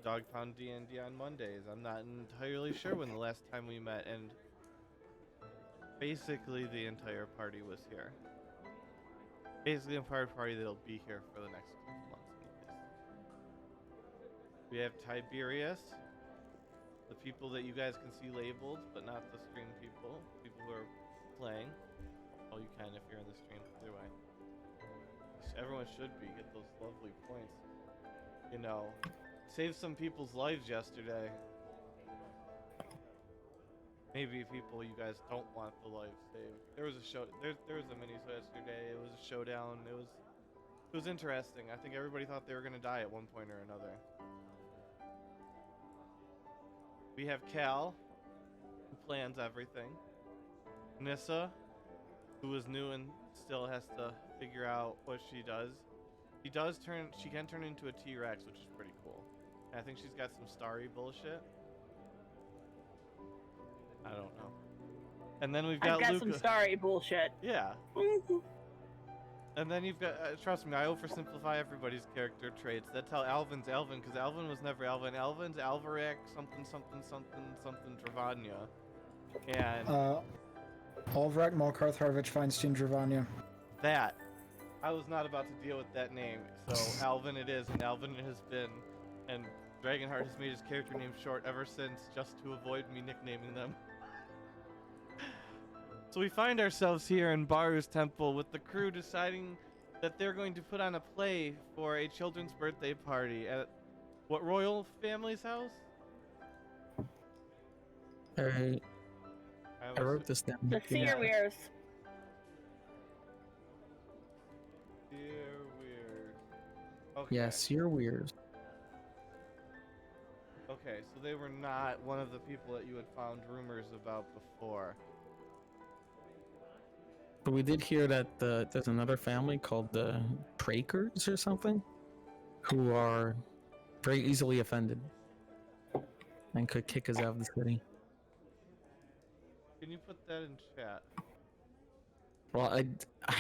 Dog Pound D&D on Mondays. I'm not entirely sure when the last time we met, and basically the entire party was here. Basically, the entire party that'll be here for the next couple months anyways. We have Tiberius, the people that you guys can see labeled, but not the stream people who are playing. Well, you can if you're in the stream, either way. Everyone should be, get those lovely points. You know, saved some people's lives yesterday. Maybe people you guys don't want the life saved. There was a show. There was a mini yesterday. It was a showdown. It was interesting. I think everybody thought they were gonna die at one point or another. We have Cal, who plans everything. Nissa, who is new and still has to figure out what she does. She can turn into a T-Rex, which is pretty cool. And I think she's got some starry bullshit. I don't know. And then we've got I've got Luca. some starry bullshit. Yeah. And then you've got, trust me, I oversimplify everybody's character traits. That's how Alvin's Alvin, because Alvin was never Alvin. Alvin's Alvarac something Travania. And Alvarac, Malkarth, Harvich, Feinstein, Dravania. that. I was not about to deal with that name. So Alvin it is, and Alvin it has been. And Dragonheart has made his character name short ever since, just to avoid me nicknaming them. So we find ourselves here in Baru's temple with the crew deciding that they're going to put on a play for a children's birthday party at what royal family's house? I wrote this down. The Seerwears. Dear weird. Okay. Yeah, Seerwears. Okay, so they were not one of the people that you had found rumors about before. But we did hear that there's another family called the Trakers or something, who are very easily offended and could kick us out of the city. Can you put that in chat? Well, I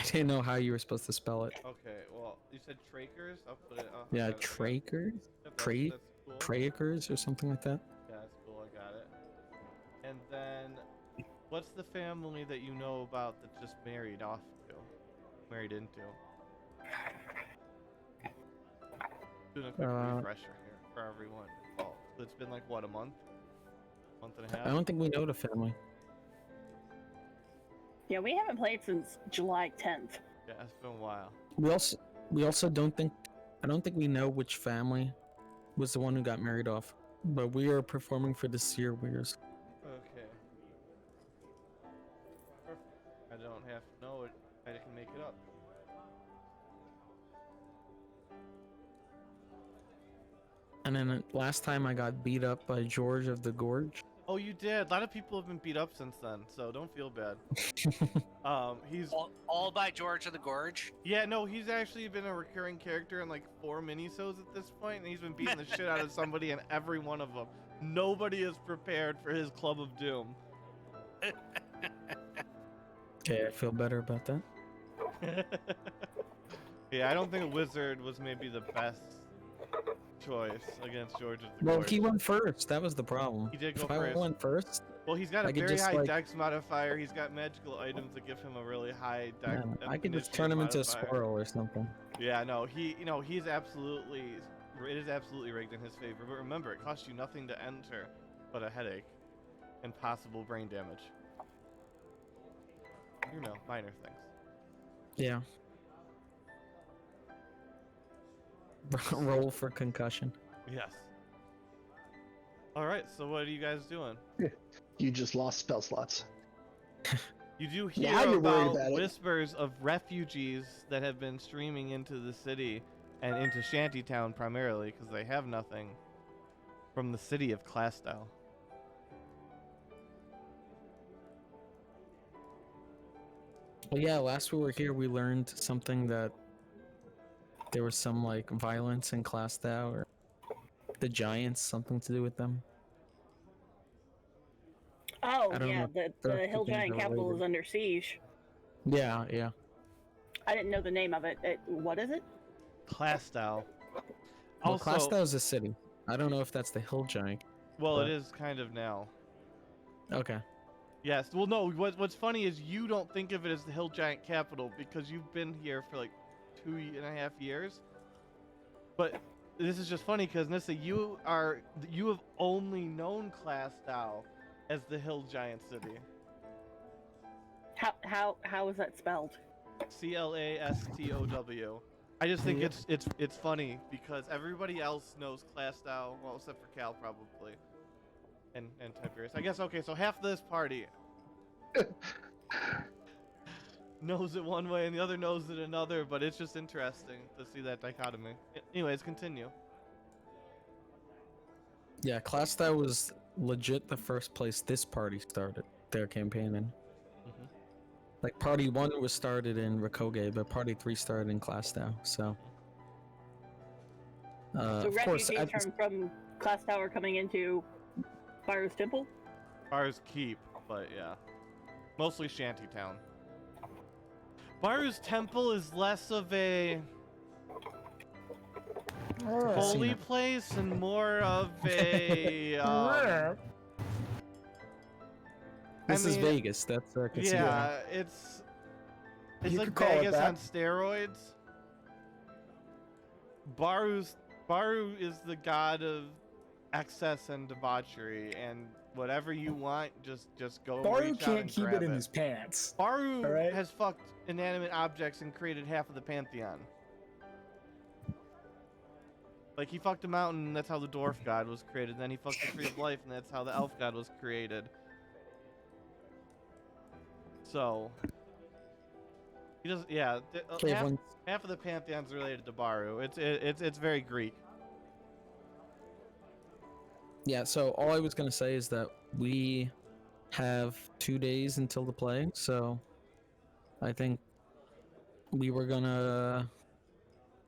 didn't know how you were supposed to spell it. Okay, well, you said Trakers? I'll put it. Yeah, got it. Trakers? Yep, Tra- that's cool. Trakers or something like that? Yeah, that's cool, I got it. And then, what's the family that you know about that just married into? Doing a quick refresher here for everyone. Oh, it's been like, what, a month? Month and a half? I don't think we know the family. Yeah, we haven't played since July 10th. Yeah, it's been a while. We also don't think we know which family was the one who got married off. But we are performing for the Seerwears. Okay. Perfect. I don't have to know it. I can make it up. And then last time I got beat up by George of the Gorge. Oh, you did. A lot of people have been beat up since then, so don't feel bad. He's all by George of the Gorge. yeah, no, he's actually been a recurring character in like 4 minisodes at this point, and he's been beating the shit out of somebody in every one of them. Nobody is prepared for his Club of Doom. Okay, I feel better about that. Yeah, I don't think a wizard was maybe the best choice against George of the Well, Gorge. he went first. That was the problem. He did go If I first. went first, Well, he's got a I could very just, high like- dex modifier. He's got magical items that give him a really high dex. yeah, I could just turn him into a squirrel or something. Yeah, no, he's absolutely, it is absolutely rigged in his favor. But remember, it costs you nothing to enter, but a headache and possible brain damage. You know, minor things. Yeah. Roll for concussion. Yes. All right, so what are you guys doing? You just lost spell slots. You do hear Now you're worried about about it. whispers of refugees that have been streaming into the city and into Shantytown primarily because they have nothing from the city of Clastow. Well, yeah, last we were here, we learned something that there was some, like, violence in Clastow, or the Giants, something to do with them. Oh, I don't yeah, know if the those Hill two things Giant are capital related. is under siege. Yeah, yeah. I didn't know the name of it. What is it? Clastow. Well, Also, Clastow is a city. I don't know if that's the Hill Giant. Well, it But- is kind of now. Okay. Yes. Well, no. What's funny is you don't think of it as the Hill Giant capital because you've been here for like 2.5 years. But this is just funny because Nissa, you have only known Clastow as the Hill Giant city. How is that spelled? Clastow. I just think it's funny because everybody else knows Clastow, well, except for Cal probably, and Tiberius. I guess okay. So half this party knows it one way and the other knows it another, but it's just interesting to see that dichotomy. Anyways, continue. Yeah, Clastow was legit the first place this party started their campaign in. Mhm. Like, Party 1 was started in Rakoge, but Party 3 started in Clastow, so... So of course, refugees from Class Tower coming into Baru's Temple? Baru's Keep, but yeah. Mostly Shantytown. Baru's Temple is less of a Alright. holy Casino. place and more of a this is mean, Vegas, that's a casino. yeah, it's You like could call it Vegas that. on steroids. Baru is the god of excess and debauchery, and whatever you want, just go Baru reach out can't and keep grab it in his pants. Baru Alright. has fucked inanimate objects and created half of the pantheon. Like, he fucked a mountain, and that's how the dwarf god was created. And then he fucked the tree of life, and that's how the elf god was created. So, he does, yeah. Okay, everyone, Half of the pantheon's related to Baru. It's very Greek. yeah, so all I was gonna say is that we have 2 days until the play, so I think we were gonna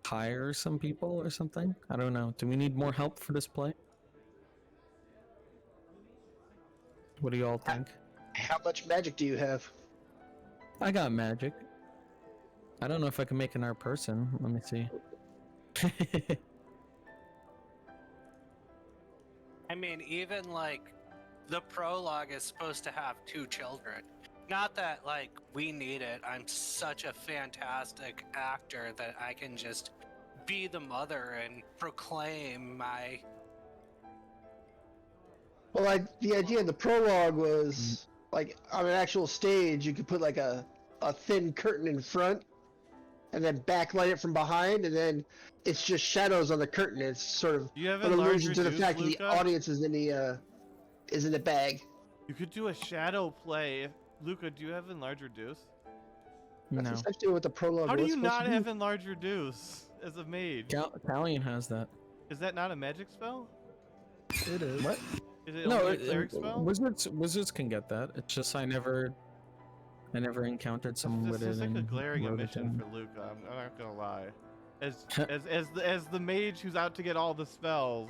hire some people or something. I don't know. Do we need more help for this play? What do you all think? How much magic do you have? I got magic. I don't know if I can make an art person. Let me see. I mean, even like the prologue is supposed to have 2 children. Not that like we need it. I'm such a fantastic actor that I can just be the mother and proclaim my. Well, like the idea of the prologue was like on an actual stage, you could put like a thin curtain in front, and then backlight it from behind, and then it's just shadows on the curtain. It's sort of Do you have an a larger allusion to the juice, fact that the Luca? audience is in the bag. You could do a shadow play. Luca, do you have Enlarger Deuce? That's No. essentially what the prologue How do was you supposed not to be. have Enlarger Deuce as a mage? Italian has that. Is that not a magic spell? It is. What? Is it No, only a cleric spell? wizards can get that. It's just I never encountered someone This with is it. like a and glaring wrote it omission down. for Luca. I'm not gonna lie. As the mage who's out to get all the spells.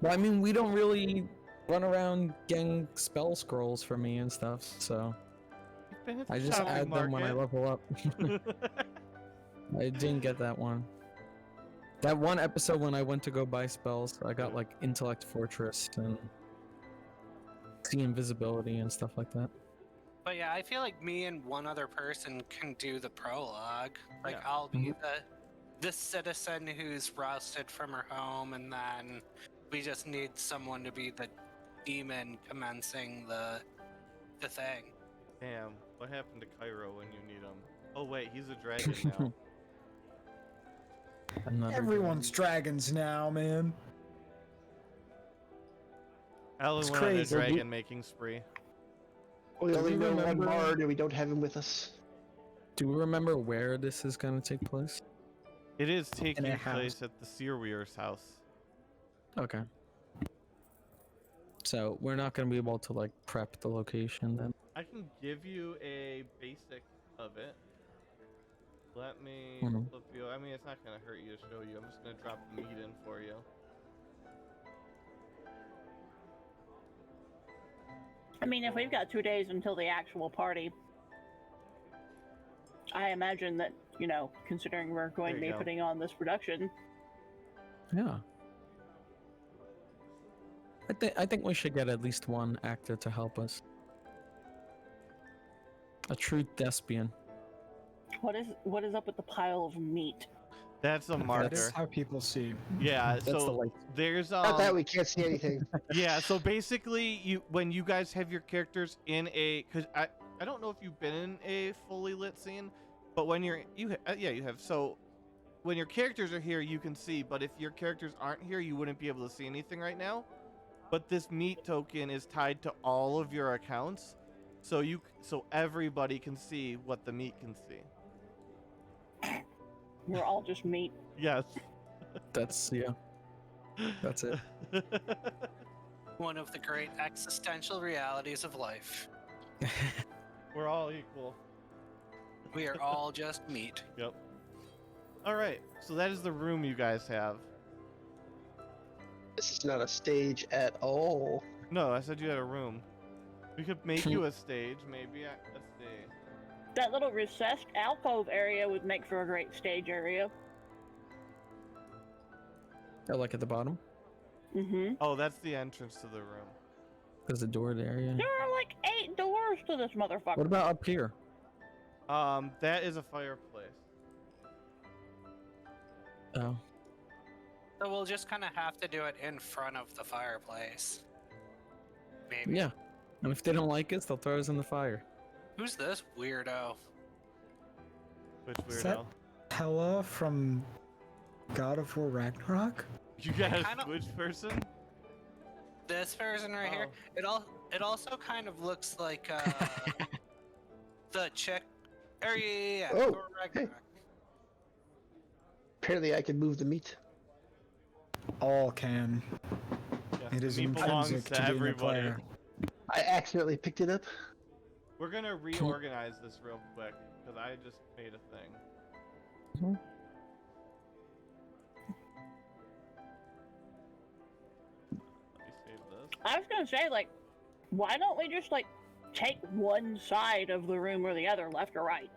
Well, I mean, we don't really run around getting spell scrolls for me and stuff, so You've been at the I just shopping add them when I market. level up. I didn't get that one. That one episode when I went to go buy spells, I got like Intellect Fortress and See Invisibility and stuff like that. But yeah, I feel like me and one other person can do the prologue. Like Yeah. I'll be the citizen who's rousted from her home, and then we just need someone to be the demon commencing the thing. Damn, what happened to Cairo when you need him? Oh wait, he's a dragon now. Another Everyone's dragons now, man. Alan It's went on a crazy. dragon making spree. We Do only we know one remember- bard, and we don't have him with us. Do we remember where this is going to take place? It is taking a house. place at the Searweir's house. Okay. So we're not going to be able to like prep the location then. I can give you a basic of it. Let me Mhm. flip you. I mean, it's not gonna hurt you to show you. I'm just gonna drop the meat in for you. I mean, if we've got 2 days until the actual party, I imagine that, considering we're going to There you be go. putting on this production, Yeah. I think we should get at least one actor to help us. A true thespian. What is up with the pile of meat? That's a That marker. is how people see. Yeah, That's the so light. there's Not that we can't see anything. yeah, so basically when you guys have your characters in a, cuz I don't know if you've been in a fully lit scene, but when you have. So when your characters are here, you can see, but if your characters aren't here, you wouldn't be able to see anything right now. But this meat token is tied to all of your accounts, so everybody can see what the meat can see. We're all just meat. Yes. That's That's it. One of the great existential realities of life. We're all equal. We are all just meat. Yep. All right. So that is the room you guys have. This is not a stage at all. No, I said you had a room. We could make you a stage, maybe a stage. That little recessed alcove area would make for a great stage area. Oh, like at the bottom? Mm-hmm. Oh, that's the entrance to the room. There's a door there, yeah. There are like 8 doors to this motherfucker. What about up here? That is a fireplace. Oh. So we'll just kind of have to do it in front of the fireplace. Maybe. Yeah. And if they don't like us, they'll throw us in the fire. Who's this weirdo? Which Is that- weirdo? Hela from God of War Ragnarok? You guys, kinda- which person? This person right here. It also kind of looks like the chick. Yeah. Oh, Thor Ragnarok. Apparently, I can move the meat. All can. Yes, It the is meat belongs intrinsic to to being a everybody. player. I accidentally picked it up. We're gonna reorganize this real quick because I just made a thing. Mhm. Let me save this. I was gonna say, like, why don't we just like take one side of the room or the other, left or right,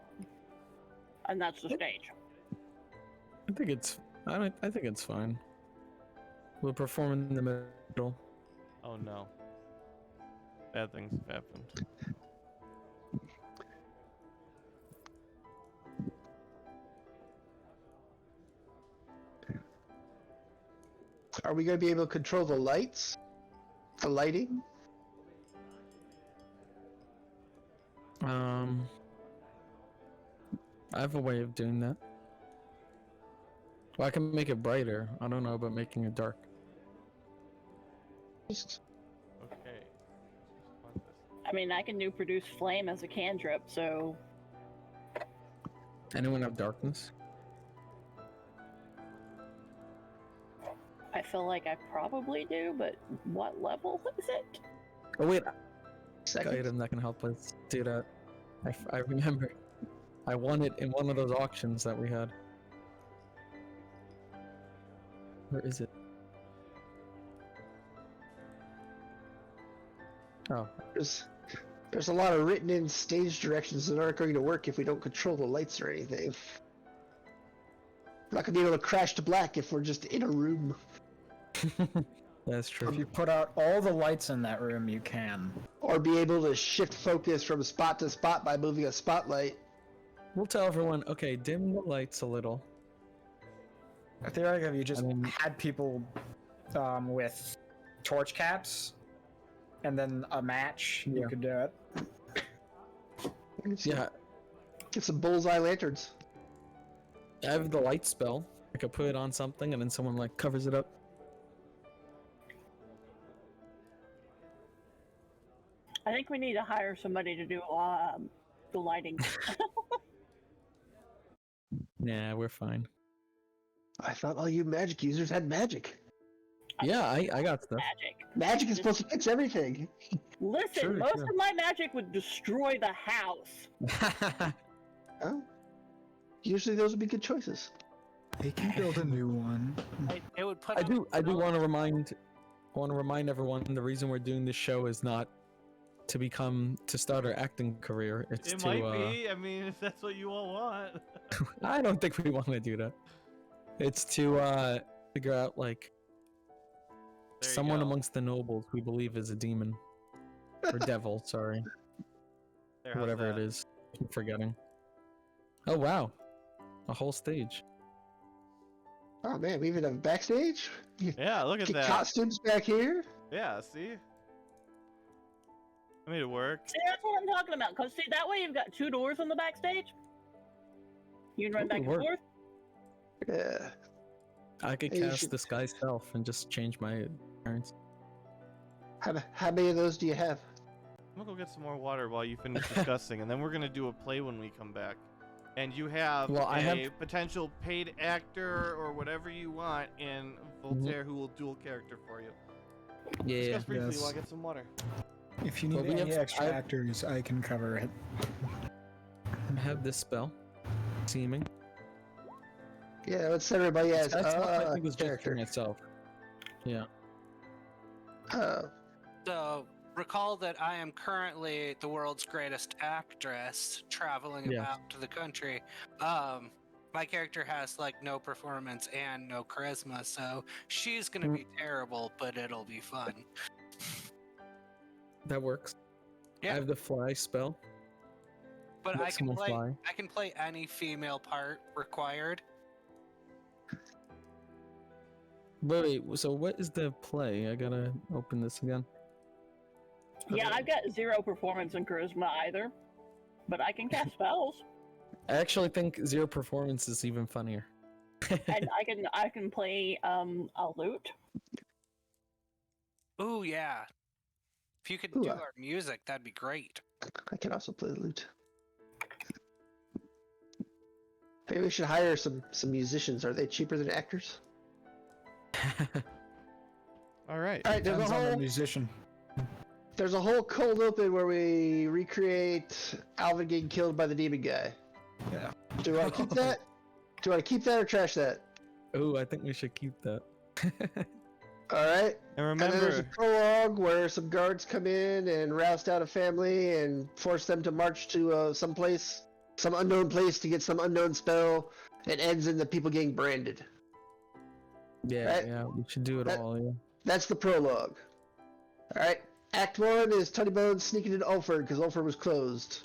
and that's the stage. I think it's fine. We'll perform in the middle. Oh no. Bad things have happened. Are we going to be able to control the lights? The lighting? I have a way of doing that. Well, I can make it brighter. I don't know about making it dark. Just Okay. Just want this. I mean, I can do produce flame as a cantrip, so Anyone have darkness? I feel like I probably do. But what level is it? Oh wait, second. item that can help us do that. I remember. I won it in one of those auctions that we had. Where is it? Oh, There's a lot of written in stage directions that aren't going to work if we don't control the lights or anything. We're not going to be able to crash to black if we're just in a room. that's true. If you put out all the lights in that room, you can. Or be able to shift focus from spot to spot by moving a spotlight. We'll tell everyone, okay, dim the lights a little. Theoretically, if you just I mean- had people with torch caps and then a match, Yeah. you could do it. Yeah, Get some bullseye lanterns. I have the light spell. I could put it on something and then someone like covers it up. I think we need to hire somebody to do the lighting. Nah, we're fine. I thought all you magic users had magic. Yeah, I got stuff. Magic. Magic is supposed to fix everything. Listen, Sure, most sure. of my magic would destroy the house. Oh. Usually those would be good choices. They can build a new one. It would put. I up do no- want to remind everyone the reason we're doing this show is not to start our acting career. It's It to might be. I mean, if that's what you all want. I don't think we want to do that. It's to figure out like There you someone go. amongst the nobles we believe is a demon or devil. Sorry, There, or how's whatever that? it is. I'm forgetting. Oh wow, a whole stage. Oh man, we even have backstage. Yeah, look at Get that. costumes back here. Yeah, see? I made it work. See, that's what I'm talking about. Cause see, that way you've got 2 doors on the backstage. You can run Ooh, back and work. forth. Yeah. I could Hey, you cast should- disguise self and just change my appearance. How many of those do you have? I'm gonna go get some more water while you finish discussing, and then we're gonna do a play when we come back. And you have Well, I a have- potential paid actor or whatever you want in Voltaire who will dual character for you. Yeah, Discuss briefly yes. while I get some water. If you Well, need we any have- extra I- actors, I can cover it. I have this spell, seeming. Yeah, let's set everybody as Disguise self, I think was just for character. myself. Yeah. So recall that I am currently the world's greatest actress, traveling Yeah. about to the country. My character has like no performance and no charisma, so she's gonna be terrible, but it'll be fun. That works. Yeah. I have the fly spell. But Let I can someone play. fly. I can play any female part required. Wait, so what is the play? I gotta open this again. Yeah, I've got 0 performance and charisma either, but I can cast spells, I actually think 0 performance is even funnier. and I can play a lute. Ooh yeah. If you could Ooh, do our music, that'd be great. I can also play the lute. Maybe we should hire some musicians. Are they cheaper than actors? All right. All right, Depends on the musician. there's a whole cold open where we recreate Alvin getting killed by the demon guy. Yeah. Do you want to keep that? Do you want to keep that or trash that? Oh, I think we should keep that. All right. And And then there's a remember, prologue where some guards come in and roust out a family and force them to march to some unknown place to get some unknown spell. It ends in the people getting branded. Yeah, Right. yeah, we should do it That- all. Yeah. That's the prologue. All right. Act 1 is Tony Bones sneaking into Ulford because Ulford was closed.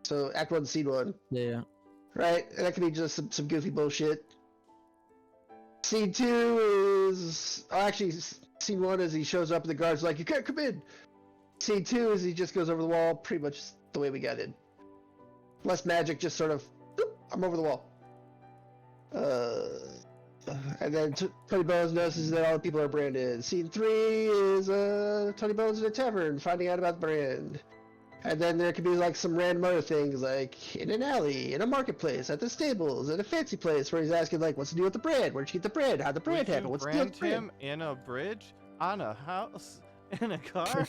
So Act 1, Scene 1. Yeah. Right? And that could be just some goofy bullshit. Scene 2 is... Oh, actually, Scene 1 is he shows up and the guard's like, you can't come in. Scene 2 is he just goes over the wall, pretty much the way we got in. Less magic, just sort of, boop, I'm over the wall. And then Tony Bones notices that all the people are branded. Scene 3 is Tony Bones in a tavern, finding out about the brand. And then there could be like some random other things, like in an alley, in a marketplace, at the stables, in a fancy place, where he's asking like, "What's the deal with the bread? Where'd you get the bread? How'd the bread would happen? you What's the deal with brand the bread?" him in a bridge, on a house, in a car?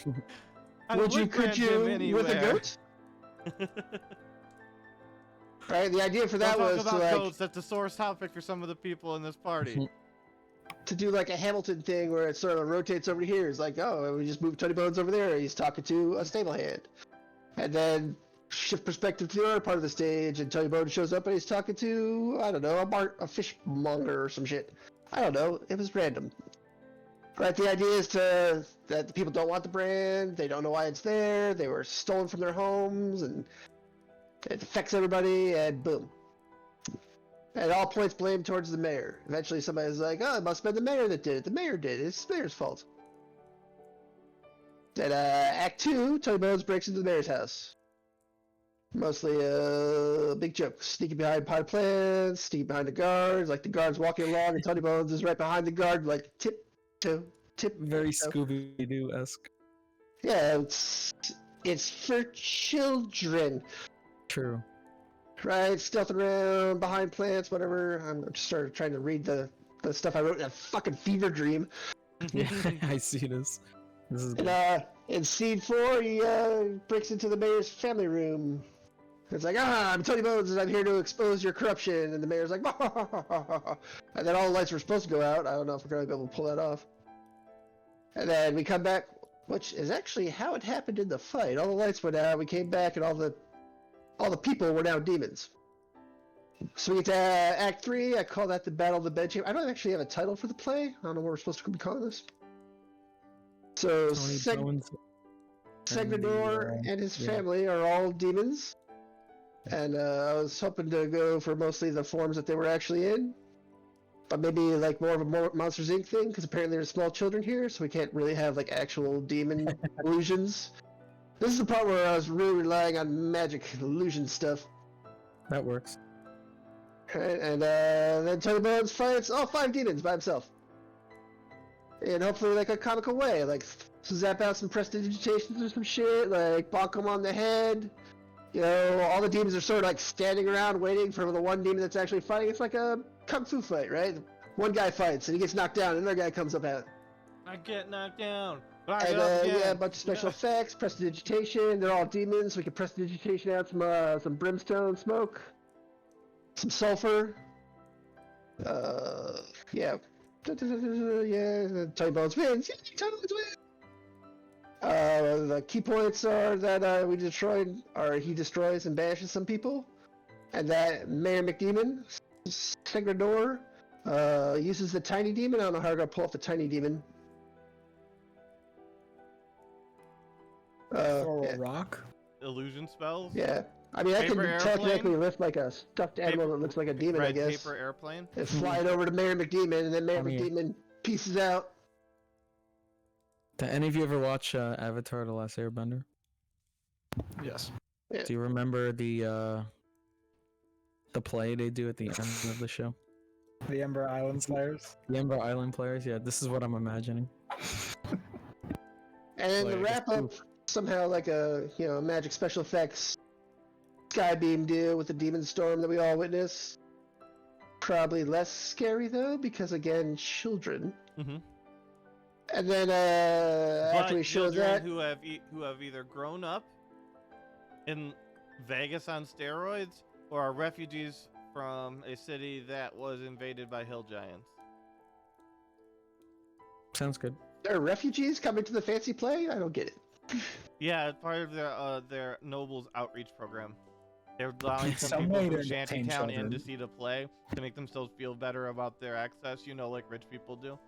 I Would you? brand Could you him with a anywhere. goat? Right. The idea for that Don't was talk to about like goats. That's a sore topic for some of the people in this party. to do like a Hamilton thing where it sort of rotates over to here. It's like, oh, we just move Tony Bones over there. He's talking to a stable hand. And then shift perspective to the other part of the stage, and Tony Bones shows up and he's talking to, I don't know, a fishmonger or some shit. I don't know. It was random. Right, the idea is that the people don't want the brand, they don't know why it's there, they were stolen from their homes, and it affects everybody, and boom. And all points blame towards the mayor. Eventually somebody's like, oh, it must have been the mayor that did it. The mayor did it. It's the mayor's fault. Then Act 2, Tony Bones breaks into the mayor's house. Mostly a big joke. Sneaking behind pot plants, sneaking behind the guards, like the guard's walking along and Tony Bones is right behind the guard, like tiptoe. Very Scooby Doo esque. Yeah, it's for children. True. Right, stealthing around behind plants, whatever. I'm just sort of trying to read the stuff I wrote in a fucking fever dream. Yeah, I see this. This is good. And in scene 4, he breaks into the mayor's family room. It's like, I'm Tony Bones and I'm here to expose your corruption. And the mayor's like, and then all the lights were supposed to go out. I don't know if we're going to be able to pull that off. And then we come back, which is actually how it happened in the fight. All the lights went out, we came back, and all the people were now demons. So we get to Act 3. I call that the Battle of the Bedchamber. I don't actually have a title for the play. I don't know what we're supposed to be calling this. So Tony Bones. Segnador and his yeah. family are all demons. And I was hoping to go for mostly the forms that they were actually in. But maybe like more of a Monsters Inc. thing, because apparently there's small children here, so we can't really have like actual demon illusions. This is the part where I was really relying on magic illusion stuff. That works. Right, and then Tony Bones fights all 5 demons by himself. And hopefully like a comical way, like zap out some prestidigitations or some shit, like bonk him on the head. You know, all the demons are sort of like standing around waiting for the one demon that's actually fighting. It's like a kung fu fight, right? One guy fights and he gets knocked down, and another guy comes up at him. I get knocked down. But I And get up yeah, a again. bunch of special effects, prestidigitation. They're all demons, so we can prestidigitation out some brimstone smoke, some sulfur. Yeah. Yeah, Tony Bones wins. Yeah, Tony Bones wins. The key points are that we destroyed, or he destroys and banishes some people, and that Mayor McDemon, Segnador, uses the tiny demon. I don't know how I'm gonna pull off the tiny demon. Throw Yeah. a rock. Illusion spells. Yeah. I mean, I can Paper technically airplane? lift like a stuffed animal that looks like a demon, I Red guess. paper airplane. And fly it over to Mayor McDemon, and then Mayor I mean- McDemon pieces out. Did any of you ever watch Avatar: The Last Airbender? Yes. Do you remember the play they do at the end of the show? The Ember Island Slayers. The Ember Island players? Yeah, this is what I'm imagining. And then the Like, wrap up, somehow like a, you know, magic special effects Skybeam deal with the demon storm that we all witnessed. Probably less scary though, because again, children. Mm-hmm. And then after we show that, who have either grown up in Vegas on steroids or are refugees from a city that was invaded by hill giants. Sounds good. there are refugees coming to the fancy play. I don't get it. Yeah, it's part of their nobles outreach program. They're allowing some Some people way from to entertain Shantytown in to children. see the play to make themselves feel better about their access, you know, like rich people do.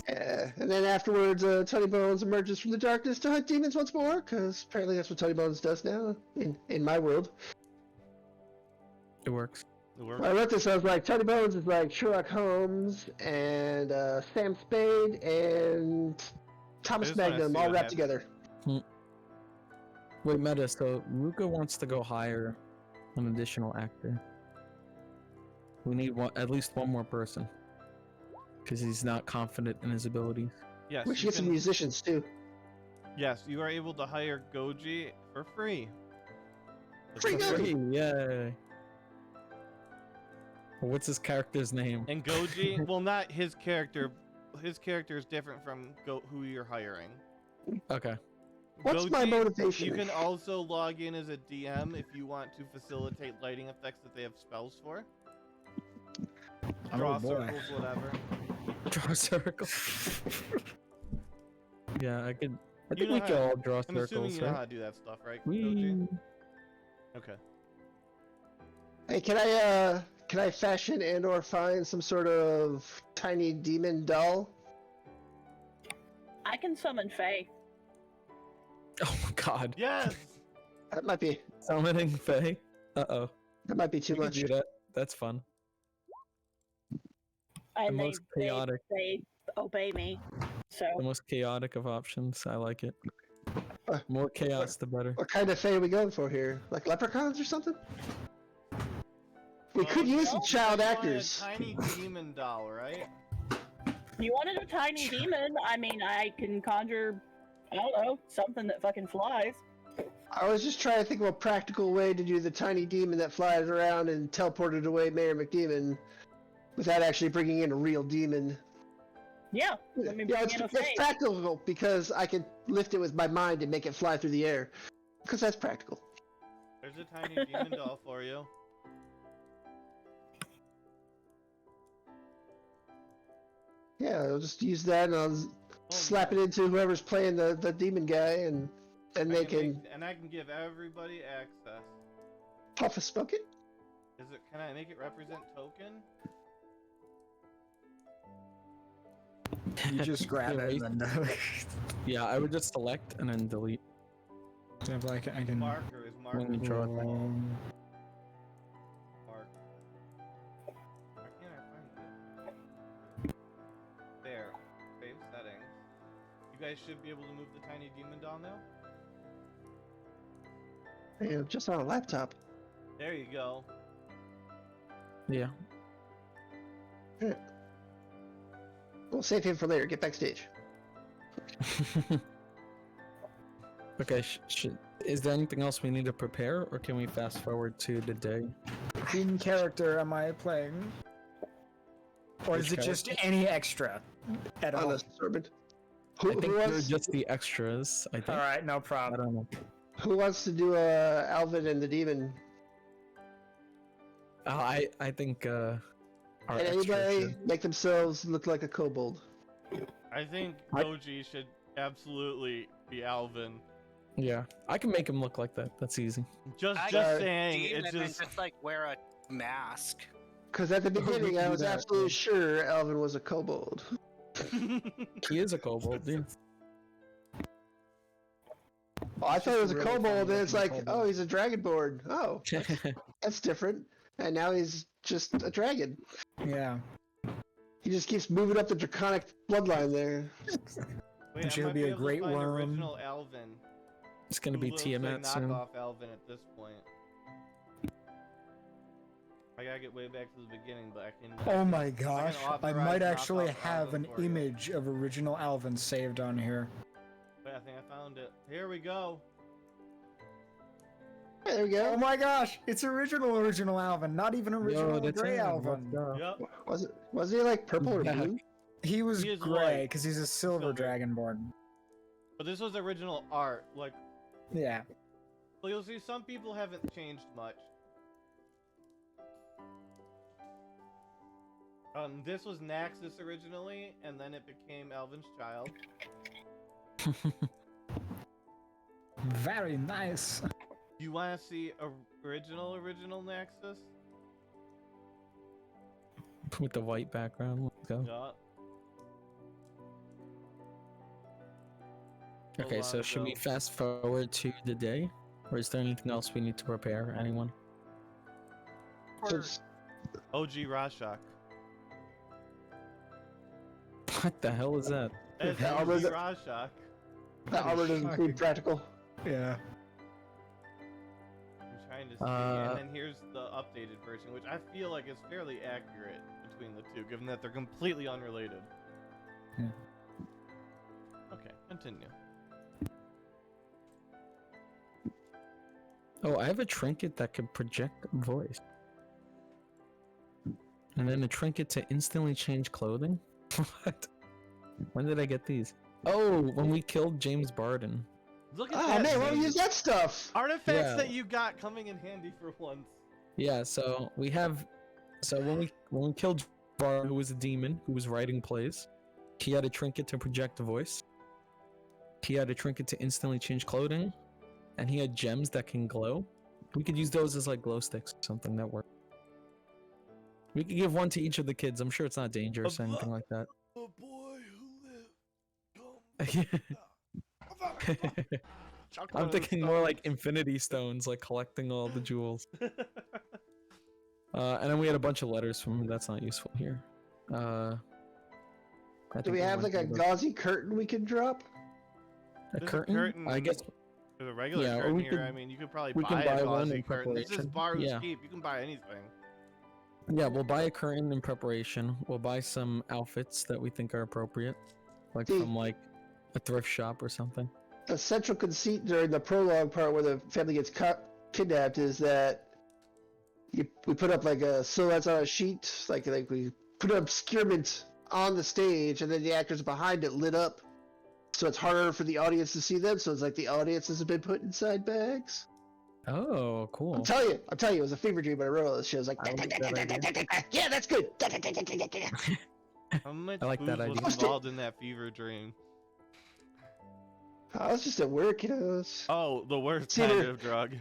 And then afterwards, Tony Bones emerges from the darkness to hunt demons once more, because apparently that's what Tony Bones does now in my world. It works. It works. When I wrote this, I was like, Tony Bones is like Sherlock Holmes and Sam Spade and Thomas just wanna Magnum see all what wrapped happens. together. Wait, Meta, so Ruka wants to go hire an additional actor. We need at least one more person. Because he's not confident in his abilities. Yes, We should you get some can- musicians too. yes, you are able to hire Goji for free. Free For Goji! Yay! What's his character's name? And Goji, well, not his character. His character is different from who you're hiring. Okay. What's my Goji, motivation? You can also log in as a DM if you want to facilitate lighting effects that they have spells for. Draw Oh, boy. circles, whatever. Draw a circle. Yeah, I could. I You think know we how- could all draw I'm assuming circles, you know how right? to do that stuff, right, Goji? Whee! Okay. Hey, can I fashion and/or find some sort of tiny demon doll? I can summon Faye. Oh God! Yes. That might be Summoning Faye. Too too we much. Can do that. That's fun. And most chaotic. They obey me. So The most chaotic of options. I like it. Uh, More chaos, the better. What kind of fae are we going for here? Like leprechauns or something? We could use some no, child You want actors. A tiny demon doll, right? you wanted a tiny demon? I mean, I can conjure, I don't know, something that fucking flies. I was just trying to think of a practical way to do the tiny demon that flies around and teleported away Mayor McDemon without actually bringing in a real demon. Yeah, let me Yeah, bring it's, in a it's Faye. practical because I can lift it with my mind and make it fly through the air. Because that's practical. There's a tiny demon doll for you. Yeah, I'll just use that and I'll slap it into whoever's playing the demon guy and they can and I can give everybody access. puff a smoke it. Is it? Can I make it represent token? You just grab it and then Yeah, I would just select and then delete. like I can. Marker is marker. Let me draw a thing. Mark. Why can't I find it? There. Save settings. You guys should be able to move the tiny demon doll now. Yeah, just on a laptop. There you go. Yeah. We'll save him for later. Get backstage. Okay, is there anything else we need to prepare, or can we fast forward to the day? In character am I playing? Or Which is it just any extra at all? Unassorted. I think Who you're wants? just the extras, I think. Alright, no I problem. don't know. Who wants to do Alvin and the demon? I think our And extra anybody should- make themselves look like a kobold. I think I- Doji should absolutely be Alvin. Yeah, I can make him look like that. That's easy. Just Uh, saying, Demon it's and just like wear a mask. Because at the we beginning, can I do was that, absolutely yeah. sure Alvin was a kobold. He is a kobold, dude. Oh, I It's thought it just was a really funny kobold, and it's looking like, kobold. oh, he's a dragonborn. Oh, that's different. And now he's just a dragon. Yeah. He just keeps moving up the draconic bloodline there. Wait, And she'll might be a able to great find worm. Original Alvin. It's gonna who be looks Tiamat like soon. knockoff Alvin at this point. I gotta get way back to the beginning, but I can. Oh my I gosh, can I authorize might actually knockoff have Alvin an for you. image of original Alvin saved on here. Wait, I think I found it. Here we go. Hey, there we Oh go. my gosh, it's original Alvin, not even original that's Gray him. Alvin. Let's go. Yep. Was he like purple or Yeah. blue? He was He is gray white. because he's a silver Silver. dragonborn. But this was original art. Like, Yeah. well, you'll see some people haven't changed much. This was Naxus originally, and then it became Alvin's child. Very nice. You want to see original Naxus? With the white background. Let's go. Yup. Okay, Hold so on, should we though. fast forward to the day? Or is there anything else we need to prepare? Anyone? So it's- OG Rashok. What the hell is that? It's Yeah, OG was it- Rashok. the armor doesn't shocking. seem practical. Yeah. I'm trying to see, Uh, and then here's the updated version, which I feel like is fairly accurate between the two, given that they're completely unrelated. Yeah. Okay, continue. Oh, I have a trinket that can project voice. And then a trinket to instantly change clothing? What? When did I get these? Oh, when we killed James Barden. Look at Oh that! man, why don't we thing. use that stuff? Artifacts Yeah. that you got coming in handy for once. Yeah, so we have when we killed Barden, who was a demon who was writing plays, he had a trinket to project a voice. He had a trinket to instantly change clothing, and he had gems that can glow. We could use those as like glow sticks or something that work. We could give one to each of the kids. I'm sure it's not dangerous or anything like that. The boy who lived. I'm thinking more like Infinity Stones, like collecting all the jewels. And then we had a bunch of letters from him. That's not useful here. I Do think we have went like a through gauzy curtain we can drop? a There's a curtain? I curtain. guess For the regular Yeah, or curtain we here, could- I mean, you could probably we can buy buy a one gauzy in curtain. This is preparation. Baru's Yeah. Keep. You can buy anything. yeah, we'll buy a curtain in preparation. We'll buy some outfits that we think are appropriate, like See- from like a thrift shop or something. The central conceit during the prologue part where the family gets kidnapped is that we put up like a silhouettes on a sheet, like we put up obscurement on the stage, and then the actors behind it lit up, so it's harder for the audience to see them. So it's like the audience has been put inside bags. Oh, cool. I'm telling you, it was a fever dream when I wrote all this shit. I was like, I like that yeah, that's good. How much I like that booze was idea. involved in that fever dream? I was just at work, you know. It's Oh, the worst It's kind either- of drug.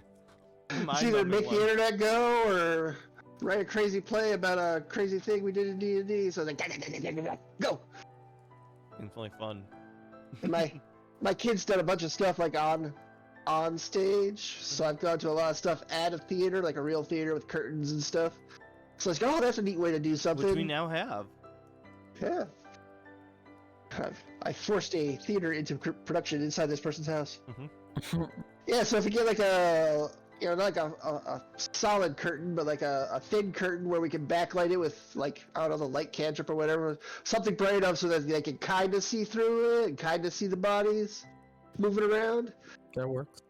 either make the internet go or write a crazy play about a crazy thing we did in D&D. So like, go. Infinitely fun. And my kid's done a bunch of stuff like on stage. So I've gone to a lot of stuff at a theater, like a real theater with curtains and stuff. So it's like, oh, that's a neat way to do something. Which we now have. Yeah. I forced a theater into production inside this person's house. Yeah, so if you get like a, you know, not like a solid curtain, but like a thin curtain where we can backlight it with like, I don't know, the light cantrip or whatever, something bright enough so that they can kind of see through it and kind of see the bodies moving around. That works.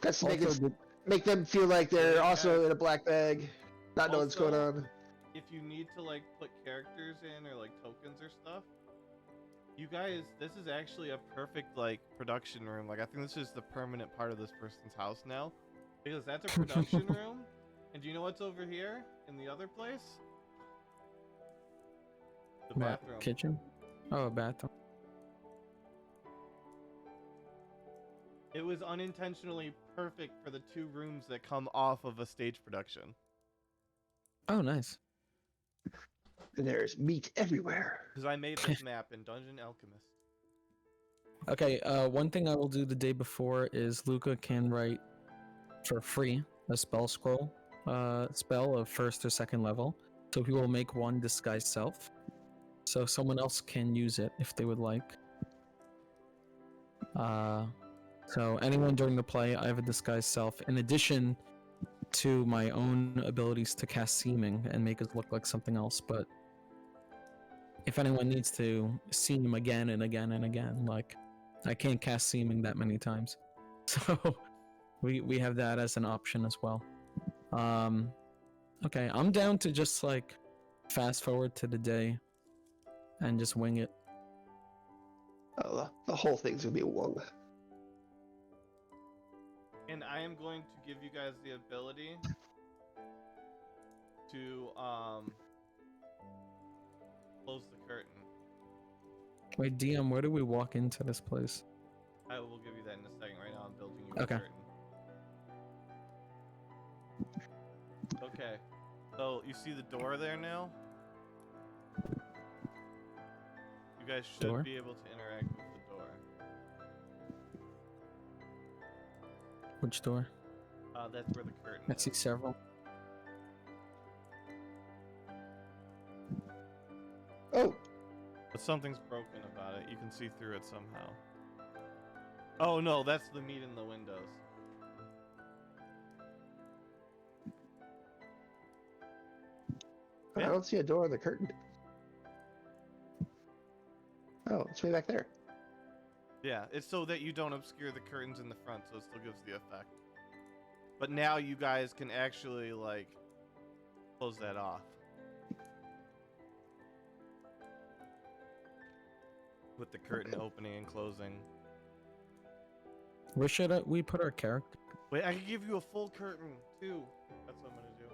That's to Also, make them feel like they're also in a black bag, not knowing what's going on. If you need to like put characters in or like tokens or stuff, you guys, this is actually a perfect like production room. Like I think this is the permanent part of this person's house now, because that's a production room. And do you know what's over here in the other place? The what, bathroom. kitchen? Oh, a bathroom. It was unintentionally perfect for the 2 rooms that come off of a stage production. Oh, nice. And there's meat everywhere. Because I made this map in Dungeon Alchemist. Okay, one thing I will do the day before is Luca can write for free a spell scroll spell of 1st or 2nd level. So he will make one disguise self. So someone else can use it if they would like. So anyone during the play, I have a disguise self. In addition to my own abilities to cast seeming and make us look like something else, but if anyone needs to seem again and again and again, like I can't cast seeming that many times, so we have that as an option as well. Okay, I'm down to just like fast forward to the day and just wing it. Oh, the whole thing's gonna be one. And I am going to give you guys the ability to close the curtain. Wait, DM, where do we walk into this place? I will give you that in a second. Right now I'm building you a Okay. curtain. Okay. So you see the door there now? You guys should Door? be able to interact with the door. Which door? That's where the curtain I is. see several. Oh, But something's broken about it. You can see through it somehow. Oh no, that's the meat in the windows. I don't see a door on the curtain. Oh, it's way back there. Yeah, it's so that you don't obscure the curtains in the front, so it still gives the effect. But now you guys can actually, like, close that off. With the curtain opening and closing. Where should we put our character? Wait, I can give you a full curtain, too. That's what I'm gonna do.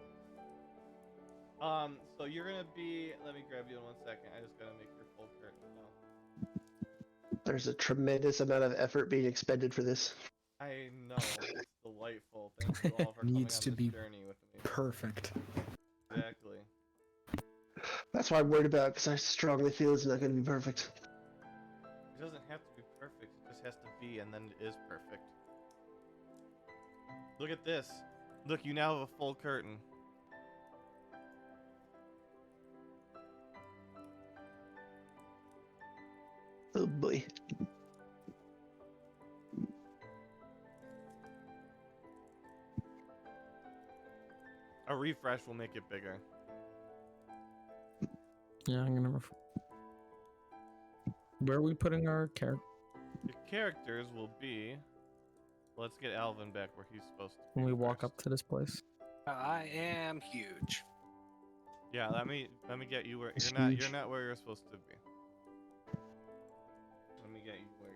So you're gonna be... Let me grab you in 1 second. I just gotta make your full curtain now. There's a tremendous amount of effort being expended for this. I know. It's delightful. Thank you all for coming Needs on to this be journey with me. Perfect. Exactly. That's what I'm worried about, because I strongly feel it's not going to be perfect. It doesn't have to be perfect. It just has to be, and then it is perfect. Look at this. Look, you now have a full curtain. Oh boy. A refresh will make it bigger. Yeah, I'm gonna. Where are we putting our character? Your characters will be... Let's get Alvin back where he's supposed to be When we walk first. up to this place? I am huge. Yeah, let me get you where It's you're not. huge. You're not where you're supposed to be. Let me get you where.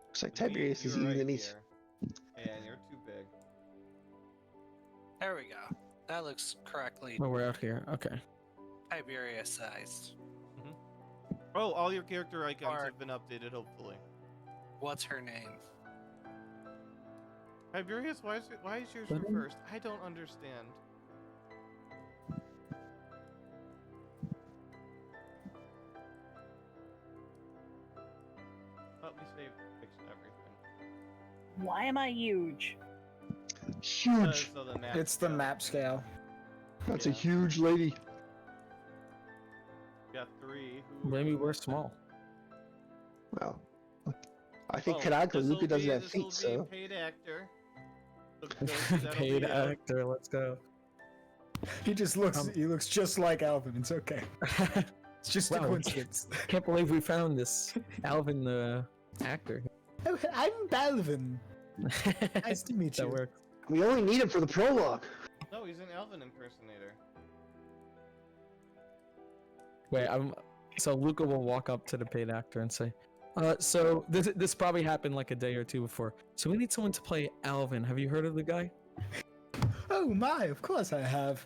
Looks like With me, Tiberius is you're eating the right meat. here. And you're too big. There we go. That looks correctly Oh, we're out here. Okay. Tiberius sized. Oh, all your character icons Or- have been updated. Hopefully. What's her name? Tiberius, why is yours Let your him- first? I don't understand. But we saved fix everything. Why am I huge? Huge. Because of the map It's the scale. map scale. That's Yeah. a huge lady. We got 3. Who Maybe we're small. Well, I think Well, canonically this'll Luca doesn't be- have this'll feet, be so. paid actor. So that'll Paid be, actor, let's go. He just looks. Um, he looks just like Alvin. It's okay. It's just a Wow. coincidence. Can't believe we found this Alvin the actor. Oh, I'm Balvin. Nice to meet That you. works. We only need him for the prologue. No, he's an Elven impersonator. Wait, so Luca will walk up to the paid actor and say, so this probably happened like a day or two before. So we need someone to play Alvin. Have you heard of the guy? Oh my! Of course I have.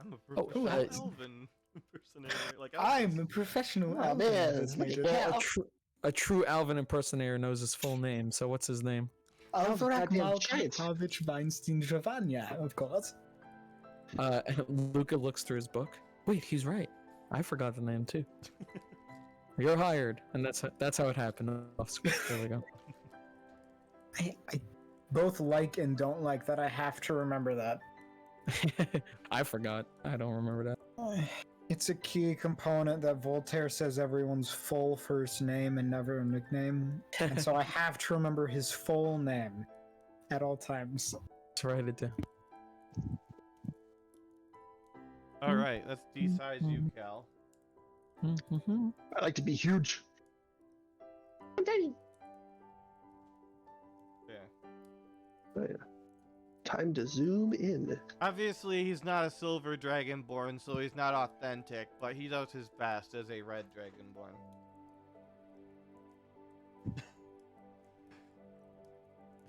I'm a Oh, professional uh, Elven impersonator. Like I'm a professional Oh, Alvin man, impersonator. look at Well, that. a true Alvin impersonator knows his full name. So what's his name? Alvarak goddamn giant. Malkovich Weinstein Giovanni, of course. And Luca looks through his book. Wait, he's right. I forgot the name too. You're hired, and that's how it happened. Off screen. There we go. I both like and don't like that I have to remember that. I forgot. I don't remember that. It's a key component that Voltaire says everyone's full first name and never a nickname. And so I have to remember his full name at all times. Let's write it down. All right, let's de-size you, Cal. Mm-hmm. I like to be huge. Okay. Yeah. Oh, yeah. Time to zoom in. Obviously, he's not a silver dragonborn, so he's not authentic, but he does his best as a red dragonborn.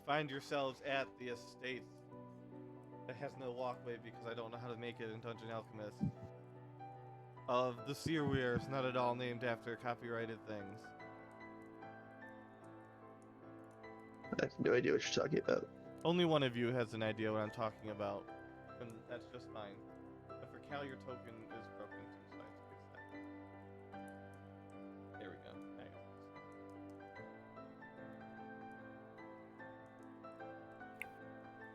Find yourselves at the estate that has no walkway because I don't know how to make it in Dungeon Alchemist. Of the Seerwears, not at all named after copyrighted things. I have no idea what you're talking about. Only one of you has an idea what I'm talking about, and that's just fine. But for Cal, your token is broken too, so I have to fix that. There we go.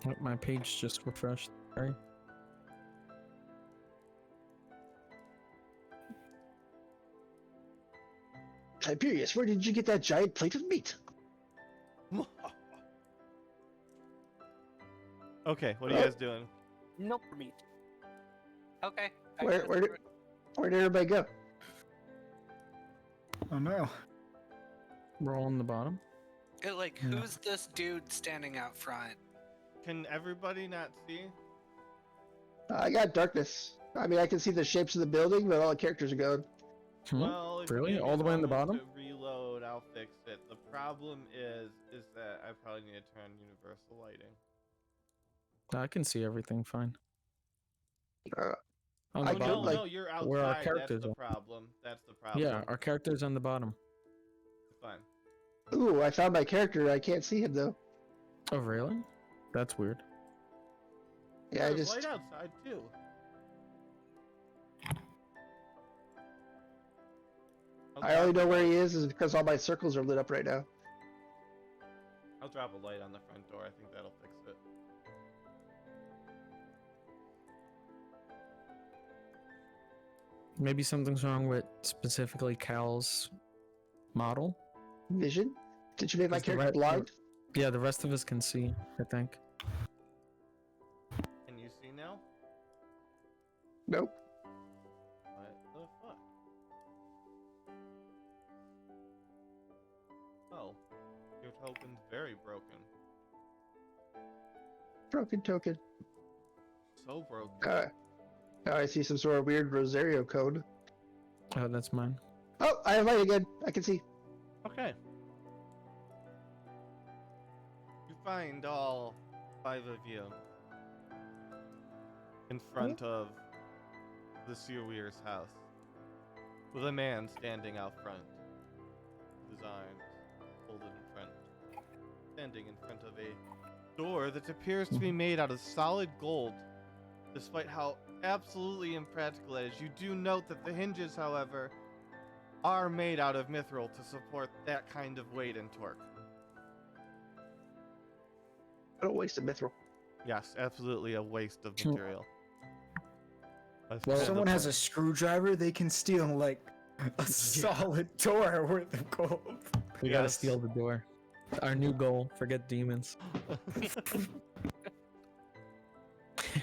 Thanks. My page just refreshed. Sorry. Tiberius, where did you get that giant plate of meat? Okay, what are you guys doing? Nope. Meat. Okay. Where did everybody go? Oh no. Roll on the bottom. Like, Yeah. who's this dude standing out front? Can everybody not see? I got darkness. I mean, I can see the shapes of the building, but all the characters are gone. Hmm? Well, if you Really? give me All the way in the a moment bottom? To reload, I'll fix it. The problem is that I probably need to turn universal lighting. I can see everything fine. Uh, On I the could, bottom. like, no, you're outside. where our That's characters the are. problem. That's the problem. Yeah, our character's on the bottom. Fine. Ooh, I found my character. I can't see him though. Oh, really? That's weird. Yeah, I There's just. light outside too. I only know where he is because all my circles are lit up right now. I'll drop a light on the front door. I think that'll fix it. Maybe something's wrong with specifically Cal's model. Vision? Did you make my Is the character red- blind? Yeah, the rest of us can see, I think. Can you see now? Nope. What the fuck? Oh, your token's very broken. Broken token. So broken. Now I see some sort of weird Rosario code. Oh, that's mine. Oh, I have light again. I can see. Okay. You find all 5 of you in front of the Seerweir's house, with a man standing out front, his arms folded in front, standing in front of a door that appears to be made out of solid gold, despite how absolutely impractical it is. You do note that the hinges, however, are made out of mithril to support that kind of weight and torque. I don't waste a mithril. Yes, absolutely a waste of Sure. material. That's Well, kind If of someone the has a point. screwdriver, they can steal like a solid door worth of gold. We gotta Yes. steal the door. Our new goal: forget demons.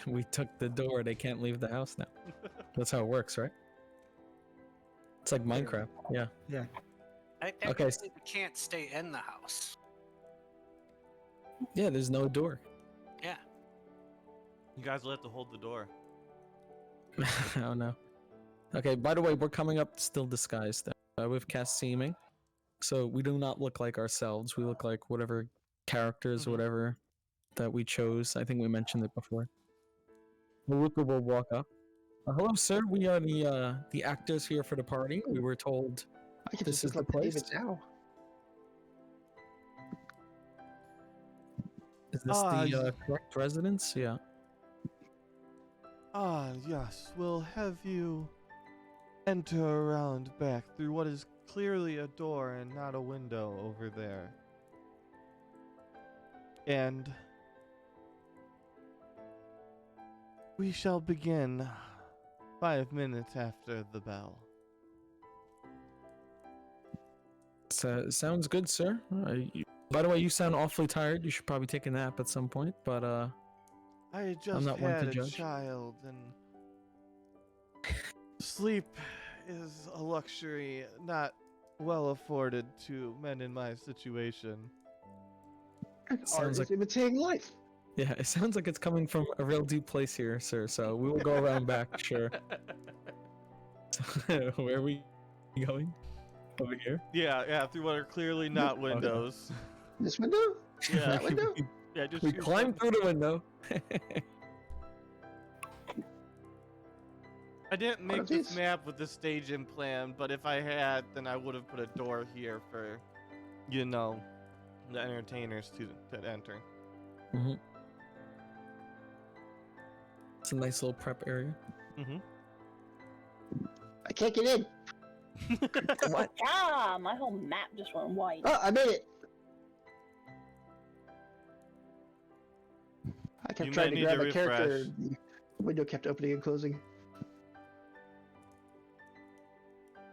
We took the door. They can't leave the house now. That's how it works, right? It's like Minecraft. Yeah. Okay, Okay. you can't stay in the house. Yeah. There's no door. Yeah. You guys will have to hold the door. Oh no. Okay. By the way, we're coming up still disguised. We've cast seeming, so we do not look like ourselves. We look like whatever characters or Mhm. whatever that we chose. I think we mentioned it before. Maruka will walk up. Hello, sir. We are the actors here for the party. We were told I can This just is look the like David place? now. is this Ah, the correct residence? Yeah. Ah, yes. We'll have you enter around back through what is clearly a door and not a window over there. And we shall begin 5 minutes after the bell. Sounds good, sir. By the way, you sound awfully tired. You should probably take a nap at some point. But I had just not one to had a judge. child, and sleep is a luxury not well afforded to men in my situation. Art sounds is like imitating life. yeah, it sounds like it's coming from a real deep place here, sir. So we will go around back, sure. Where are we going? Over here. Yeah, through what are clearly not Okay. windows. This window? Yeah, That window? yeah, just We use climbed them. through the window. I didn't One make of this these? map with the staging plan, but if I had, then I would have put a door here for, you know, the entertainers to enter. Mhm. It's a nice little prep area. Mm-hmm. I can't get in. What? Ah, my whole map just went white. Oh, I made it. I You kept might trying to need grab to a character. refresh. The window kept opening and closing.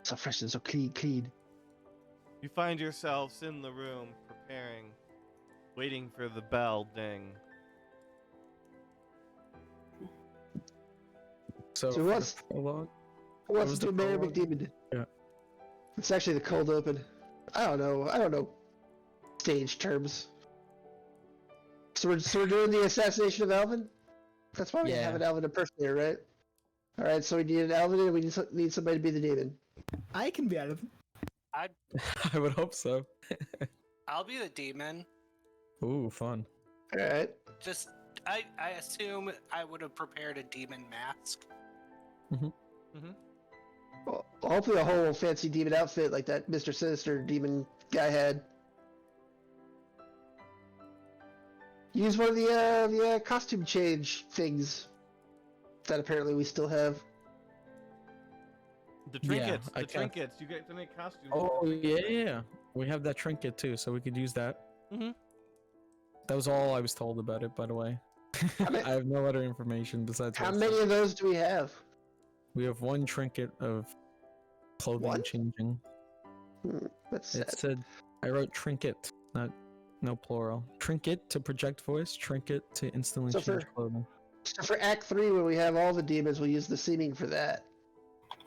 So fresh and so clean. You find yourselves in the room preparing, waiting for the bell ding. So, So for the what's- prologue- Who wants was to the do Mary prologue? McDemon? Yeah. It's actually the cold open. I don't know stage terms. So we're doing the assassination of Alvin? That's why we Yeah. have an Alvin impersonator, right? Alright, so we need an Alvin and we need somebody to be the demon. I can be out of. I would hope so. I'll be the demon. Ooh, fun. Alright. Just, I assume I would have prepared a demon mask. Well, hopefully a whole fancy demon outfit like that Mr. Sinister demon guy had. Use one of the costume change things that apparently we still have. The Yeah, trinkets, I the can't- trinkets. You get to make costumes. Oh yeah. We have that trinket too, so we could use that. Mhm. That was all I was told about it, by the way. many- I have no other information besides. How what it many said. of those do we have? We have one trinket of clothing One? changing. That's sad. It said I wrote trinket, no plural. Trinket to project voice, trinket to instantly So change for- clothing. So for Act 3, when we have all the demons, we'll use the seeming for that.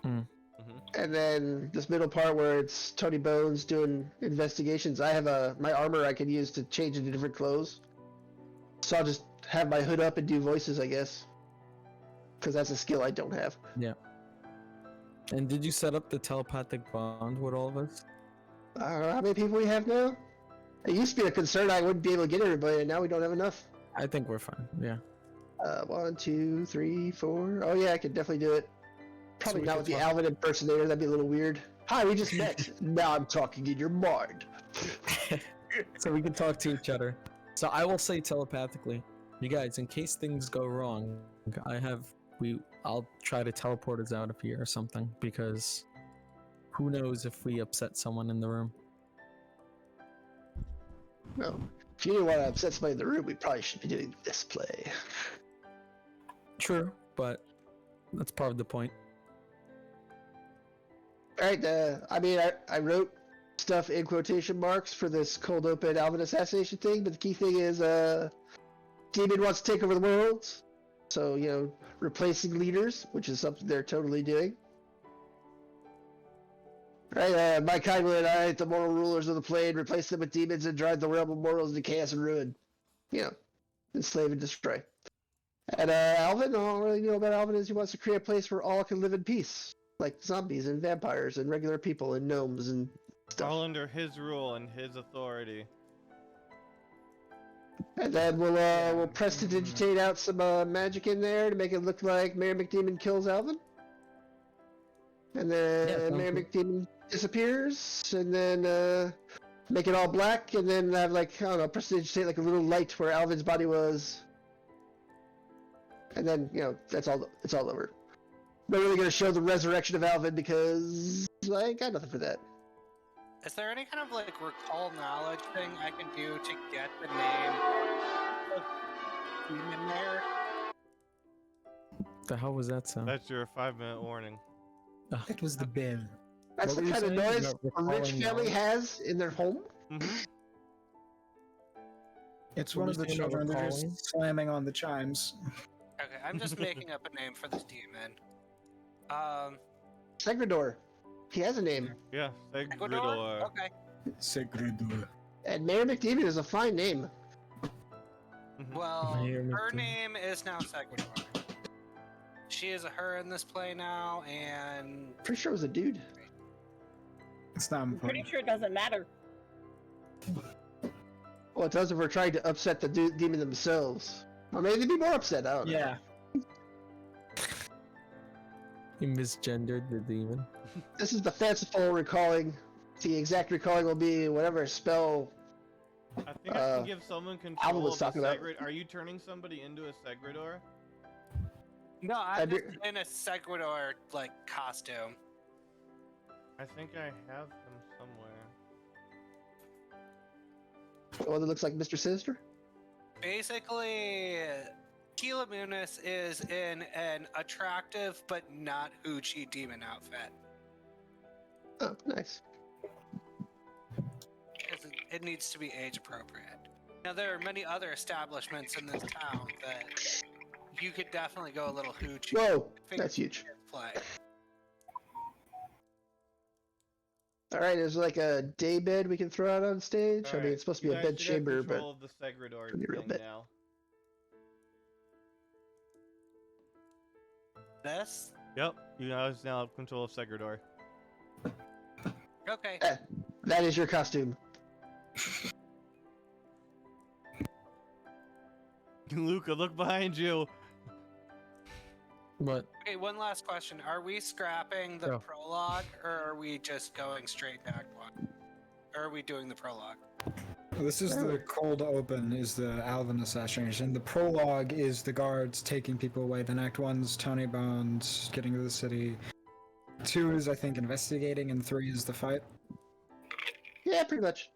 And then this middle part where it's Tony Bones doing investigations, I have my armor I can use to change into different clothes. So I'll just have my hood up and do voices, I guess. Because that's a skill I don't have. And did you set up the telepathic bond with all of us? I don't know how many people we have now. It used to be a concern I wouldn't be able to get everybody, and now we don't have enough. I think we're fine. Yeah. 1, 2, 3, 4. Oh yeah, I could definitely do it. Probably we not could with the talk- Alvin impersonator, that'd be a little weird. Hi, we just met. Now I'm talking in your mind. So we can talk to each other. So I will say telepathically, you guys, in case things go wrong, I'll try to teleport us out of here or something because Who knows if we upset someone in the room? No. If you didn't want to upset somebody in the room, we probably should be doing this play. True, but that's part of the point. Alright, I wrote stuff in quotation marks for this cold open Alvin assassination thing, but the key thing is, Demon wants to take over the world. So, replacing leaders, which is something they're totally doing. Right, my kind will annihilate the moral rulers of the plane, replace them with demons, and drive the realm of mortals into chaos and ruin. Enslave and destroy. And Alvin, all I really know about Alvin is he wants to create a place where all can live in peace. Like zombies and vampires and regular people and gnomes and stuff. All under his rule and his authority. And then we'll prestidigitate out some magic in there to make it look like Mayor McDemon kills Alvin. And then Mayor McDemon disappears, and then make it all black, and then have prestidigitate like a little light where Alvin's body was. And then, it's all over. I'm not really gonna show the resurrection of Alvin because I ain't got nothing for that. Is there any kind of recall knowledge thing I can do to get the name of Demon there? The hell was that sound? That's your 5-minute warning. It was the bin. That's What the were you kind of saying? noise About a rich recalling family knowledge? has in their home. It's What one were of the you saying about children. They're recalling? just slamming on the chimes. Okay, I'm just making up a name for this demon. Segrador. He has a name. Yeah, Ecuador? Segridor. Okay. Segredor. And Mayor McDemon is a fine name. Well, Mayor her McDemon. name is now Segrador. She is a her in this play now, and Pretty sure it was a dude. It's not I'm pretty important. sure it doesn't matter. Well, it does if we're trying to upset the demon themselves. Or maybe they'd be more upset. I don't know. Yeah. He misgendered the demon. This is the fanciful recalling. The exact recalling will be whatever spell. I think I can give someone Alvin control was of the talking about- Segrid. Are you turning somebody into a Segridor? no, I I'm do- just in a Segrador costume. I think I have him somewhere. The one that looks like Mr. Sinister? Basically, Keela Munis is in an attractive but not hoochie demon outfit. Oh, nice. 'Cause it needs to be age appropriate. Now, there are many other establishments in this town that you could definitely go a little hoochie. Whoa, Figure that's huge. Play. Alright, there's like a day bed we can throw out on stage. I mean, Alright, it's supposed to you be a guys bed should have chamber, but control of the Segridor Could be a real thing bed. now. This? Yep, you guys now have control of Segridor. Okay. that is your costume. Luca, look behind you. But Okay, one last question. Are we scrapping the Go. prologue, or are we just going straight to Act 1? Or are we doing the prologue? This is the cold open, is the Alvin assassination. The prologue is the guards taking people away. Then Act 1's Tony Bones getting to the city. 2 is, I think, investigating, and 3 is the fight. Yeah, pretty much.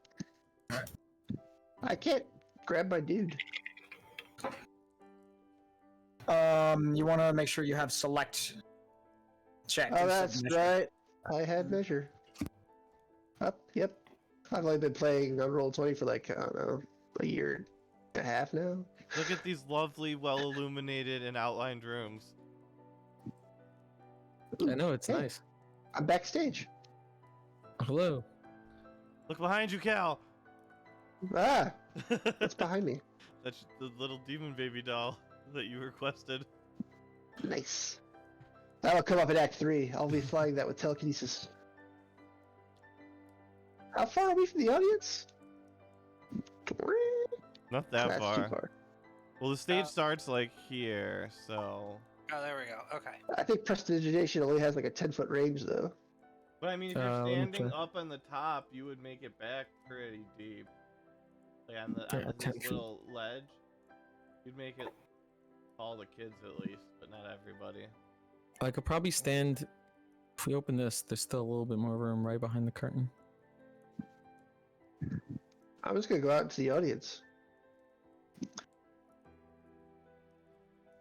I can't grab my dude. You want to make sure you have select check. Oh, instead of that's mission. right. I had measure. Up, yep. I've only been playing on Roll20 for I don't know, a year and a half now. Look at these lovely, well illuminated and outlined rooms. I know it's Hey. nice. I'm backstage. Hello. Look behind you, Cal. Ah, what's behind me? That's the little demon baby doll that you requested. Nice. That'll come up in Act 3. I'll be flying that with telekinesis. How far are we from the audience? Not that That's too far. far. Well, the stage Uh, starts here, so. Oh, there we go. Okay. I think prestidigitation only has a 10-foot range, though. But I mean, if you're let me standing try. up on the top, you would make it back pretty deep. Like on Yeah, this 10 feet. little ledge, you'd make it all the kids at least, but not everybody. I could probably stand If we open this, there's still a little bit more room right behind the curtain. I'm just gonna go out into the audience.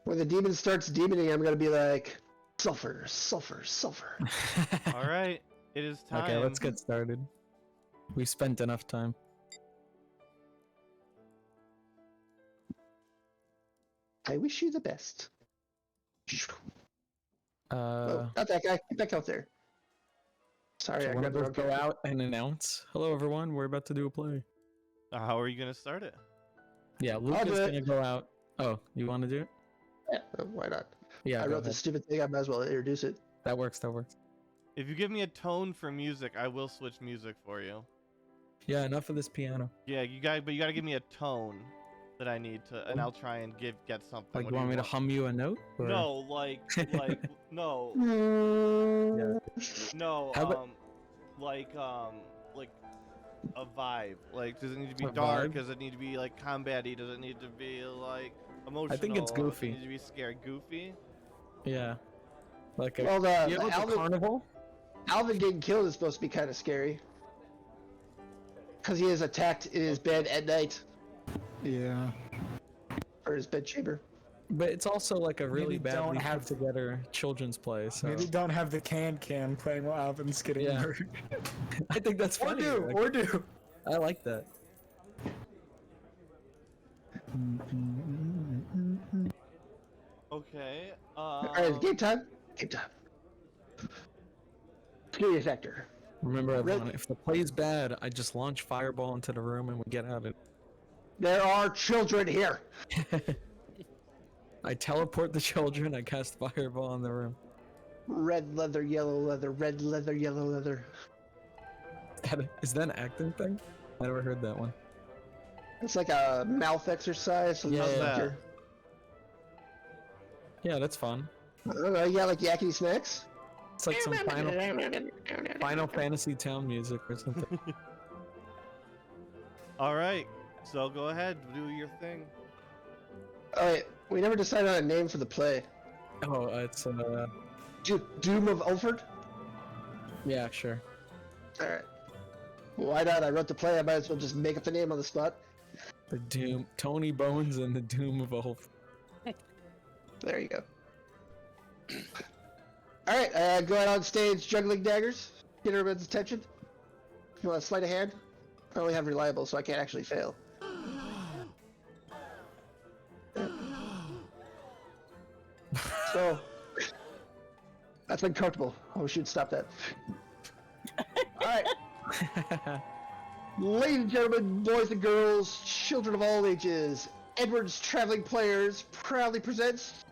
When the demon starts demoning, I'm gonna be like, sulfur, sulfur, sulfur. All right, it is time. Okay, let's get started. We spent enough time. I wish you the best. Uh, Not that guy. Get back out there. Sorry, so I one grabbed of the us wrong go guy. out and announce, "Hello, everyone. We're about to do a play." How are you gonna start it? Yeah, Luke I'll is do it. gonna go out. Oh, you want to do it? Yeah, why not? Yeah, I go wrote this ahead. stupid thing. I might as well introduce it. That works. That works. If you give me a tone for music, I will switch music for you. Yeah, enough of this piano. Yeah, you gotta give me a tone that I need to, and I'll try and get something. Like, What you do want me to hum you a note? Or... No, like no, no, How about- like a vibe. Like, does it need to be A dark? vibe? Does it need to be like combat-y? Does it need to be like emotional? I think it's Does goofy. it need to be scary, goofy. Yeah. Like a, Well, you the know, the carnival? Alvin getting killed is supposed to be kind of scary. Because he is attacked in his bed at night. Yeah. Or his bedchamber. But it's also like a really Maybe don't badly have- put together children's play. So Maybe don't have the can playing while Alvin's getting Yeah. murdered. I think that's Or funny. do, like, or do. I like that. Okay. Alright, game time. Game time. Scary factor. Remember, Really? everyone, if the play's bad, I just launch fireball into the room and we get out of There are children here. it. I teleport the children. I cast fireball in the room. Red leather, yellow leather, red leather, yellow leather. Is that an acting thing? I never heard that one. It's like a mouth exercise. So Yeah, it's yeah. like your- Yeah, that's fun. I don't know, you got like yakety snacks? It's like some Final Fantasy town music or something. All right. So go ahead, do your thing. Alright, we never decided on a name for the play. Oh, it's Doom of Ulford? yeah, sure. Alright. Why not? I wrote the play, I might as well just make up the name on the spot. The Doom, Tony Bones and the Doom of Ulf. There you go. Alright, go out on stage juggling daggers. Get everyone's attention. You want a sleight of hand? I only have reliable, so I can't actually fail. So, that's uncomfortable. Oh, we should stop that. Alright, ladies and gentlemen, boys and girls, children of all ages, Edward's Traveling Players proudly presents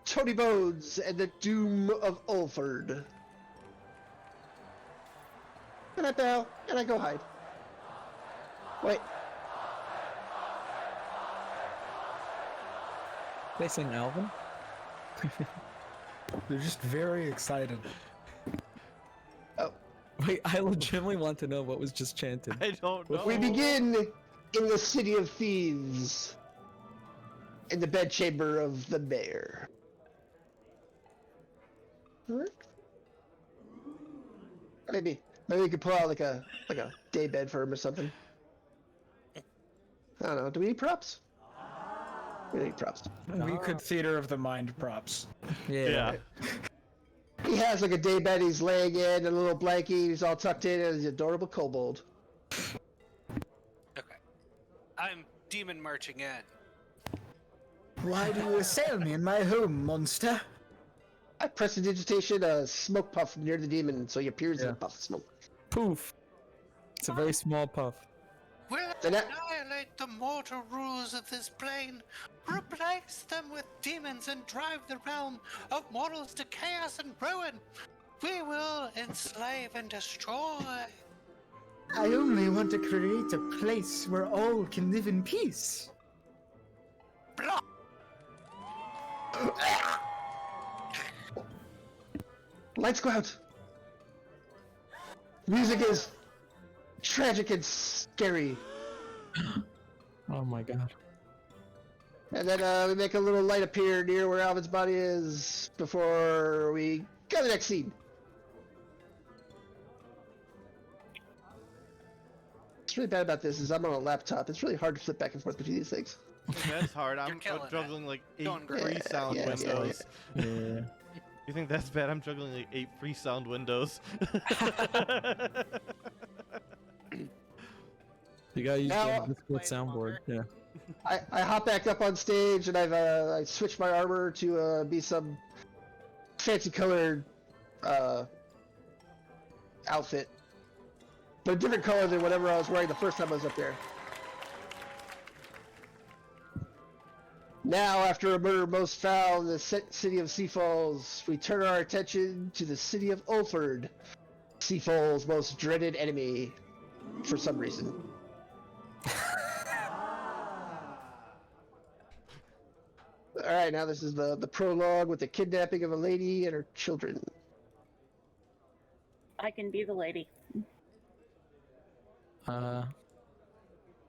Tony Bones and the Doom of Ulford. And I bow, and I go hide. Wait, They sing Alvin? They're just very excited. Wait, I legitimately want to know what was just chanted. I don't know. we begin in the city of thieves, in the bedchamber of the mayor. Alright. Maybe we could pull out like a day bed for him or something. I don't know. Do we need props? We need props. We could theater of the mind props. Yeah. He has like a day bed he's laying in, a little blankie, he's all tucked in, and he's an adorable kobold. Okay. I'm demon marching in. Why do you assail me in my home, monster? I press the digitation smoke puff near the demon, so he appears in Yeah. a puff of smoke. Poof. It's a very small puff. We'll Then that- annihilate the mortal rulers of this plane, replace them with demons, and drive the realm of mortals to chaos and ruin. We will enslave and destroy. I only want to create a place where all can live in peace. Blah. Lights go out. Music is tragic and scary. Oh my god. And then we make a little light appear near where Alvin's body is before we go to the next scene. what's really bad about this is I'm on a laptop. It's really hard to flip back and forth between these things. That's hard. I'm killing it. juggling like 8 Doing great. free sound Yeah, yeah, windows. Yeah. You think that's bad? I'm juggling like 8 free sound windows. You gotta use Now- the Discord soundboard. Yeah. I hop back up on stage and I switched my armor to be some fancy colored outfit, but a different color than whatever I was wearing the first time I was up there. Now, after a murder most foul in the city of Sea Falls, we turn our attention to the city of Ulford, Sea Falls' most dreaded enemy, for some reason. All right, now this is the prologue with the kidnapping of a lady and her children. I can be the lady.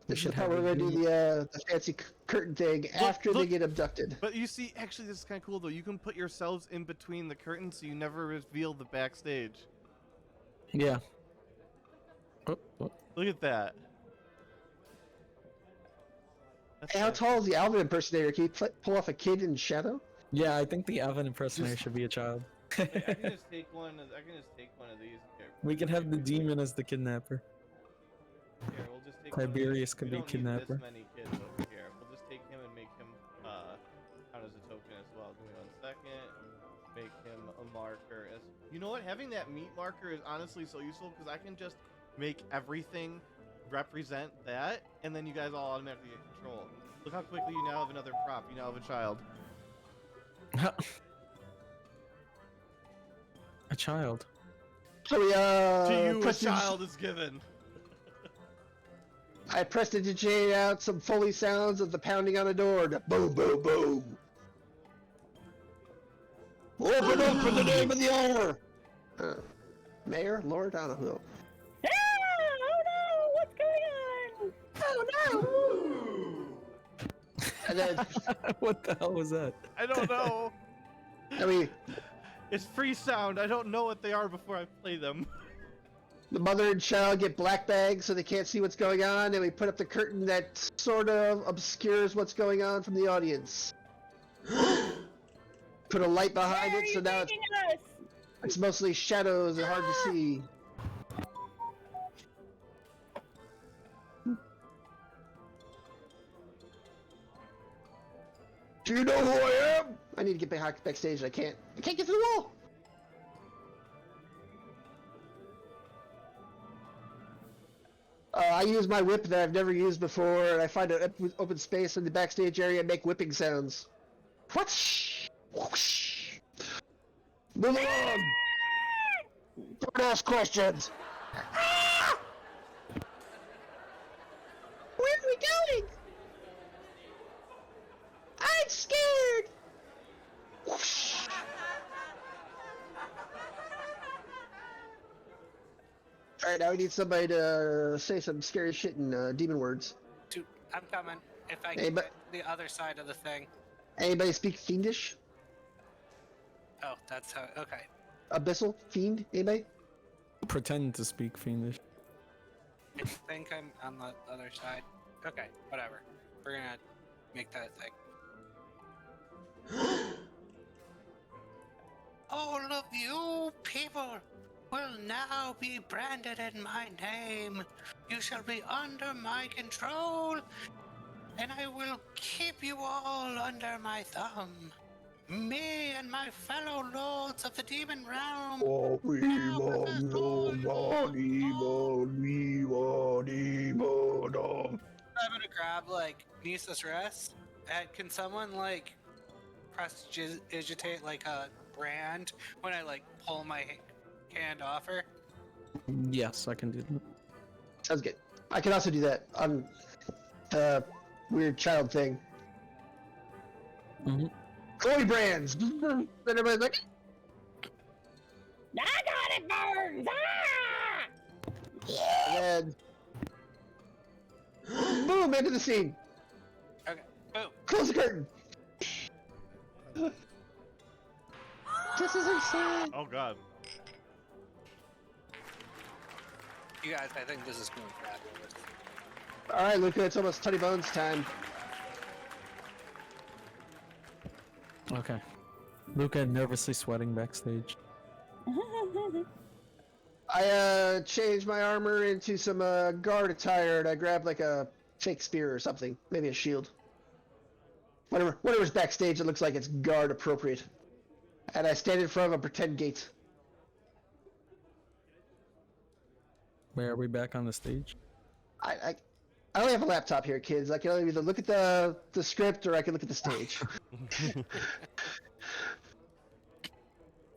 This is should how have we're a gonna do the fancy curtain thing after they look. get abducted. But you see, actually, this is kind of cool though. You can put yourselves in between the curtains, so you never reveal the backstage. Yeah. Oh, oh. Look at that. That's Hey, how nice. tall is the Alvin impersonator? Can you pull off a kid in shadow? Yeah, I think the Alvin impersonator should be a child. Hey, I can just take one. I can just take one of these. Here. We can have the demon as the kidnapper. Here, we'll just take one of Tiberius these. could We be don't need kidnapper. This many kids over here. We'll just take him and make him count as a token as well. Give me 1 second. Make him a marker. As you know what, having that meat marker is honestly so useful because I can just make everything represent that, and then you guys all automatically get control. Look how quickly you now have another prop. You now have a child. A child. So we To you, a prestige- child is given. I prestidigitate out some Foley sounds of the pounding on a door. To boom, boom, boom. Open up for the name of the owner. Mayor, Lord, I don't know. Ah! Oh no! What's going on? Oh no! And then, What the hell was that? I don't know. I mean, It's free sound. I don't know what they are before I play them. the mother and child get black bags so they can't see what's going on, and we put up the curtain that sort of obscures what's going on from the audience. Put a light behind Where are it, you so now taking us? it's mostly shadows and hard to see. Do you know who I am? I need to get backstage. I can't get through the wall. I use my whip that I've never used before, and I find an open space in the backstage area and make whipping sounds. Whoosh! Whoosh! Move along! Don't ask questions! Where are we going? I'm scared! Whoosh! Alright, now we need somebody to say some scary shit in demon words. Dude, I'm coming. If I Hey, can but- get the other side of the thing. Anybody speak fiendish? Oh, that's how. Okay. Abyssal? Fiend? Anybody? Pretend to speak Fiendish. I think I'm on the other side. Okay, whatever. We're gonna make that thing. All of you people will now be branded in my name. You shall be under my control, and I will keep you all under my thumb. Me and my fellow lords of the demon realm. I'm gonna grab like Nisa's wrist. And can someone like prestidigitate like a brand when I like pull my hand off her? Yes, I can do that. Sounds good. I can also do that on weird child thing. Mm-hmm. Chloe brands. Then everybody's like, I got it, burns! Ah! and then boom, into the scene. Okay, boom. Close the curtain. This is insane. Oh god. You guys, I think this is going fabulous. All right, Luca, it's almost Tony Bones time. Okay. Luca nervously sweating backstage. I changed my armor into some guard attire, and I grabbed like a fake spear or something, maybe a shield. Whatever's backstage, it looks like it's guard appropriate. And I stand in front of a pretend gate. Where are we back on the stage? I only have a laptop here, kids. I can only either look at the script or I can look at the stage.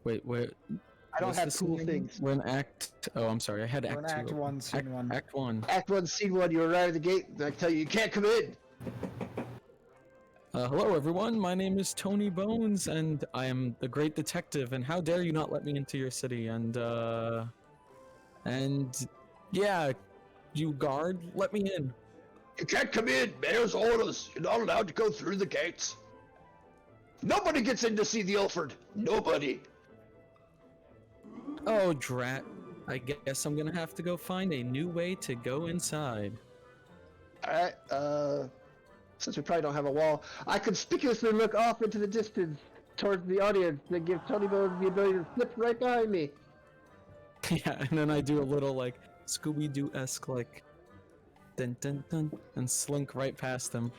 Wait, where? I don't what's have this cool again? things. We're in Act. Oh, I'm sorry. I had We're Act in Two. Act 1, Scene 1. Act 1. Act 1, Scene 1, you arrive at the gate, and I tell you can't come in. Hello, everyone. My name is Tony Bones, and I am the great detective. And how dare you not let me into your city? And yeah, you guard, let me in. You can't come in. Mayor's orders. You're not allowed to go through the gates. Nobody gets in to see the Ilford. Nobody. Oh, drat. I guess I'm gonna have to go find a new way to go inside. Alright, since we probably don't have a wall, I conspicuously look off into the distance towards the audience and give Tony Bones the ability to slip right behind me. Yeah, and then I do a little like Scooby-Doo-esque like dun dun dun and slink right past him.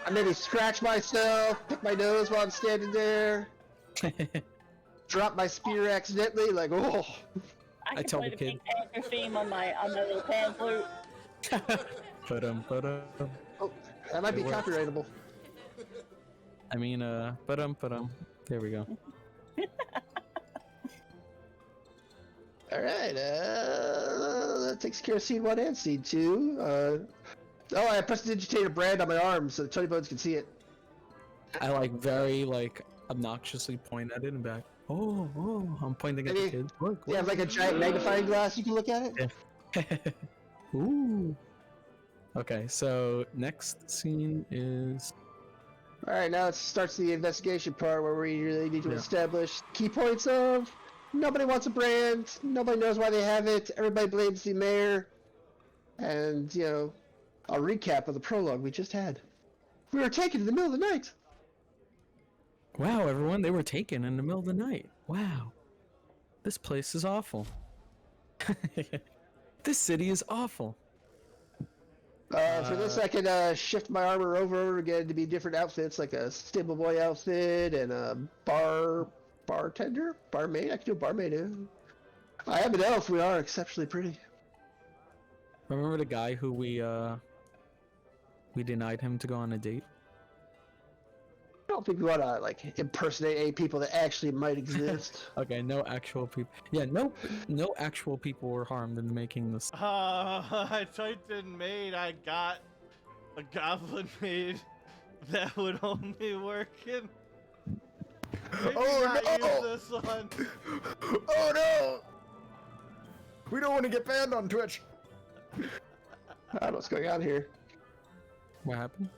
I maybe scratch myself, pick my nose while I'm standing there, drop my spear accidentally, like, oh. I can tell play the the kid. Pink Panther theme on my little pan flute. Ba-dum. Oh, that might be It works. copyrightable. I mean, ba-dum. There we go. Alright, that takes care of Scene 1 and Scene 2. Oh, I prestidigitated a brand on my arm so Tony Bones can see it. I like very like obnoxiously point at it and back. Oh, I'm pointing at the Maybe- kid. Look, You have like a giant magnifying glass you can look at it? look. Ooh. Okay, so next scene is Alright, now it starts the investigation part where we really need to Yeah. establish key points of nobody wants a brand, nobody knows why they have it, everybody blames the mayor, and, you know, a recap of the prologue we just had. We were taken in the middle of the night. wow, everyone, they were taken in the middle of the night. Wow. This place is awful. This city is awful. For this, I can shift my armor over again to be different outfits, like a stable boy outfit and a bartender, barmaid. I can do a barmaid. Too. I am an elf. We are exceptionally pretty. Remember the guy who we denied him to go on a date? I don't think we want to like impersonate any people that actually might exist. Okay, no actual people. Yeah, no actual people were harmed in making this. I typed in maid. I got a goblin maid that would only work in. Maybe Oh, not no! use this one. Oh no! We don't want to get banned on Twitch. I don't know what's going on here. What happened?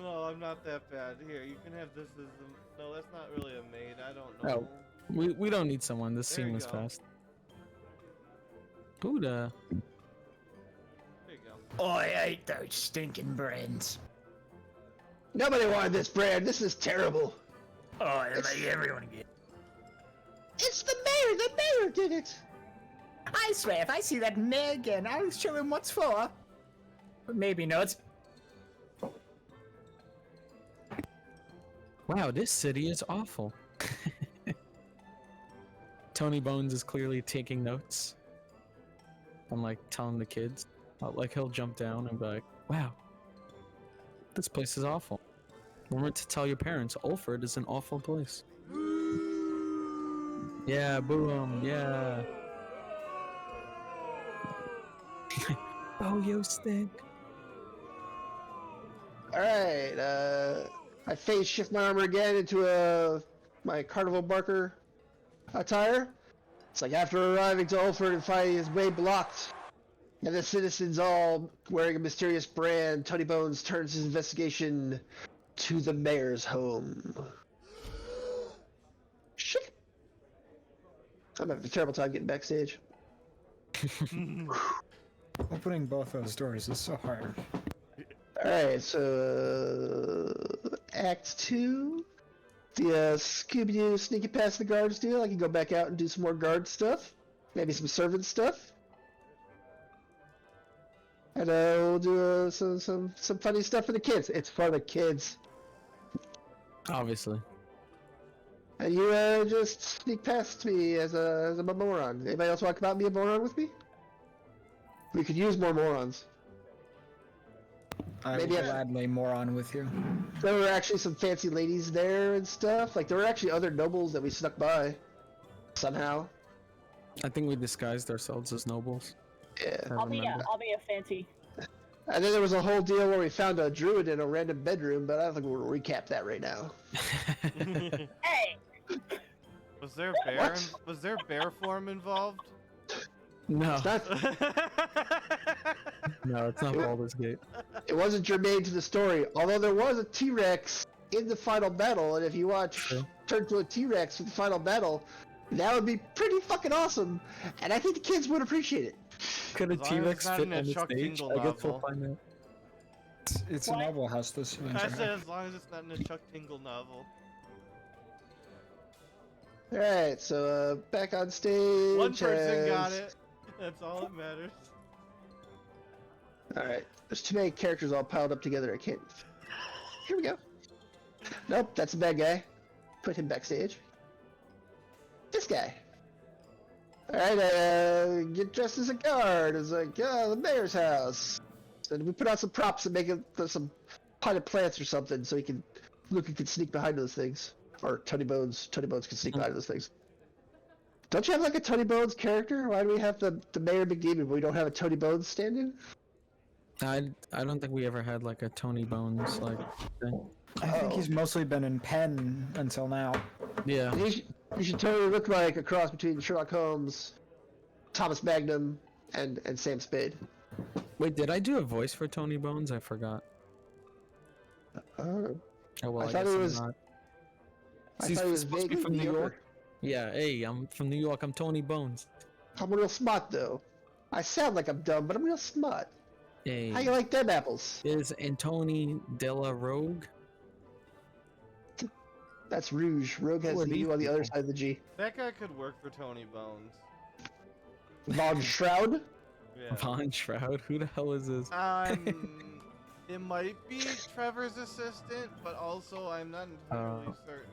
No, I'm not that bad. Here, you can have this as a... No, that's not really a maid. I don't know. Oh. We don't need someone. This There scene you was go. fast. Buddha. There you go. I hate those stinking brands. Nobody wanted this brand. This is terrible. Oh, they make everyone get. It's the mayor. The mayor did it. I swear, if I see that mayor again, I'll show him what's for. But maybe not. Wow, this city is awful. Tony Bones is clearly taking notes. I'm like telling the kids. Like he'll jump down and be like, wow, this place is awful. Remember to tell your parents, Ulford is an awful place. Yeah, boom, yeah. Oh, yo, stink. All right. I phase shift my armor again into my carnival barker attire. It's like after arriving to Ulford and finding his way blocked, and the citizens all wearing a mysterious brand, Tony Bones turns his investigation to the mayor's home. Shit. I'm having a terrible time getting backstage. Opening both those doors is so hard. Alright, so Act 2. The Scooby-Doo sneaking past the guards deal. I can go back out and do some more guard stuff. Maybe some servant stuff. And we'll do some funny stuff for the kids. It's for the kids. Obviously. And you just sneak past me as a moron. Anybody else want to come out and be a moron with me? We could use more morons. I Maybe will I- gladly moron with you. There were actually some fancy ladies there and stuff. Like, there were actually other nobles that we snuck by. Somehow. I think we disguised ourselves as nobles. Yeah. I I'll be remember. a fancy. And then there was a whole deal where we found a druid in a random bedroom, but I don't think we'll recap that right now. Hey, Was there bear? Was there bear form involved? No, It's not, no, it's not Baldur's Gate. it wasn't germane to the story, although there was a T-Rex in the final battle, and if you watch Okay. Turn to a T-Rex for the final battle, that would be pretty fucking awesome, and I think the kids would appreciate it. Could a As long as it's T-Rex not fit in a on the Chuck stage? Tingle I guess we'll novel. find out. It's a What? noble house this I said as long as it's not in a Chuck Tingle novel. Alright, so back on stage. One person got as- it. That's all that matters. Alright, there's too many characters all piled up together, I can't. Here we go. Nope, that's a bad guy. Put him backstage. This guy. Alright, get dressed as a guard. It's like, the mayor's house. And we put out some props and make it some potted plants or something so Luca can sneak behind those things. Or Tony Bones can sneak behind those things. Don't you have like a Tony Bones character? Why do we have the Mayor McDemon but we don't have a Tony Bones stand-in? I don't think we ever had like a Tony Bones like thing. I think Oh. he's mostly been in pen until now. Yeah. You should totally look like a cross between Sherlock Holmes, Thomas Magnum, and Sam Spade. Wait, did I do a voice for Tony Bones? I forgot. Oh, Oh well, I I, thought guess it I'm was- not. I He's thought he was supposed to be vaguely from New mediocre. York. Yeah, hey, I'm from New York. I'm Tony Bones. I'm real smart though. I sound like I'm dumb, but I'm real smart. Hey, How you like them apples? is Antoni Della Rogue? That's Rouge. Rogue has Who are the these U on the other people? side of the G. That guy could work for Tony Bones. Von Shroud? Yeah. Von Shroud? Who the hell is this? It might be Trevor's assistant, but also I'm not entirely certain.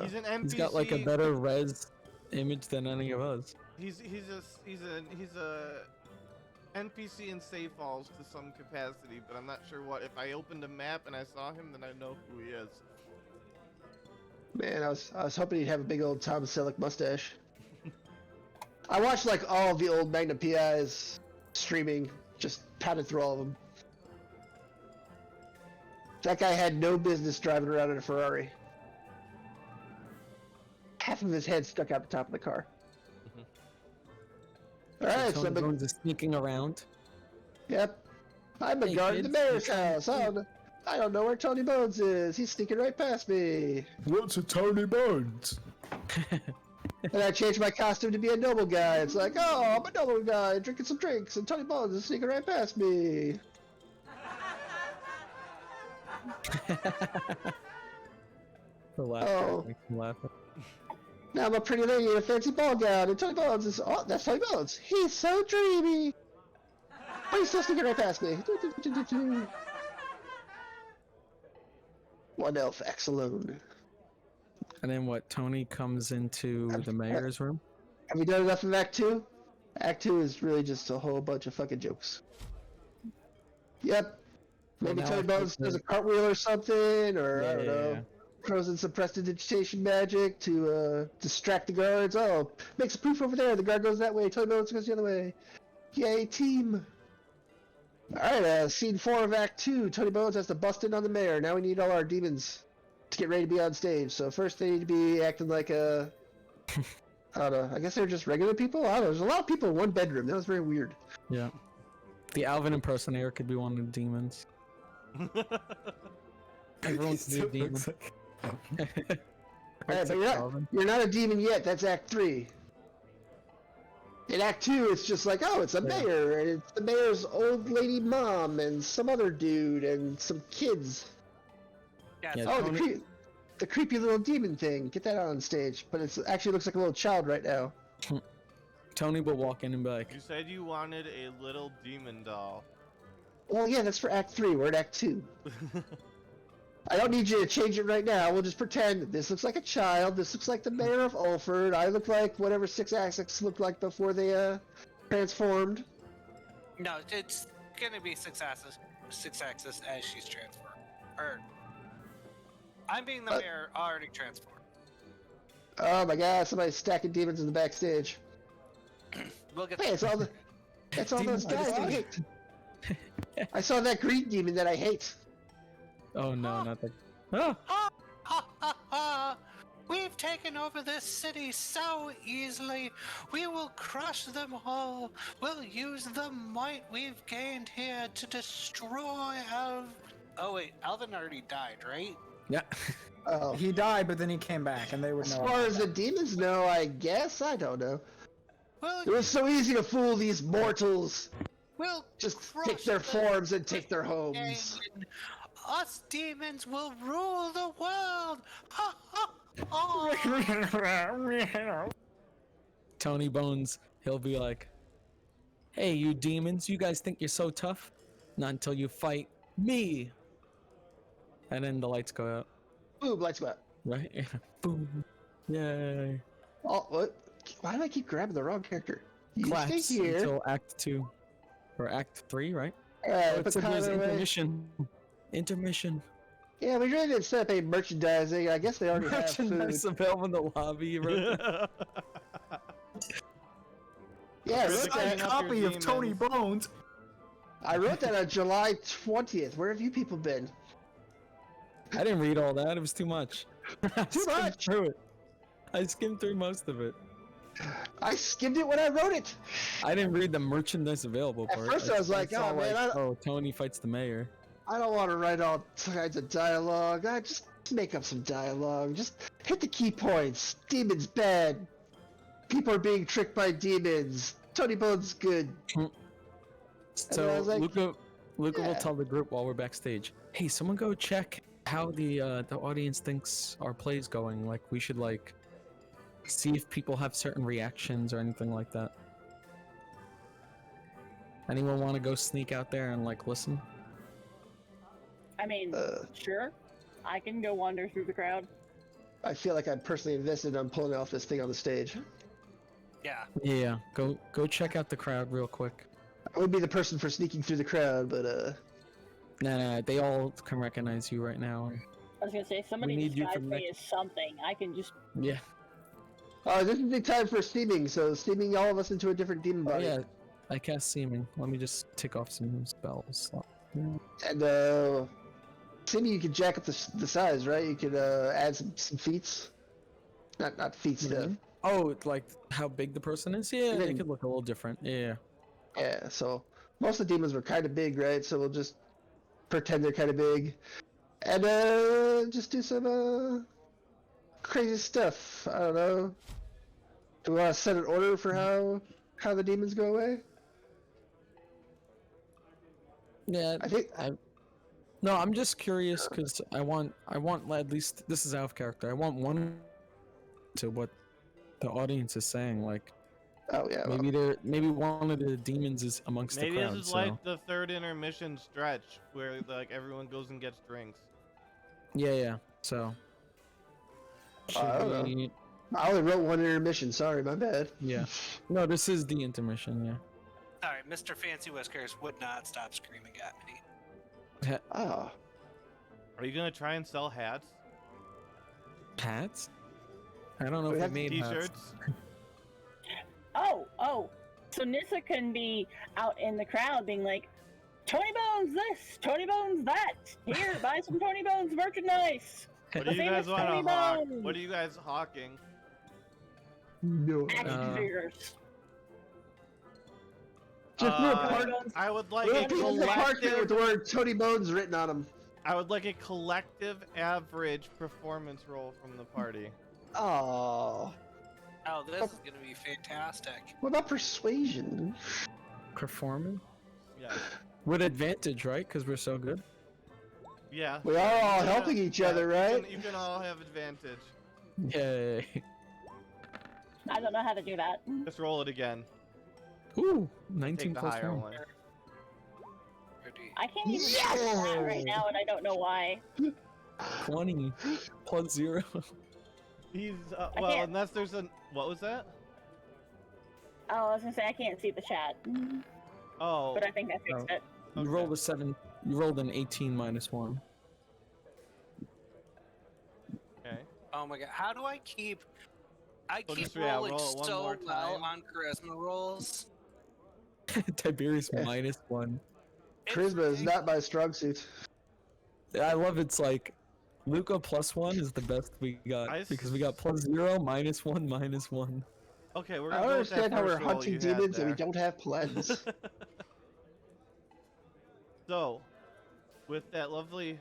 He's an NPC. He's got like a better res image than any of us. He's a NPC in Save Falls to some capacity, but I'm not sure what. If I opened a map and I saw him, then I know who he is. Man, I was hoping he'd have a big old Tom Selleck mustache. I watched like all of the old Magnum PIs streaming, just pounded through all of them. That guy had no business driving around in a Ferrari. Half of his head stuck out the top of the car. Alright, so Tony I've been, Bones is sneaking around. yep. I'm a Hey, guard at the kids, mayor's you can house. I don't know where Tony Bones is. He's sneaking right past me. What's a Tony Bones? And I changed my costume to be a noble guy. It's like, oh, I'm a noble guy drinking some drinks, and Tony Bones is sneaking right past me. The laughter Oh. makes me laugh. Now I'm a pretty lady in a fancy ball gown, and Tony Bones is, oh, that's Tony Bones. He's so dreamy. But he's still sneaking right past me. One elf acts alone. And then what? Tony comes into the mayor's room. Have we done enough of Act 2? Act 2 is really just a whole bunch of fucking jokes. Yep. Maybe now Tony I Bones think does a that- cartwheel or something, or I don't Yeah, know. yeah. Throws in some prestidigitation magic to distract the guards. Oh, makes a poof over there. The guard goes that way. Tony Bones goes the other way. Yay, team! Alright, scene 4 of Act 2. Tony Bones has to bust in on the mayor. Now we need all our demons to get ready to be on stage. So first they need to be acting like a... I don't know. I guess they're just regular people? I don't know. There's a lot of people in one bedroom. That was very weird. Yeah. The Alvin impersonator could be one of the demons. Everyone can be a Still demon. looks like- Alright, but Except Alvin. you're not a demon yet. That's Act 3. In Act 2, it's just like, oh, it's a Yeah. mayor, and it's the mayor's old lady mom, and some other dude, and some kids. Yeah, Yeah, so Oh, Tony- the creepy little demon thing. Get that on stage. But it actually looks like a little child right now. Tony will walk in and be like, You said you wanted a little demon doll. Well, yeah, that's for Act 3. We're at Act 2. I don't need you to change it right now. We'll just pretend that this looks like a child. This looks like the mayor of Ulford. I look like whatever Six Axis looked like before they transformed. no, it's gonna be six axis as she's transformed. Or I'm being the mayor already transformed. Oh my god, somebody's stacking demons in the backstage. We'll get Hey, it's all those Demons guys I backstage. hate. I saw that green demon that I hate. "Oh no, not that." Oh, Ha ha ha! We've taken over this city so easily. We will crush them all. We'll use the might we've gained here to destroy Alvin. Oh wait, Alvin already died, right? yeah. Oh. He died, but then he came back, and they would As know. far as the demons know, I guess. I don't know. Well, It was so easy to fool these mortals. we'll Just crush take their them forms and take their homes. and us demons will rule the world. Ha ha! Oh. Tony Bones, he'll be like, "Hey, you demons, you guys think you're so tough? Not until you fight me." And then the lights go out, Boom, lights go out. right? Boom. Yay. Oh, what? Why do I keep grabbing the wrong character? You Claps stay here. until Act 2. Or Act 3, right? Alright, It put said it was Connor away. intermission. Intermission. Yeah, we really didn't set up any merchandising. I guess they already have food. Merchandise available in the lobby. You wrote that. Yeah, I Really wrote, cleaning that, up Copy your of Tony demons. Bones. I wrote that on July 20th. Where have you people been? I didn't read all that. It was too much. I Too skimmed much? through it. I skimmed through most of it. I skimmed it when I wrote it. I didn't read the merchandise available At part. first I was like, saw oh, man, oh, Tony fights the mayor. I don't want to write all kinds of dialogue. I just make up some dialogue. Just hit the key points. Demons bad. People are being tricked by demons. Tony Bones good. So I was like, Luca will yeah. tell the group while we're backstage. Hey, someone go check how the audience thinks our play's going. Like we should like see if people have certain reactions or anything like that. Anyone want to go sneak out there and like listen? I mean, Uh, sure. I can go wander through the crowd. I feel like I'm personally invested on pulling off this thing on the stage. Yeah. Yeah, go check out the crowd real quick. I would be the person for sneaking through the crowd, but Nah, they all can recognize you right now. I was gonna say, somebody need you disguise for me as something. I can just. Yeah. this is the time for steaming. So steaming all of us into a different demon Oh body. yeah, I cast Seeming. Let me just tick off some spells. And steaming, you can jack up the size, right? You could add some feats. Not feat stuff. Oh, it's like how big the person is? Yeah, And they then- could look a little different. Yeah. Yeah. So most of the demons were kind of big, right? So we'll just pretend they're kind of big, and just do some crazy stuff. I don't know. Do we want to set an order for how the demons go away? Yeah. I think No, I'm just curious because I want at least this is out of character. I want one to what the audience is saying. Like Oh yeah. well, maybe one of the demons is amongst Maybe the crowd. this is so like the third intermission stretch where like everyone goes and gets drinks. yeah. So should I don't know. we- I only wrote one intermission. Sorry, my bad. yeah. No, this is the intermission. Yeah. Alright, Mr. Fancy Whiskers would not stop screaming at me. Oh. Are you gonna try and sell hats, Hats? I don't know We if have we made hats. t-shirts? Oh. So Nissa can be out in the crowd being like, Tony Bones this, Tony Bones that. Here, buy some Tony Bones merchandise. What do The you guys famous want Tony to hawk? Bones. What are you guys hawking? No. Action figures. Just Uh, report. I would like Little a pieces of parchment with collective. the word Tony Bones written on them. I would like a collective average performance roll from the party. Oh. Oh, this is gonna be fantastic. What about persuasion? Performing Yeah. with advantage, right? Because we're so good. Yeah. We are all You can- helping each yeah, other, right? You can all have advantage. Yay! I don't know how to do that. Just roll it again. Ooh, 19 Take the plus higher 1. one. Pretty. I can't even do that right now, and I don't know why. 20 plus 0. He's I well, can't- unless there's a what was that? Oh, I was gonna say I can't see the chat, Oh, but I think I fixed Oh. it. You Okay. rolled a 7. You rolled an 18 minus 1. okay. Oh my god, how do I keep? I Well, keep just, yeah, rolling roll it one so more well time. on charisma rolls. Tiberius minus 1. It's Charisma is not my strong suit. I love it's like Luca plus 1 is the best we got I because we got plus 0, minus 1, minus 1. Okay, we're I gonna don't go with that understand how we're first roll hunting you had demons and we there. don't have plans. So, with that lovely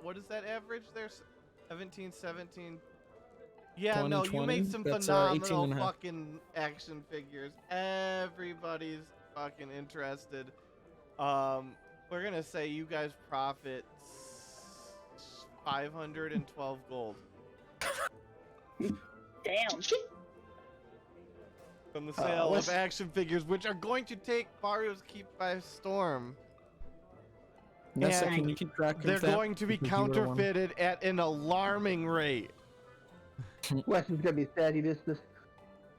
what is that average there? 17, 17. Yeah, 20, no, you 20? made some That's, 18 phenomenal and a half. fucking action figures. Everybody's fucking interested. We're gonna say you guys profit 512 gold Damn. from the sale of what's- action figures, which are going to take Bario's Keep by storm. Nessa, And can you keep track of They're that? going to be Because you were the one- counterfeited at an alarming rate. Wes is gonna be sad he missed this.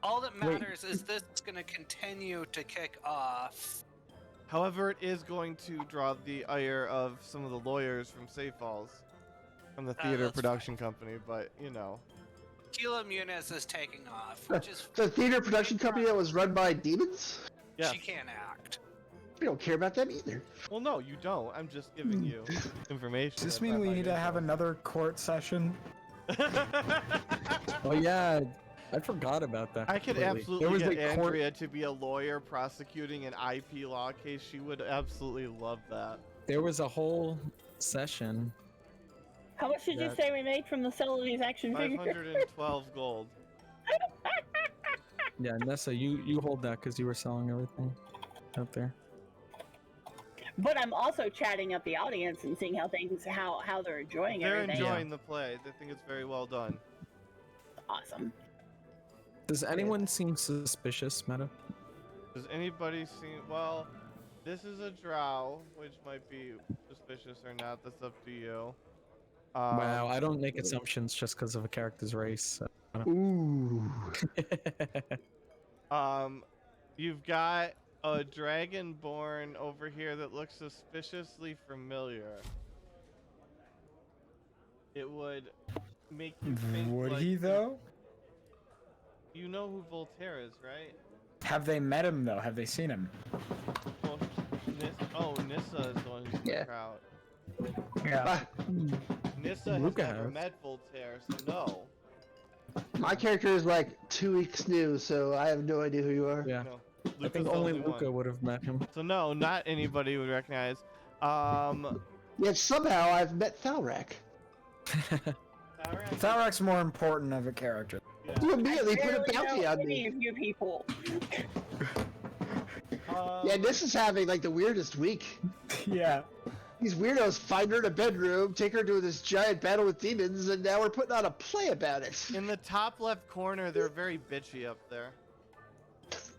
All that Wait. matters is this is gonna continue to kick off. However, it is going to draw the ire of some of the lawyers from Safe Falls, from the theater that's production company, but you know. Gila Muniz is taking off, which is The theater production company that was run by demons? Yes. she can't act. We don't care about them either. Well, no, you don't. I'm just giving you information. Does this that's mean not we my need to have info. another court session? Oh yeah, I forgot about that. I could completely. absolutely There was get a court. Andrea to be a lawyer prosecuting an IP law case. She would absolutely love that. There was a whole session. How much did you That- say we made from the sale of these action figures? 512 gold. Yeah, Nessa, you hold that because you were selling everything out there. But I'm also chatting up the audience and seeing how they're enjoying They're everything. enjoying the play. They think it's very well done. Awesome. Does anyone seem suspicious, Meta? Does anybody see? Well, this is a drow, which might be suspicious or not. That's up to you. Wow, I don't make assumptions just because of a character's race. So. Ooh. You've got a dragonborn over here that looks suspiciously familiar. It would make you think. Would like, he though? You know who Voltaire is, right? Have they met him though? Have they seen him? Well, Nissa is the one who's in Yeah. the crowd. Yeah. Ah, Nissa has Luca never has. met Voltaire, so no. my character is like 2 weeks new, so I have no idea who you are. Yeah, No. I Luca's think the only one. Luca would have met him. So no, not anybody would recognize. Yet somehow I've met Thalrak. Alright. Thalrak's more important of a character. Yeah. You immediately put a Barely bounty know on any me. of you people. Yeah, this is having like the weirdest week. Yeah. These weirdos find her in a bedroom, take her to this giant battle with demons, and now we're putting on a play about it. In the top left corner, they're very bitchy up there.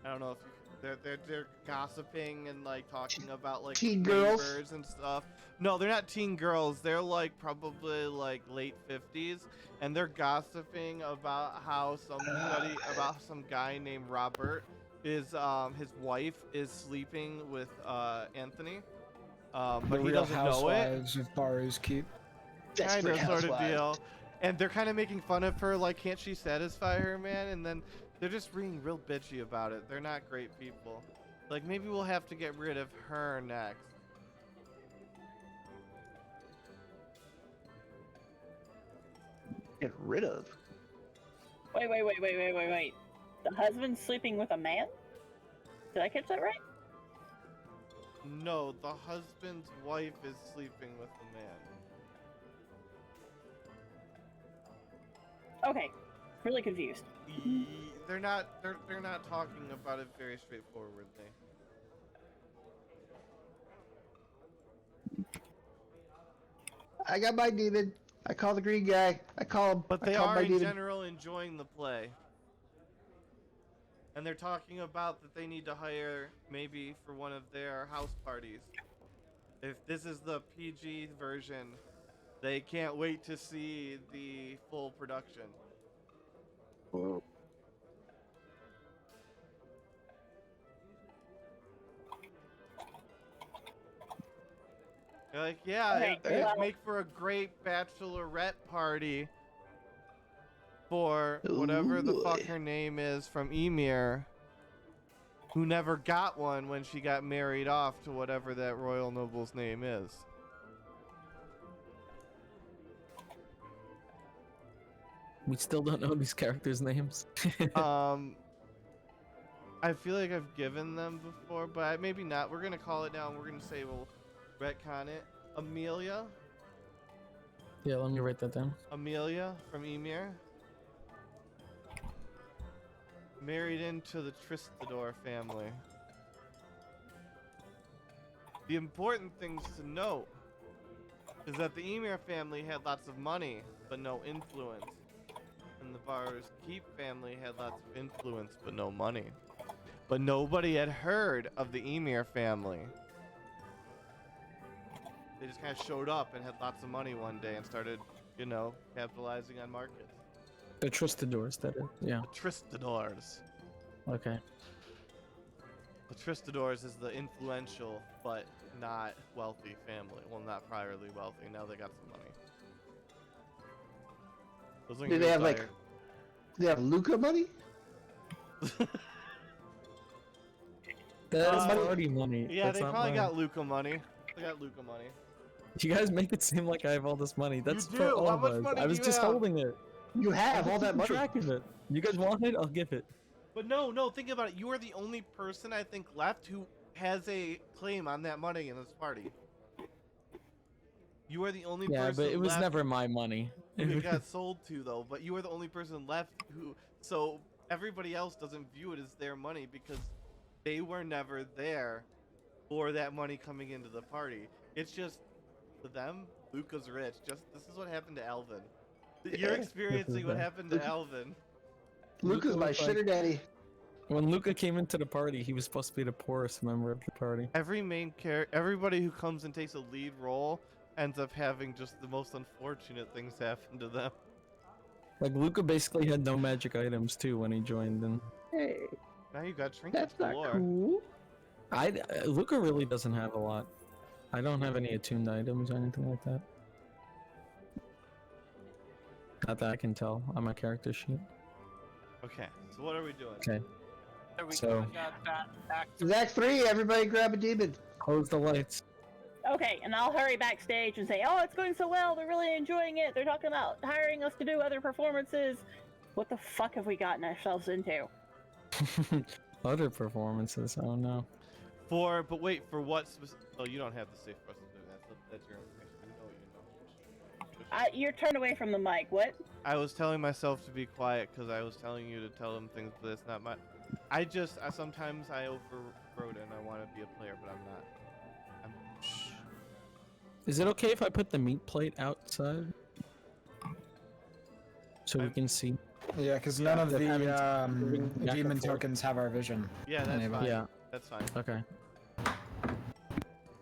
I don't know if they're gossiping and like talking about like Teen girls? neighbors and stuff. No, they're not teen girls. They're like probably like late 50s, and they're gossiping about how some guy named Robert is his wife is sleeping with Anthony, but The he Real doesn't know it. Housewives of Baru's Keep. Kind Desperate of sort of housewives. deal. And they're kind of making fun of her, like, can't she satisfy her, man? And then they're just being real bitchy about it. They're not great people. Like, maybe we'll have to get rid of her next. Get rid of. Wait. The husband's sleeping with a man? Did I catch that right? No, the husband's wife is sleeping with the man. Okay. Really confused. They're not. They're not talking about it very straightforwardly. I got my demon. I call the green guy. I call him. But I they call are my in demon. general enjoying the play. And they're talking about that they need to hire maybe for one of their house parties. If this is the PG version, they can't wait to see the full production. They're like, yeah, Okay, it'd well- make for a great bachelorette party for whatever the Ooh. fuck her name is from Emir, who never got one when she got married off to whatever that royal noble's name is. We still don't know these characters' names. I feel like I've given them before, but maybe not. We're gonna call it now, and we're gonna say we'll retcon it. Amelia Yeah, let me write that down. from Emir. Married into the Tristador family. The important things to note is that the Emir family had lots of money, but no influence. And the Bar's Keep family had lots of influence, but no money. But nobody had heard of the Emir family. They just kind of showed up and had lots of money one day and started, you know, capitalizing on markets. The Tristadors, that is. Yeah. The Tristadors. Okay. The Tristadors is the influential but not wealthy family. Well, not priorly wealthy. Now they got some money. Those Do they have like? Do they have Luca money? That's Uh, party money. Yeah, That's they not probably mine. got Luca money. They got Luca money. You guys make it seem like I have all this money. That's do. for all How of much us. money I do was you just have? holding it. You have I'm all that keeping money. track of it. You guys want it? I'll give it. But no, think about it. You are the only person I think left who has a claim on that money in this party. You are the only Yeah, person but it was left never my money. who it got sold to, though. But you are the only person left who. So everybody else doesn't view it as their money because they were never there for that money coming into the party. It's just to them, Luca's rich. Just this is what happened to Alvin. You're Yeah. experiencing what happened to Luca- Alvin. Luca's Luca my was like- shitter daddy. When Luca came into the party, he was supposed to be the poorest member of the party. Every main character, everybody who comes and takes a lead role ends up having just the most unfortunate things happen to them. Like Luca basically had no magic items too when he joined, and Hey, Now you got trinkets that's not galore. cool. Luca really doesn't have a lot. I don't have any attuned items or anything like that. Not that I can tell on my character sheet. Okay, so what are we doing? Okay, Are we So- going back This is Act 3. Everybody grab a demon. close the lights. Okay, and I'll hurry backstage and say, "Oh, it's going so well. They're really enjoying it. They're talking about hiring us to do other performances. What the fuck have we gotten ourselves into?" Other performances. Oh no. But wait, for what? Oh, you don't have to say for us to do that. That's your information. You know what you know. You're turned away from the mic. What? I was telling myself to be quiet because I was telling you to tell them things, but it's not my. Sometimes I overrode it and I want to be a player, but I'm not. Shh. Is it okay if I put the meat plate outside? So we I'm- can see. Yeah, because none of that the having to moving back demon and forth. tokens have our vision. Yeah, that's Anyway. fine. Yeah. That's fine. Okay. Just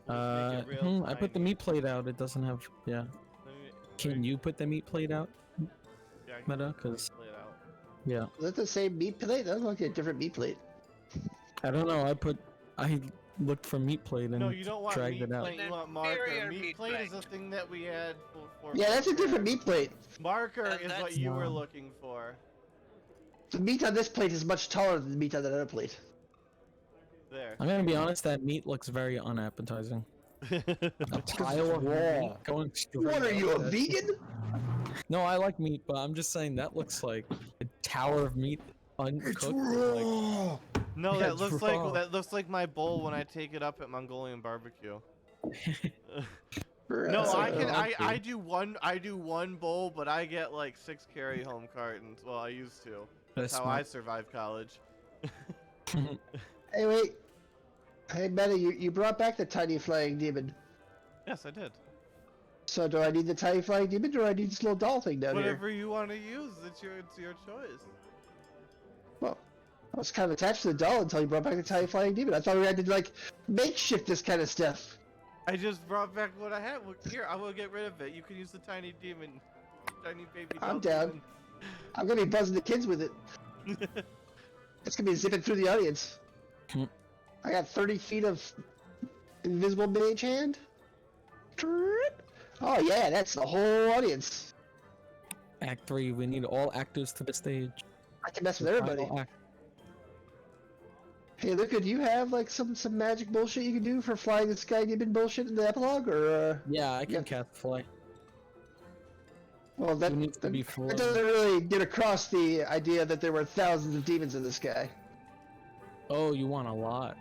make it real I put the tiny. meat plate out. It doesn't have. Yeah. Let me- Can you put the meat plate out? Yeah, I can Meta? 'Cause- play it out. Yeah. Is that the same meat plate? That looks like a different meat plate. I don't know. I looked for meat plate and No, you don't want dragged meat it out. plate. You want marker. Inferior Meat meat plate is plate. the thing that we had for. Yeah, that's a different meat plate. Marker And is what that's- you were No. looking for. The meat on this plate is much taller than the meat on that other plate. There. I'm gonna be honest. That meat looks very unappetizing. A pile of meat going straight What are you, a up. vegan? No, I like meat, but I'm just saying that looks like a tower of meat uncooked. and, raw. No, Yeah, that it's looks raw. like my bowl when I take it up at Mongolian barbecue. Bruh. No, That's I what can. I like I do one bowl, but I get like 6 carry home cartons. Well, I used to. That's That's how I survived college. Hey, wait. Hey, Meta, you brought back the tiny flying demon. Yes, I did. So do I need the tiny flying demon, or do I need this little doll thing down here? Whatever you want to use, it's your choice. Well, I was kind of attached to the doll until you brought back the tiny flying demon. I thought we had to, like, makeshift this kind of stuff. I just brought back what I had. Well, here, I will get rid of it. You can use the tiny demon, tiny baby. I'm doll down. I'm gonna be buzzing the kids with it. demon. It's gonna be zipping through the audience. I got 30 feet of invisible mage hand. Oh yeah, that's the whole audience. Act 3, we need all actors to the stage. I can mess with everybody. Final act. Hey, Luca, do you have like some magic bullshit you can do for flying the sky demon bullshit in the epilogue, or? Yeah, I can Yeah. cast fly. Well, that Who needs to be that flown? doesn't really get across the idea that there were thousands of demons in the sky. Oh, you want a lot.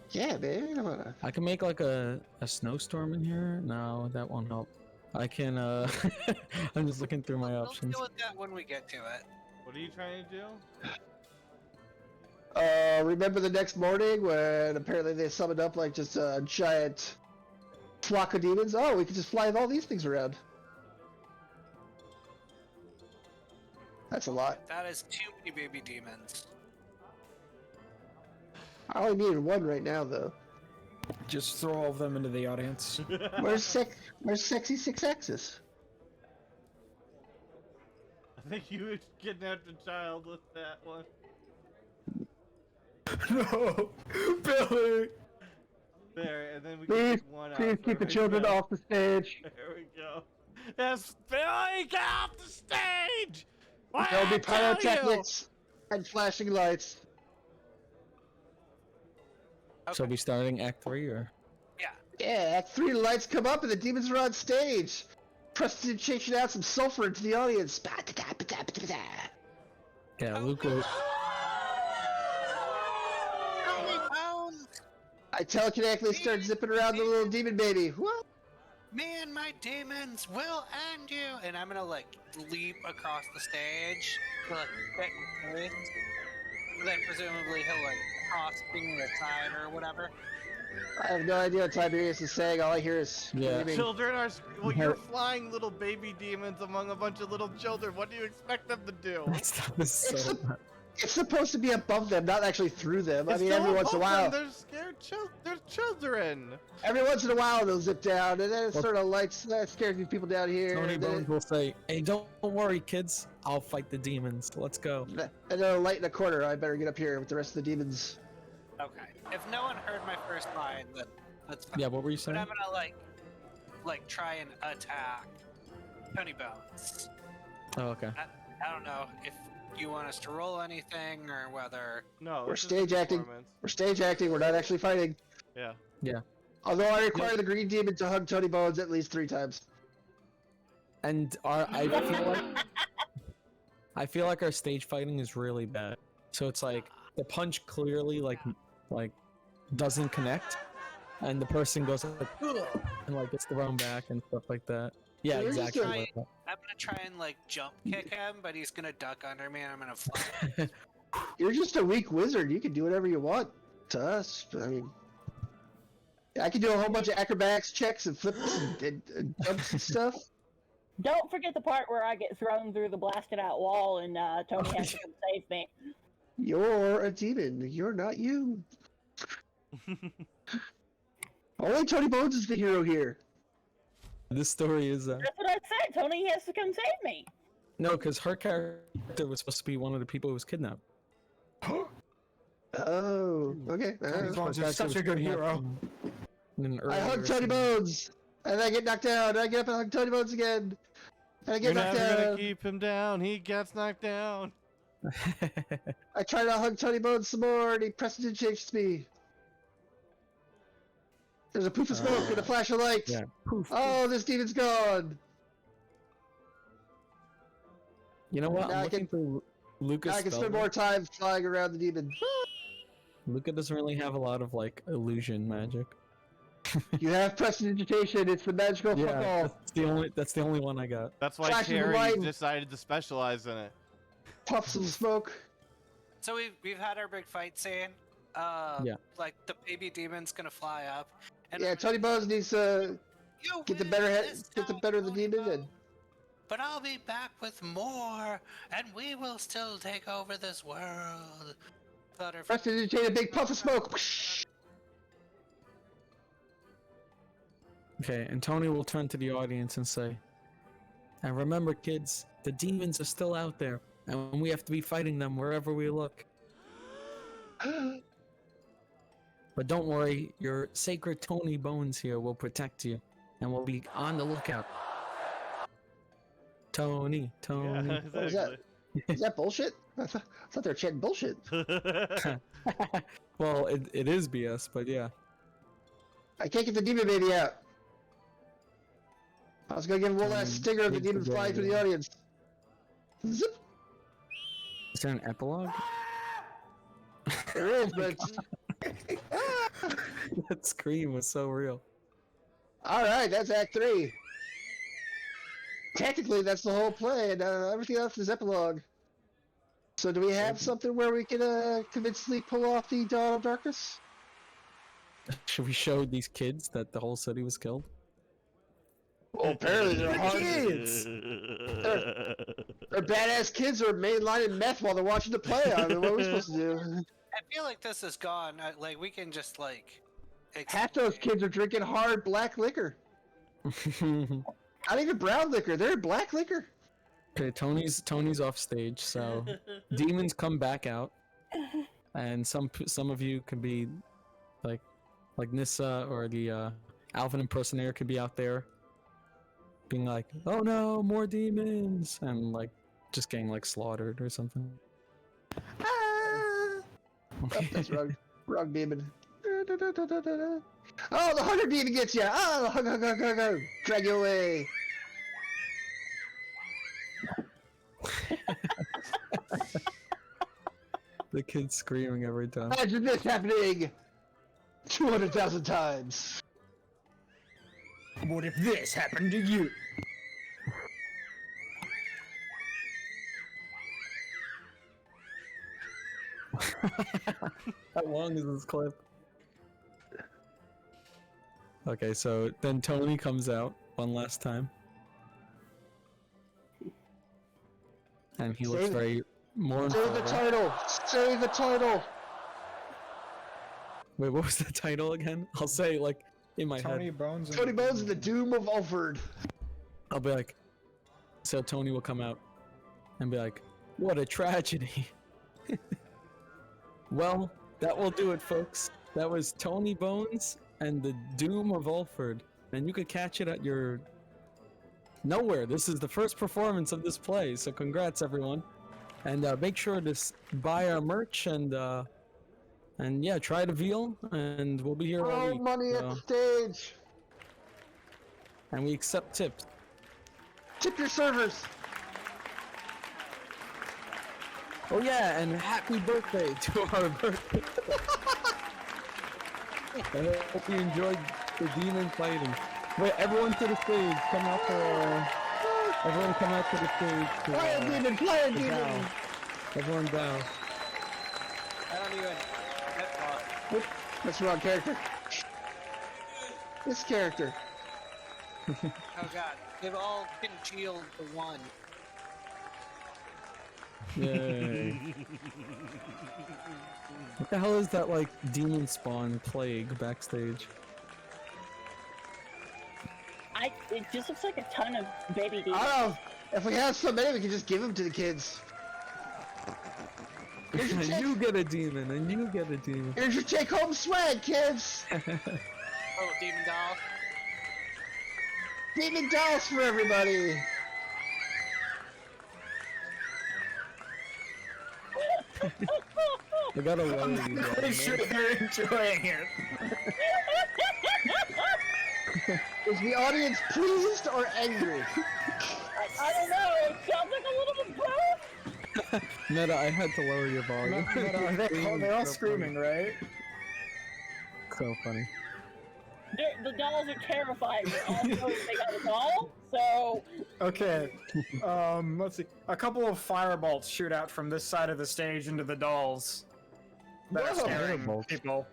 Yeah, man. I wanna... I can make like a snowstorm in here. No, that won't help. I can I'm just looking through my We'll options. deal with that when we get to it. What are you trying to do? Remember the next morning when apparently they summoned up like just a giant flock of demons? Oh, we could just fly all these things around. That's a lot. That is too many baby demons. I only needed one right now, though. Just throw all of them into the audience. Where's sexy 6-axis? I think you kidnapped a child with that one. No, Billy. There, and then we Please, can take one out. please keep the There we children go. off the stage. There we go. Yes, Billy, get off the stage! What There'll be did I tell you? pyrotechnics and flashing lights. So we starting Act 3 or? Yeah, Act 3 lights come up and the demons are on stage. Prestidigitation out some sulfur into the audience. Yeah, Luca. I telekinetically start zipping around the little demon baby. What? Me and my demons will end you! And I'm gonna like leap across the stage to like get in place. Then presumably he'll like toss me aside or whatever. I have no idea what Tiberius is saying. All I hear is Yeah. screaming. Children are. Well, you're flying little baby demons among a bunch of little children. What do you expect them to do? This is so bad. It's supposed to be above them, not actually through them. I It's mean, still every once in a above while, them. They're scared. They're children. every once in a while they'll zip down, and then it Well- sort of lights scares these people down here. Tony and then Bones will say, "Hey, don't worry, kids. I'll fight the demons. Let's go." and then a light in a corner. I better get up here with the rest of the demons. Okay. If no one heard my first line, then that's fine. Yeah, what were you But saying? I'm gonna like try and attack Tony Bones. Oh, okay. I don't know if you want us to roll anything or whether. No, We're it's just a stage acting. performance. We're stage acting. We're not actually fighting. Yeah. Although I require the green demon to hug Tony Bones at least 3 times. And I feel like our stage fighting is really bad. So it's like the punch clearly like doesn't connect, and the person goes like "Ugh," and like gets thrown back and stuff like that. Yeah, You're just exactly. a- Like that. I'm gonna try and like jump kick him, but he's gonna duck under me and I'm gonna fly. You're just a weak wizard. You can do whatever you want to us. I mean, I can do a whole bunch of acrobatics checks and flips and jumps and stuff. Don't forget the part where I get thrown through the blasted out wall and Tony has to come save me. You're a demon. You're not you. Only Tony Bones is the hero here. This story is That's what I said. Tony has to come save me. no, because her character was supposed to be one of the people who was kidnapped. Oh, okay. Tony Bones Her is such character a good was kidnapped hero. in an I hug earlier Tony scene. Bones, and I get knocked down. And I get up and hug Tony Bones again, and I You're get knocked never gonna down. keep him down. He gets knocked down. I try to hug Tony Bones some more, and he prestidigitates me. There's a poof of smoke and a flash of light. Yeah. Poof. Oh, this demon's gone. You know what? Now I'm I looking through Lucas. Now I can spend spell more time flying around the demon. Luca doesn't really have a lot of like illusion magic. You have prestidigitation. It's the magical fuck all. That's the only one I got. That's why Flash of Terry light. decided to specialize in it. puffs of smoke. So we've had our big fight scene. Yeah. Like the baby demon's gonna fly up. And Yeah, Tony Bones needs to You get the win better this get the time, better of the Tony demon. Bones. And But I'll be back with more, and we will still take over this world. Butterfly. prestidigitate a big puff of smoke. Okay, and Tony will turn to the audience and say, and remember, kids, the demons are still out there, and we have to be fighting them wherever we look. But don't worry, your sacred Tony Bones here will protect you, and we'll be on the lookout. Tony. Yeah, What was that? Is that bullshit? I thought they were chanting bullshit. Well, it is BS, but yeah. I can't get the demon baby out. I was gonna give him one last stinger of the needs to demon go flying through the away. audience. Zip! Is there an epilogue? There is, but That scream was so real. alright, that's Act 3. Technically, that's the whole play, and everything else is epilogue. So do we have something where we can convincingly pull off the Dawn of Darkness? Should we show these kids that the whole city was killed? Well, apparently they're hard. Kids! They're badass kids who are mainlining meth while they're watching the play. I mean, what are we supposed to do? I feel like this is gone. Like we can just like. Half those kids are drinking hard black liquor. Not even brown liquor. They're black liquor. Okay, Tony's off stage, so demons come back out, and some of you could be like Nissa or the Alvin impersonator could be out there, being like, "Oh no, more demons!" and like just getting like slaughtered or something. Ah! Oh, that's wrong demon. Oh, the hunger demon gets you. Oh, hug. Drag you away. The kid's screaming every time. Imagine this happening 200,000 times. What if this happened to you? How long is this clip? Okay, so then Tony comes out one last time. And he looks Say- very mournful. Say the right? title. Say the title. Wait, what was the title again? I'll say it, like in my Tony head. Bones. and Tony the Bones and the Demon. Doom of Ulford. I'll be like, so Tony will come out and be like, what a tragedy. Well, that will do it, folks. That was Tony Bones and the Doom of Ulford. And you could catch it at your nowhere. This is the first performance of this play, so congrats everyone. And make sure to buy our merch and yeah, try the veal, and we'll be here all Throw week. money at so- the stage. And we accept tips. Tip your servers. Oh yeah, and happy birthday to our birthday. I hope you enjoyed the demon fighting. Wait, everyone to the stage. Come out for everyone come out to the stage. To, Play a demon. Play a to demon. bow. Everyone bow. I don't even. That's the wrong character. This character. Oh god, they've all congealed to one. Yay. What the hell is that like demon spawn plague backstage? It just looks like a ton of baby I demons. don't know. If we have so many, we can just give them to the kids. Here's your You get a demon, and you get a demon. Here's your take-home swag, kids. Oh, demon doll. Demon dolls for everybody. I gotta lower you I'm down, pretty sure man. they're enjoying it. Is the audience pleased or angry? I don't know. It sounds like a little bit both. Meta, I had to lower your volume. They're all So screaming, right? funny. So funny. The dolls are terrifying, but also they got a doll, so Okay. Let's see. A couple of firebolts shoot out from this side of the stage into the dolls. That are Whoa. scaring Firebolts. people.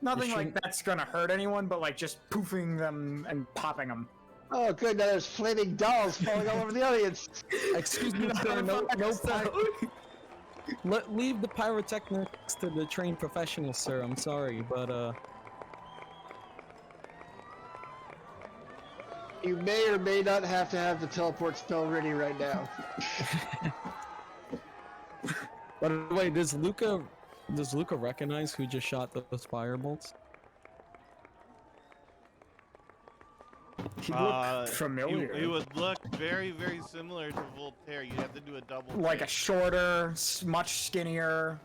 Nothing You like shouldn't- that's gonna hurt anyone, but like just poofing them and popping them. Oh, good. Now there's flaming dolls falling all over the audience. Excuse me, sir. No fire. Leave the pyrotechnics to the trained professionals, sir. I'm sorry, but You may or may not have to have the teleport spell ready right now. by the way, does Luca recognize who just shot those firebolts? He Uh, looked familiar. He would look very, very similar to Voltaire. You'd have to do a double. Like a take. shorter, much skinnier,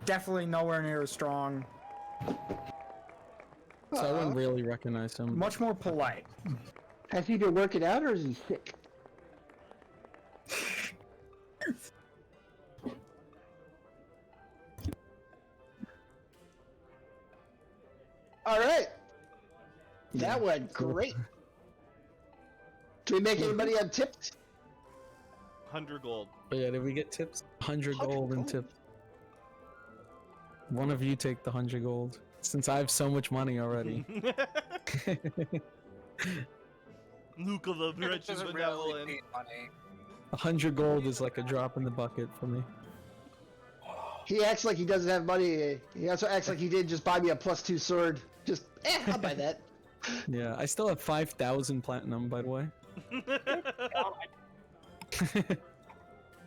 definitely nowhere near as strong, So I wouldn't really recognize him. much more polite. Has he been working out or is he sick? All right. That went great. Do we make anybody untipped? 100 gold. But yeah, did we get tips? 100 gold and tips. One of you take the 100 gold, since I have so much money already. Luca the It rich and doesn't really benevolent. need money. 100 gold is like a drop in the bucket for me. He acts like he doesn't have money. He also acts like he did just buy me a +2 sword. Just, I'll buy that. Yeah, I still have 5,000 platinum, by the way. God.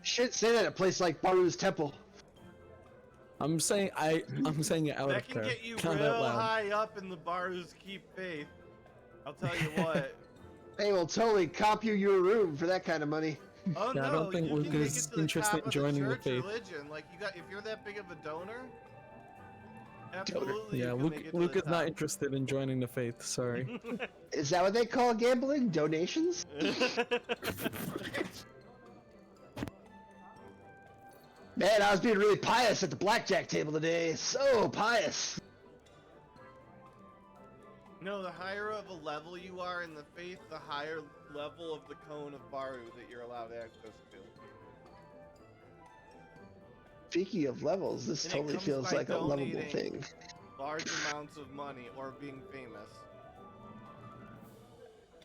Shouldn't say that at a place like Baru's Temple. I'm saying it out That of can care. get you Not out real loud. high up in the Baru's Keep faith. I'll tell you what. They will totally comp you your room for that kind of money. Oh Yeah, I no, don't think you can Luca's make it to the interested top in of joining the church faith. religion. Like if you're that big of a donor, absolutely. Yeah, you can make it to the Luca's not top. interested in joining the faith. Sorry. Is that what they call gambling? Donations? Man, I was being really pious at the blackjack table today. So pious. No, the higher of a level you are in the faith, the higher level of the cone of Baru that you're allowed access to. Speaking of levels, this And it totally comes feels by like a lovable donating. thing. Large amounts of money or being famous.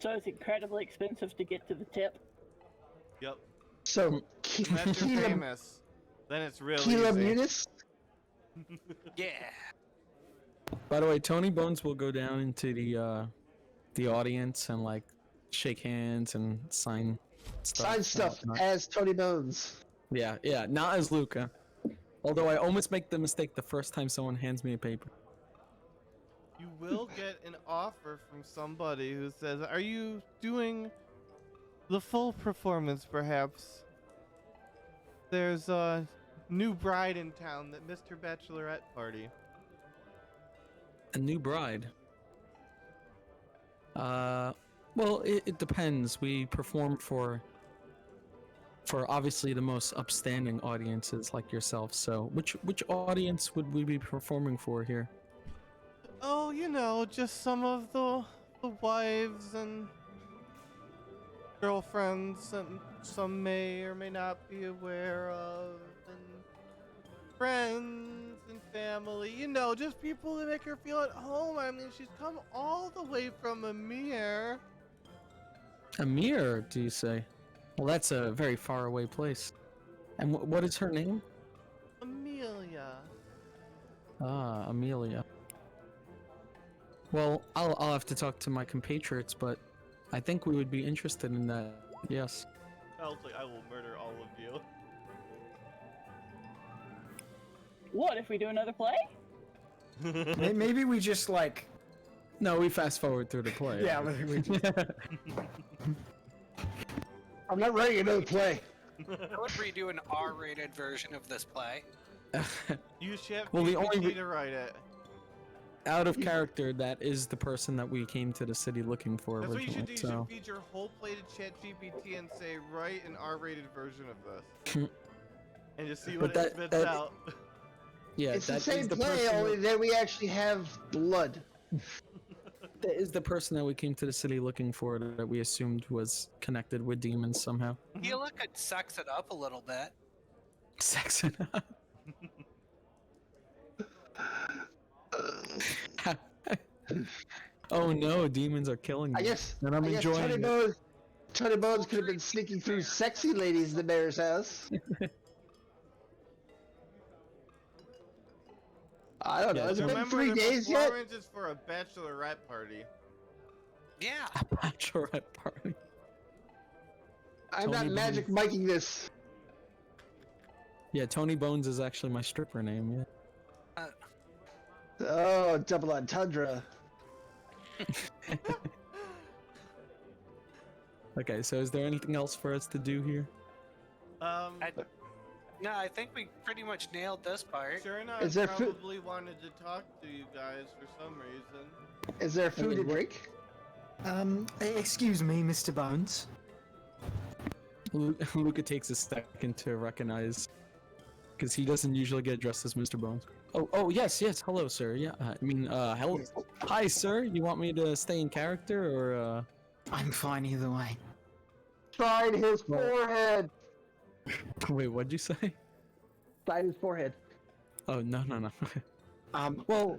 So it's incredibly expensive to get to the tip. Yep. So, Unless you're famous, then it's real Kila easy. Munis? Yeah. By the way, Tony Bones will go down into the audience and like shake hands and sign stuff. Sign and stuff whatnot. as Tony Bones. Yeah, not as Luca. Although I almost make the mistake the first time someone hands me a paper. You will get an offer from somebody who says, "Are you doing the full performance, perhaps? There's a new bride in town, that Mr. Bachelorette party." A new bride. Well, it depends. We perform for obviously the most upstanding audiences like yourself. So, which audience would we be performing for here? Oh, you know, just some of the wives and girlfriends, and some may or may not be aware of, and friends and family. You know, just people that make her feel at home. I mean, she's come all the way from Amir. Amir, do you say? Well, that's a very far away place. And what is her name? Amelia. Ah, Amelia. Well, I'll have to talk to my compatriots, but I think we would be interested in that. Yes. Like, I will murder all of you. What if we do another play? Maybe we just like, No, we fast forward through the play. yeah, we just, I'm not writing another play. I would redo an R-rated version of this play. You should have Well, the GPT only to write it. Out of character, that is the person that we came to the city looking for That's what you should originally. do. You So, should feed your whole play to ChatGPT and say, write an R-rated version of this. And just see what But it spits that- out. yeah, It's the that is same the play, person. only then we actually have blood. That is the person that we came to the city looking for that we assumed was connected with demons somehow. You look could sex it up a little bit. Saxon. Oh no, demons are killing me. I guess. And I'm I guess enjoying it. Tony Bones could have been sneaking through sexy ladies in the mayor's house. I don't know. Has it been Remember, 3 the days yet? performance is for a bachelorette party. Yeah. A bachelorette party. I'm not Tony magic Bones. miking this. Yeah, Tony Bones is actually my stripper name. Yeah. Oh, double entendre. Okay, so is there anything else for us to do here? No, I think we pretty much nailed this part. Sure enough, Is there food- probably wanted to talk to you guys for some reason. Is there food to drink? Excuse me, Mr. Bones. Luca takes a second to recognize, because he doesn't usually get dressed as Mr. Bones. Oh, yes, hello, sir. Yeah, hello. Hi, sir. You want me to stay in character, or, I'm fine either way. Sign his forehead. Wait, what'd you say? Sign his forehead. Oh, no. Um, Well,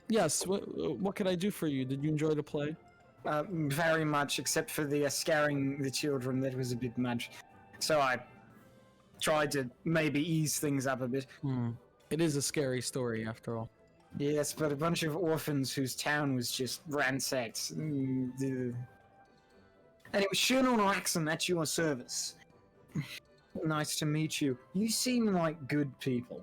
yes, what could I do for you? Did you enjoy the play? very much, except for the scaring the children. That was a bit much. So I tried to maybe ease things up a bit. It is a scary story, after all. Yes, but a bunch of orphans whose town was just ransacked. Anyway, Shernon Raxon, at your service. Nice to meet you. You seem like good people.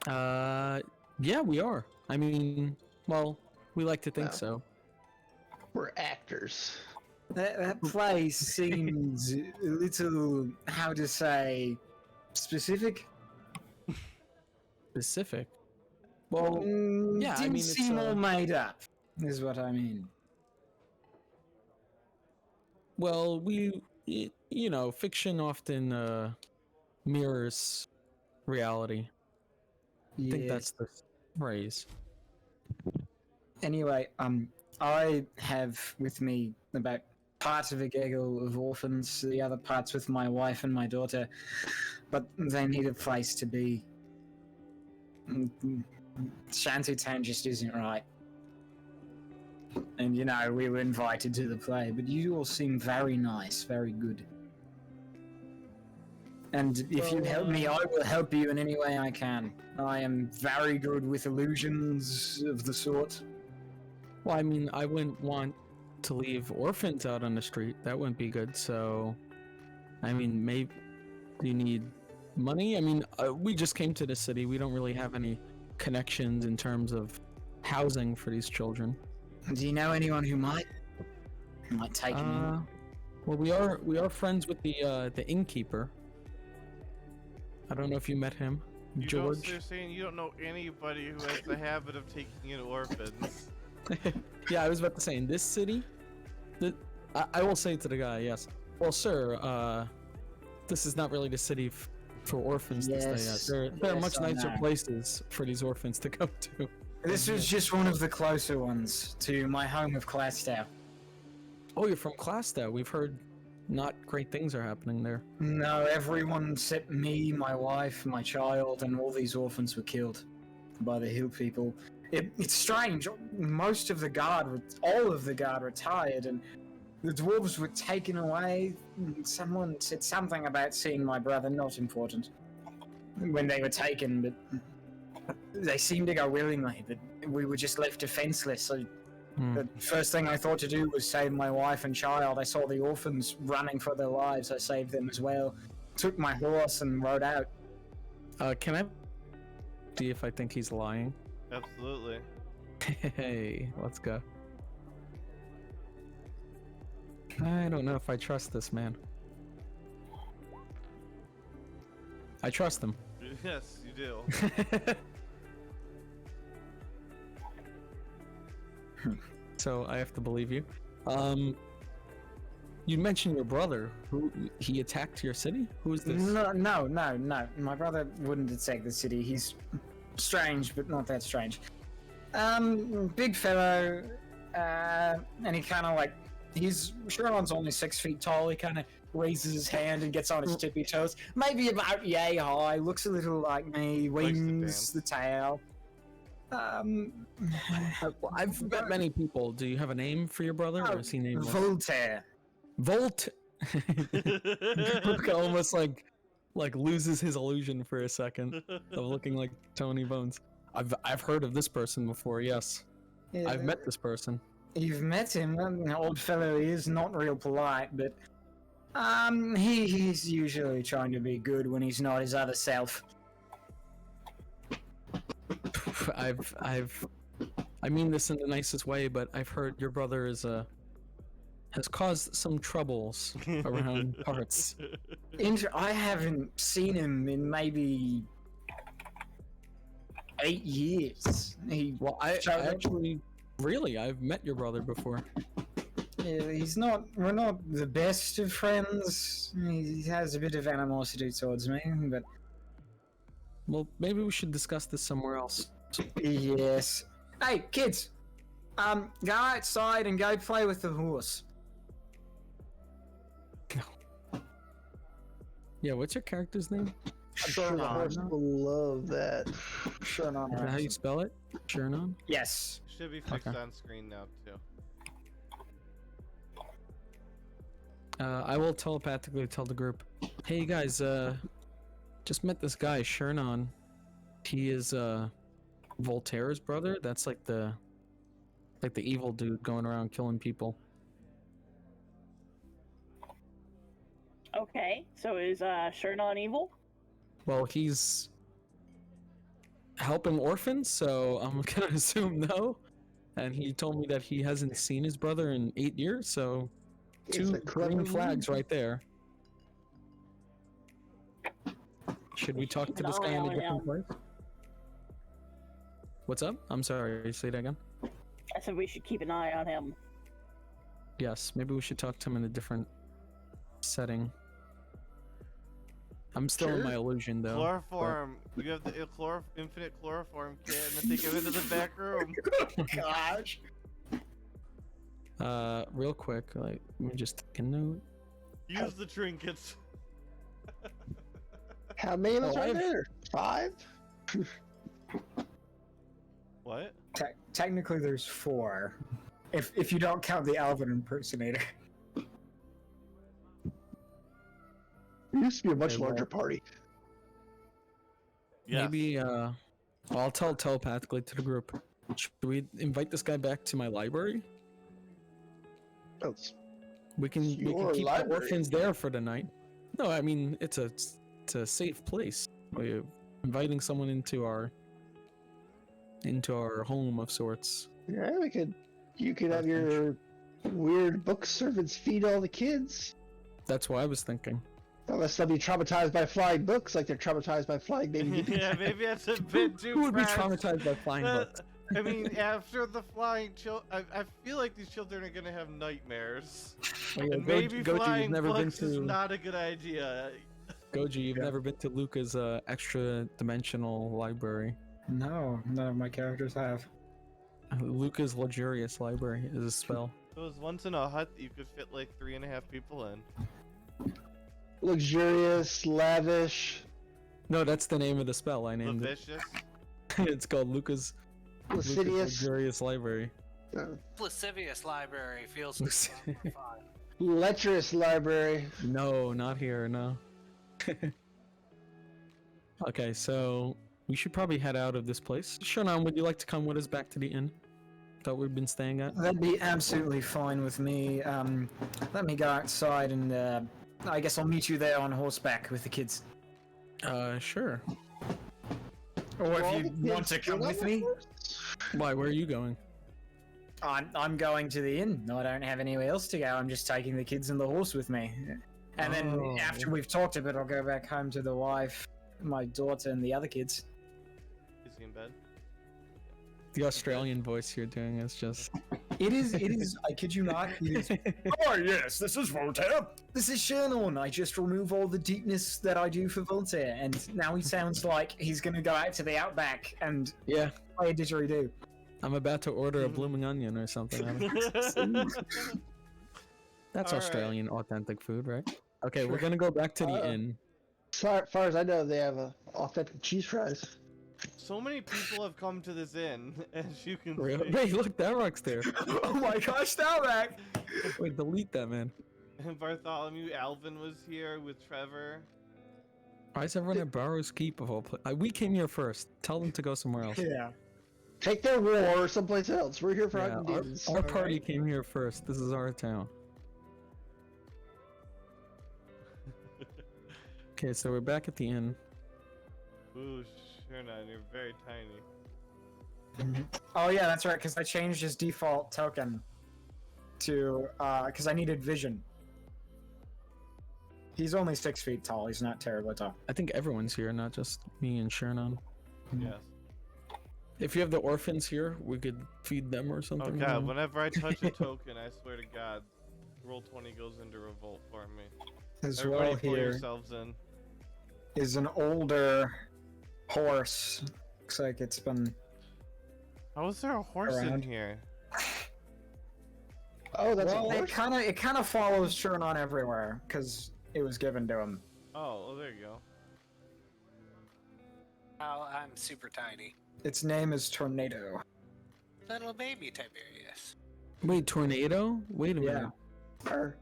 Yeah, we are. I mean, well, we like to think Well. so. We're actors. That place seems a little, how to say, specific. Specific? Well, yeah, I didn't mean, it's, seem all made up, is what I mean. well, fiction often mirrors reality. I think that's the phrase. Anyway, I have with me about part of a gaggle of orphans, the other parts with my wife and my daughter, but they need a place to be. Shantytown just isn't right. And we were invited to the play, but you all seem very nice, very good. And if you help me, I will help you in any way I can. I am very good with illusions of the sort. Well, I mean, I wouldn't want to leave orphans out on the street. That wouldn't be good. So, I mean, maybe you need money. I mean, we just came to the city. We don't really have any connections in terms of housing for these children. Do you know anyone who might take me? Well, we are friends with the innkeeper. I don't know if you met him, You George. Don't, so you're saying you don't know anybody who has the habit of taking in orphans. Yeah, I was about to say, in this city, I will say to the guy, yes. Well, sir, this is not really the city for orphans to stay at. There are much I nicer know. places for these orphans to go to. This was just one of the closer ones to my home of Clastow. Oh, you're from Clastow. We've heard not great things are happening there. No, everyone except me, my wife, my child, and all these orphans were killed by the hill people. It's strange. Most of the guard, all of the guard retired, and the dwarves were taken away. Someone said something about seeing my brother, not important, when they were taken, but they seemed to go willingly, but we were just left defenseless. So the first thing I thought to do was save my wife and child. I saw the orphans running for their lives. I saved them as well. Took my horse and rode out. Can I see if I think he's lying? Absolutely. Hey, let's go. I don't know if I trust this man. I trust him. Yes, you do. So I have to believe you. You mentioned your brother. Who he attacked your city? Who is this? No. My brother wouldn't attack the city. He's strange, but not that strange. Big fellow, and he kind of like, Sherman's only 6 feet tall. He kind of raises his hand and gets on his tippy toes. Maybe about yay high. Looks a little like me. Wings the tail. I've met many people. Do you have a name for your brother? Or is he named Voltaire. Volt? Luca almost like loses his illusion for a second of looking like Tony Bones. I've heard of this person before. Yes, Yeah, I've met this person. You've met him. An old fellow. He is not real polite, but he's usually trying to be good when he's not his other self. I mean this in the nicest way, but I've heard your brother has caused some troubles around parts. I haven't seen him in maybe 8 years. Well, I actually, really, I've met your brother before. We're not the best of friends. He has a bit of animosity towards me, but Well, maybe we should discuss this somewhere else. yes. Hey, kids! Go outside and go play with the horse. Yeah, what's your character's name? Sure, the horse will love that. Sure, not Is that how you spell it? Shernon? Yes. Should be fixed Okay. on screen now too. I will telepathically tell the group, hey you guys, just met this guy, Shernon. He is Voltaire's brother. That's like the evil dude going around killing people. Okay, so is Shernon evil? Well, he's helping orphans, so I'm gonna assume no. And he told me that he hasn't seen his brother in 8 years, so It's two a clever green flags man. right there. Should we talk to this guy in a different place? What's up? I'm sorry, say that again. I said we should keep an eye on him. Yes, maybe we should talk to him in a different setting. I'm still in Sure. my illusion though. Chloroform. You have the infinite chloroform kit, and then take him into the back room. Gosh. Real quick, like, let me just take a note. Use the trinkets. How many of us Oh, are I've- there? 5? What? Technically, there's 4. If you don't count the Alvin impersonator. It used to be a much Okay, well- larger party. Yes. Maybe I'll tell telepathically to the group. Should we invite this guy back to my library? Oh, it's- We can Your keep the library. orphans there for the night. No, I mean it's a safe place. We're inviting someone into our home of sorts. Yeah, you could have your weird book servants feed all the kids. That's what I was thinking. Unless they'll be traumatized by flying books like they're traumatized by flying baby deep. Yeah, maybe that's a bit too. Who would be fast. traumatized by flying books? I mean, after the flying I feel like these children are gonna have nightmares. Oh, yeah, And maybe Goji, you've flying never been books is to not a good idea. Goji. You've never been to Luca's extra dimensional library. No, none of my characters have. Luca's luxurious library is a spell. It was once in a hut that you could fit like 3.5 people in. Luxurious, lavish, No, that's the name of the spell. I named it. Vicious. It's called Luca's lascivious, luxurious library. Lascivious library feels Lascivious. fine. lecherous library. No, not here. No. Okay, so we should probably head out of this place. Shonan, would you like to come with us back to the inn that we've been staying at? That'd be absolutely fine with me. Let me go outside and I guess I'll meet you there on horseback with the kids. Sure. Or All if the you kids want to come get on with the me, horse? Why? Where are you going? I'm going to the inn. I don't have anywhere else to go. I'm just taking the kids and the horse with me. And then Oh. after we've talked a bit, I'll go back home to the wife, my daughter, and the other kids. Is he in bed? The Australian voice you're doing is just. It is, I kid you not. It is, oh yes, this is Voltaire. This is Shernon. I just remove all the deepness that I do for Voltaire, and now he sounds like he's gonna go out to the outback and Yeah. play a didgeridoo. I'm about to order a blooming onion or something. I don't- That's All right. Australian authentic food, right? Okay, we're gonna go back to the inn. Far as I know, they have authentic cheese fries. So many people have come to this inn, as you can Really? see. Wait, look, Darrock's there. Oh my gosh, Dalrak! Wait, delete that, man. And Bartholomew Alvin was here with Trevor. Why is everyone at Barrow's Keep of all places? We came here first. Tell them to go somewhere else. Yeah. Take their war someplace else. We're here for Yeah, hunting demons. our party came here first. This is our town. Okay, so we're back at the inn. Ooh, Shernan, you're very tiny. Oh yeah, that's right. Because I changed his default token to because I needed vision. He's only 6 feet tall. He's not terribly tall. I think everyone's here, not just me and Shernan. Yes. If you have the orphans here, we could feed them or Oh something. god, whenever I touch a token, I swear to god, roll 20 goes into revolt for me. As Everybody well pull here yourselves in. is an older horse. Looks like it's been. How is there a horse in Around. here? Oh, that's Well, a horse? it kind of follows Churnon everywhere because it was given to him. Oh, well, there you go. Oh, I'm super tiny. Its name is Tornado. Little baby Tiberius. Wait, Tornado? Wait a Yeah. minute.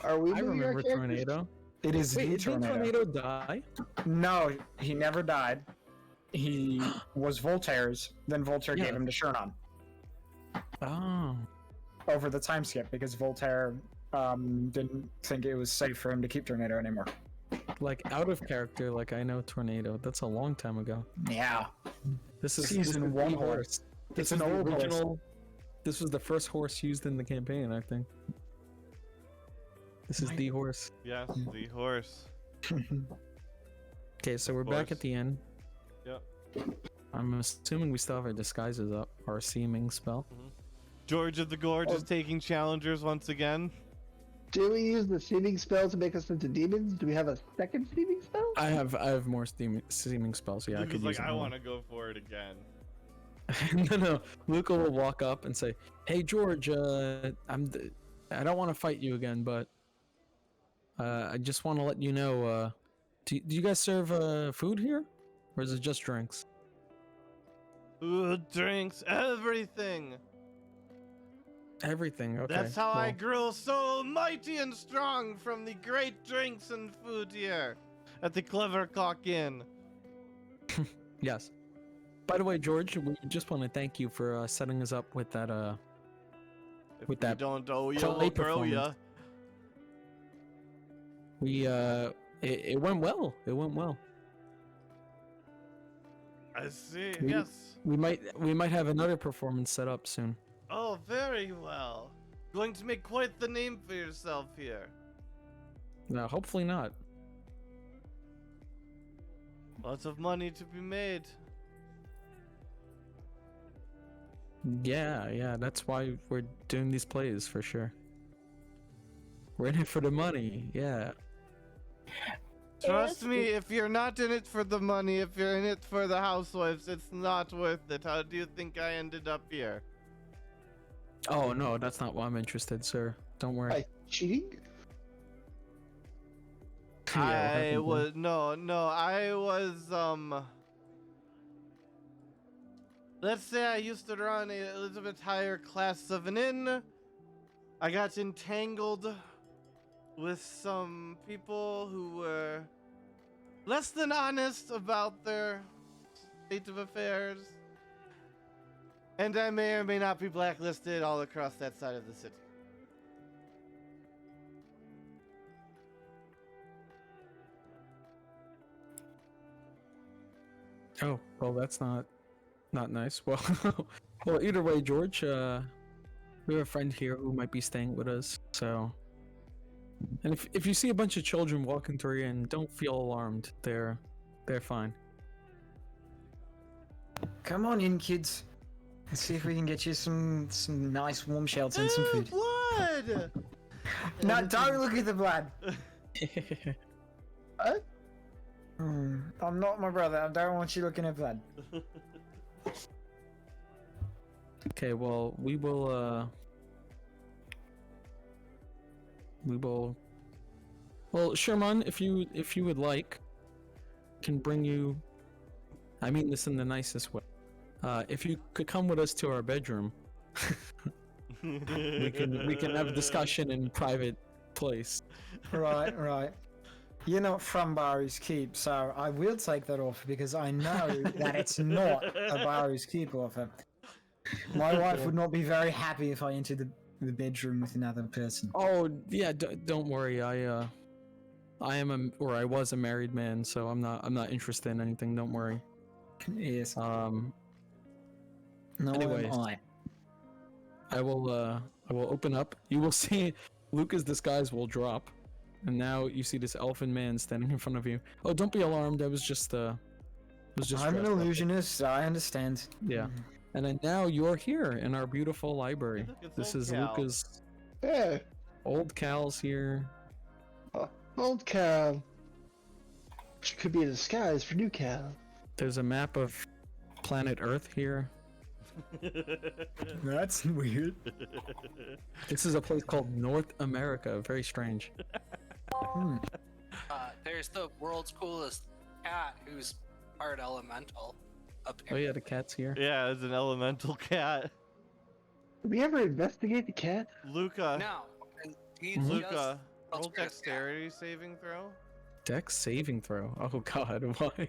Are we I moving our remember characters? Tornado. It is Wait, the didn't Tornado die? No, he never died. He was Voltaire's. Then Voltaire Yeah. gave him to Churnon Oh. over the time skip because Voltaire didn't think it was safe for him to keep Tornado anymore. Like out of character, like I know Tornado. That's a long time ago. Yeah. This is Season this is one the horse. This It's an was the old horse. original. This was the first horse used in the campaign, I think. This is the horse. Yes, the horse. Okay, so we're back at the inn. Yep. I'm assuming we still have our disguises up, our seeming spell. George of the Gorge is taking challengers once again. Do we use the seeming spell to make us into demons? Do we have a second seeming spell? I have more seeming spells. Yeah, I Luke could is like, use I them. want to go for it again. No. Luca will walk up and say, "Hey George, I don't want to fight you again, but I just want to let you know. Do you guys serve food here, or is it just drinks?" Food, drinks, everything. Everything. Okay. That's how I well, grew so mighty and strong from the great drinks and food here at the Clever Cock Inn. Yes. By the way, George, we just want to thank you for setting us up with that. If With we that don't owe you, play we'll grow ya. performance. It went well. It went well. I see. We- Yes. We might have another performance set up soon. Oh, very well. Going to make quite the name for yourself here. No, hopefully not. Lots of money to be made. Yeah, that's why we're doing these plays for sure. We're in it for the money, yeah. Trust Yes, me, if you're not in it for the money, if you're in it for the housewives, it's not worth it. How do you think I ended up here? Oh no, that's not why I'm interested, sir. Don't worry. By cheating? Yeah, what I happened was I was let's say I used to run a little bit higher class of an inn. I got entangled with some people who were less than honest about their state of affairs. And I may or may not be blacklisted all across that side of the city. Oh, well, that's not nice. Well, well, either way, George, we have a friend here who might be staying with us. So, and if you see a bunch of children walking through your inn, don't feel alarmed. They're fine. Come on in, kids. Let's see if we can get you some nice warm shelter and some food. Blood! No, don't look at the blood. I'm not my brother. I don't want you looking at blood. Okay, well, we will. Well, Sherman, if you would like, can bring you. I mean this in the nicest way. If you could come with us to our bedroom, we can have a discussion in private place. Right, right. You're not from Baru's Keep, so I will take that offer because I know that it's not a Baru's Keep offer. My wife would not be very happy if I entered the bedroom with another person. Oh yeah, don't worry. I was a married man, so I'm not interested in anything. Don't worry. Yes. Um, No, anyways. am I. I will open up. You will see Luca's disguise will drop, and now you see this elfin man standing in front of you. Oh, don't be alarmed. I was just I'm an dressed up. illusionist. I understand. Yeah. And then now you're here in our beautiful library. Look, it's This old is Cal. Luca's. Yeah, Old Cal's here. old Cal. Which could be a disguise for new Cal. There's a map of planet Earth here. That's weird. This is a place called North America. Very strange. There's the world's coolest cat who's part elemental. Oh Apparently. yeah, the cat's here. Yeah, it's an elemental cat. Did we ever investigate the cat? Luca. No, and he's Luca, just roll Spiritus cat. dexterity saving throw. Dex saving throw. Oh god, why?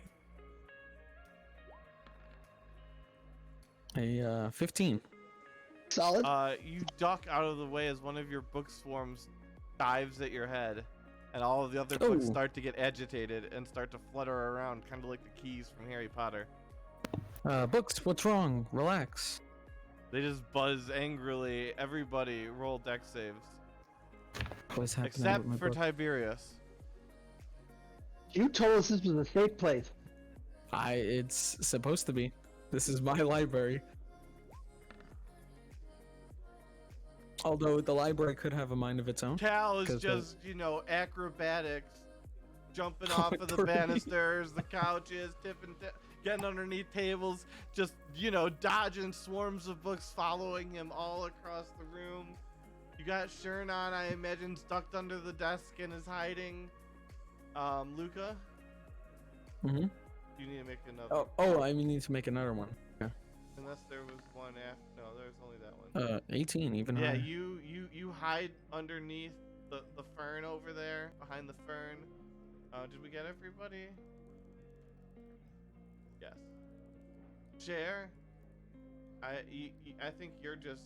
A 15. Solid. You duck out of the way as one of your book swarms dives at your head, and all of the other books Oh. start to get agitated and start to flutter around, kind of like the keys from Harry Potter. Books, what's wrong? Relax. They just buzz angrily. Everybody roll dex saves, What's happening except with my for book? Tiberius. You told us this was a safe place. It's supposed to be. This is my library. Although the library could have a mind of its own. Cal is 'Cause the- just, acrobatics, jumping Oh, off of the Brody. banisters, the couches, getting underneath tables, just, dodging swarms of books following him all across the room. You got Shernon, I imagine, ducked under the desk and is hiding. Luca, Mm-hmm. you need to make another. I need to make another one. Okay. Unless there was one after. No, there's only that one. 18, even Yeah, higher. you hide underneath the fern over there, behind the fern. Did we get everybody? Yes. Share. I think you're just.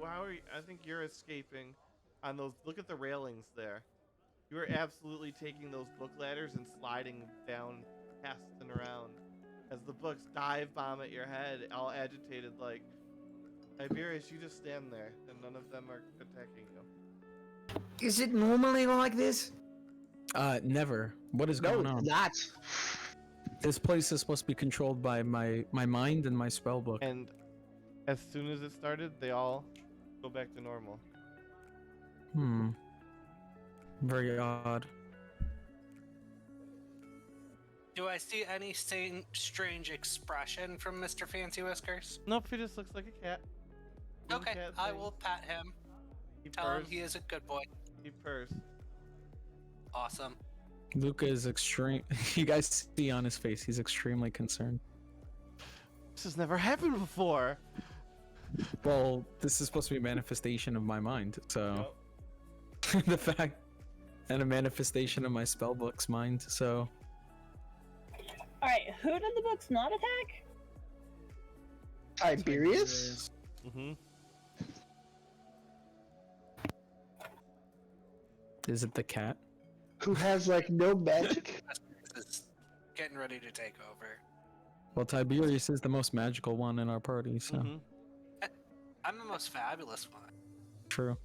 How are you? I think you're escaping on those. Look at the railings there. You are absolutely taking those book ladders and sliding down, past and around, as the books dive bomb at your head, all agitated like. Tiberius, you just stand there, and none of them are attacking you. Is it normally like this? Never. What is No, going it's on? not. This place is supposed to be controlled by my mind and my spell book. And as soon as it started, they all go back to normal. Very odd. Do I see any strange expression from Mr. Fancy Whiskers? Nope, he just looks like a cat. Little Okay, cat I thing. will pat him. He Tell him purrs. he is a good boy. He purrs. Awesome. Luca is extreme. You guys see on his face, he's extremely concerned. This has never happened before. Well, this is supposed to be a manifestation of my mind, so Nope. the fact and a manifestation of my spellbook's mind. So Alright, who did the books not attack? Tiberius? Mm-hmm. is it the cat? Who has like no magic? This is getting ready to take over. Well, Tiberius is the most magical one in our party, so Mm-hmm. I'm the most fabulous one. true.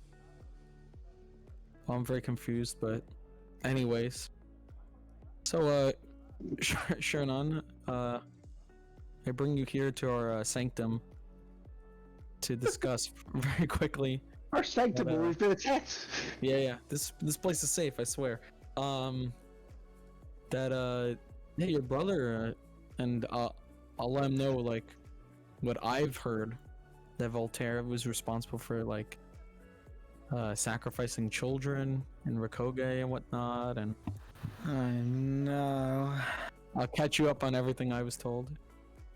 Well, I'm very confused, but anyways. So, Shernon, I bring you here to our sanctum to discuss very quickly. Our sanctum where But, we've been attacked. Yeah. This place is safe, I swear. That your brother, and I'll let him know like what I've heard that Voltaire was responsible for like sacrificing children in Rokoghe and whatnot, and I know. I'll catch you up on everything I was told.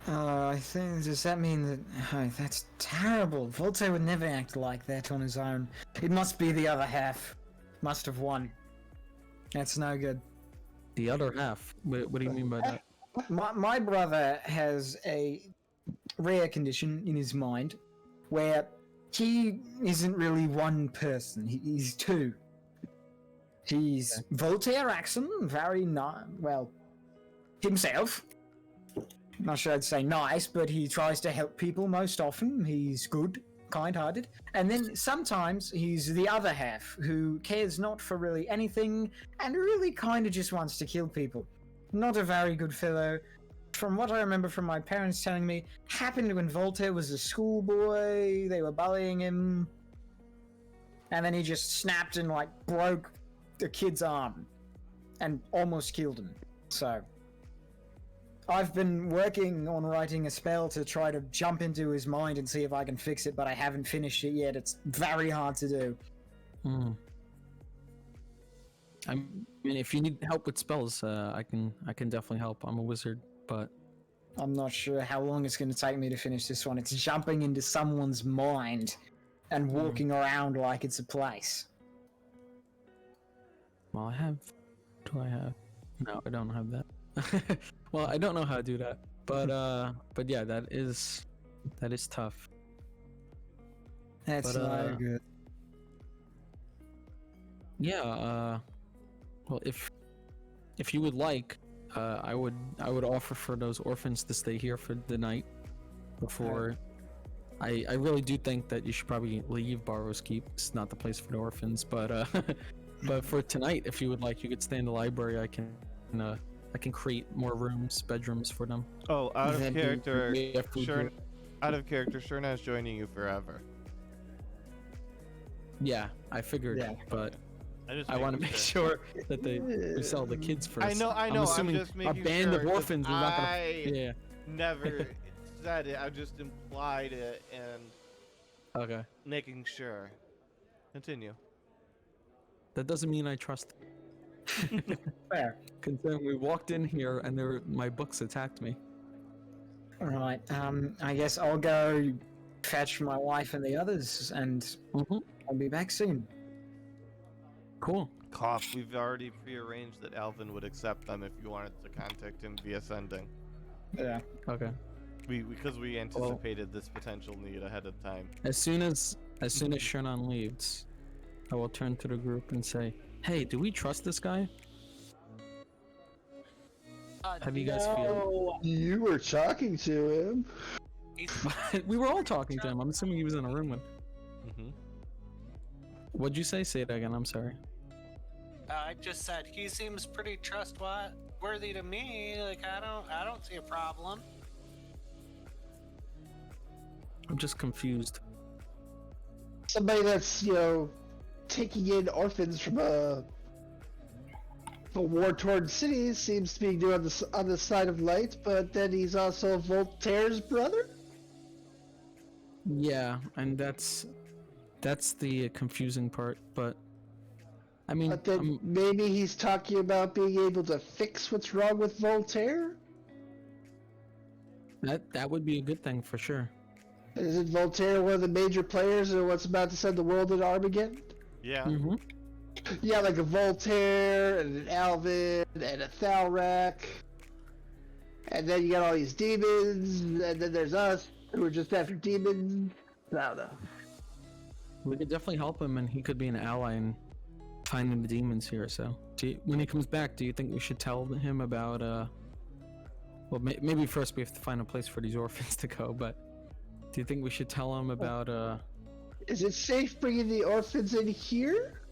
I think, does that mean that... Oh, that's terrible. Voltaire would never act like that on his own. It must be the other half. Must have won. That's no good. The other half. What do you mean by that? My brother has a rare condition in his mind where he isn't really one person. He's two. He's Voltaire Axon, very well, himself. Not sure I'd say nice, but he tries to help people most often. He's good, kind-hearted. And then sometimes he's the other half, who cares not for really anything, and really kind of just wants to kill people. Not a very good fellow. From what I remember from my parents telling me, happened when Voltaire was a schoolboy, they were bullying him, and then he just snapped and, like, broke the kid's arm, and almost killed him. So... I've been working on writing a spell to try to jump into his mind and see if I can fix it, but I haven't finished it yet. It's very hard to do. I mean, if you need help with spells, I can definitely help. I'm a wizard, but I'm not sure how long it's going to take me to finish this one. It's jumping into someone's mind and walking around like it's a place. well, I have. Do I have? No, I don't have that. Well, I don't know how to do that, but yeah, that is tough. That's But, not good. Yeah. Well, if you would like, I would offer for those orphans to stay here for the night before. I really do think that you should probably leave Barrow's Keep. It's not the place for the orphans, but but for tonight, if you would like, you could stay in the library. I can create more rooms, bedrooms for them. Oh, out of That'd be character, We have food sure. here. Out of character, Sherna's joining you forever. Yeah, I figured, Yeah. but just I want to making make sure that we sell the kids first. I know. I'm I'm assuming just a making band sure, of 'cause orphans is not gonna. I Yeah. never said it. I just implied it and Okay. making sure. Continue. That doesn't mean I trust. Fair. Considering we walked in here and my books attacked me. Alright, I guess I'll go fetch my wife and the others, and Mm-hmm. I'll be back soon. Cool. Cough. We've already prearranged that Alvin would accept them if you wanted to contact him via sending. Yeah. Okay. Because we anticipated this potential need ahead of time. As soon as Shernan leaves, I will turn to the group and say, "Hey, do we trust this guy? How do you guys feel?" No. You were talking to him. We were all talking to him. I'm assuming he was in a room with. Mm-hmm. What'd you say? Say it again. I'm sorry. I just said he seems pretty trustworthy to me. Like I don't see a problem. I'm just confused. Somebody that's, taking in orphans from a war-torn city seems to be doing on the side of light, but then he's also Voltaire's brother? Yeah, and that's the confusing part. But I mean, But then maybe he's talking about being able to fix what's wrong with Voltaire? that would be a good thing for sure. Isn't Voltaire one of the major players in what's about to send the world into Armageddon? Yeah. Mm-hmm. Yeah, like a Voltaire, and an Alvin, and a Thalrak. And then you got all these demons, and then there's us, who are just after demons. I don't know. We could definitely help him, and he could be an ally in finding the demons here. So, when he comes back, do you think we should tell him about? Well, maybe first we have to find a place for these orphans to go. But do you think we should tell him about? Is it safe bringing the orphans in here?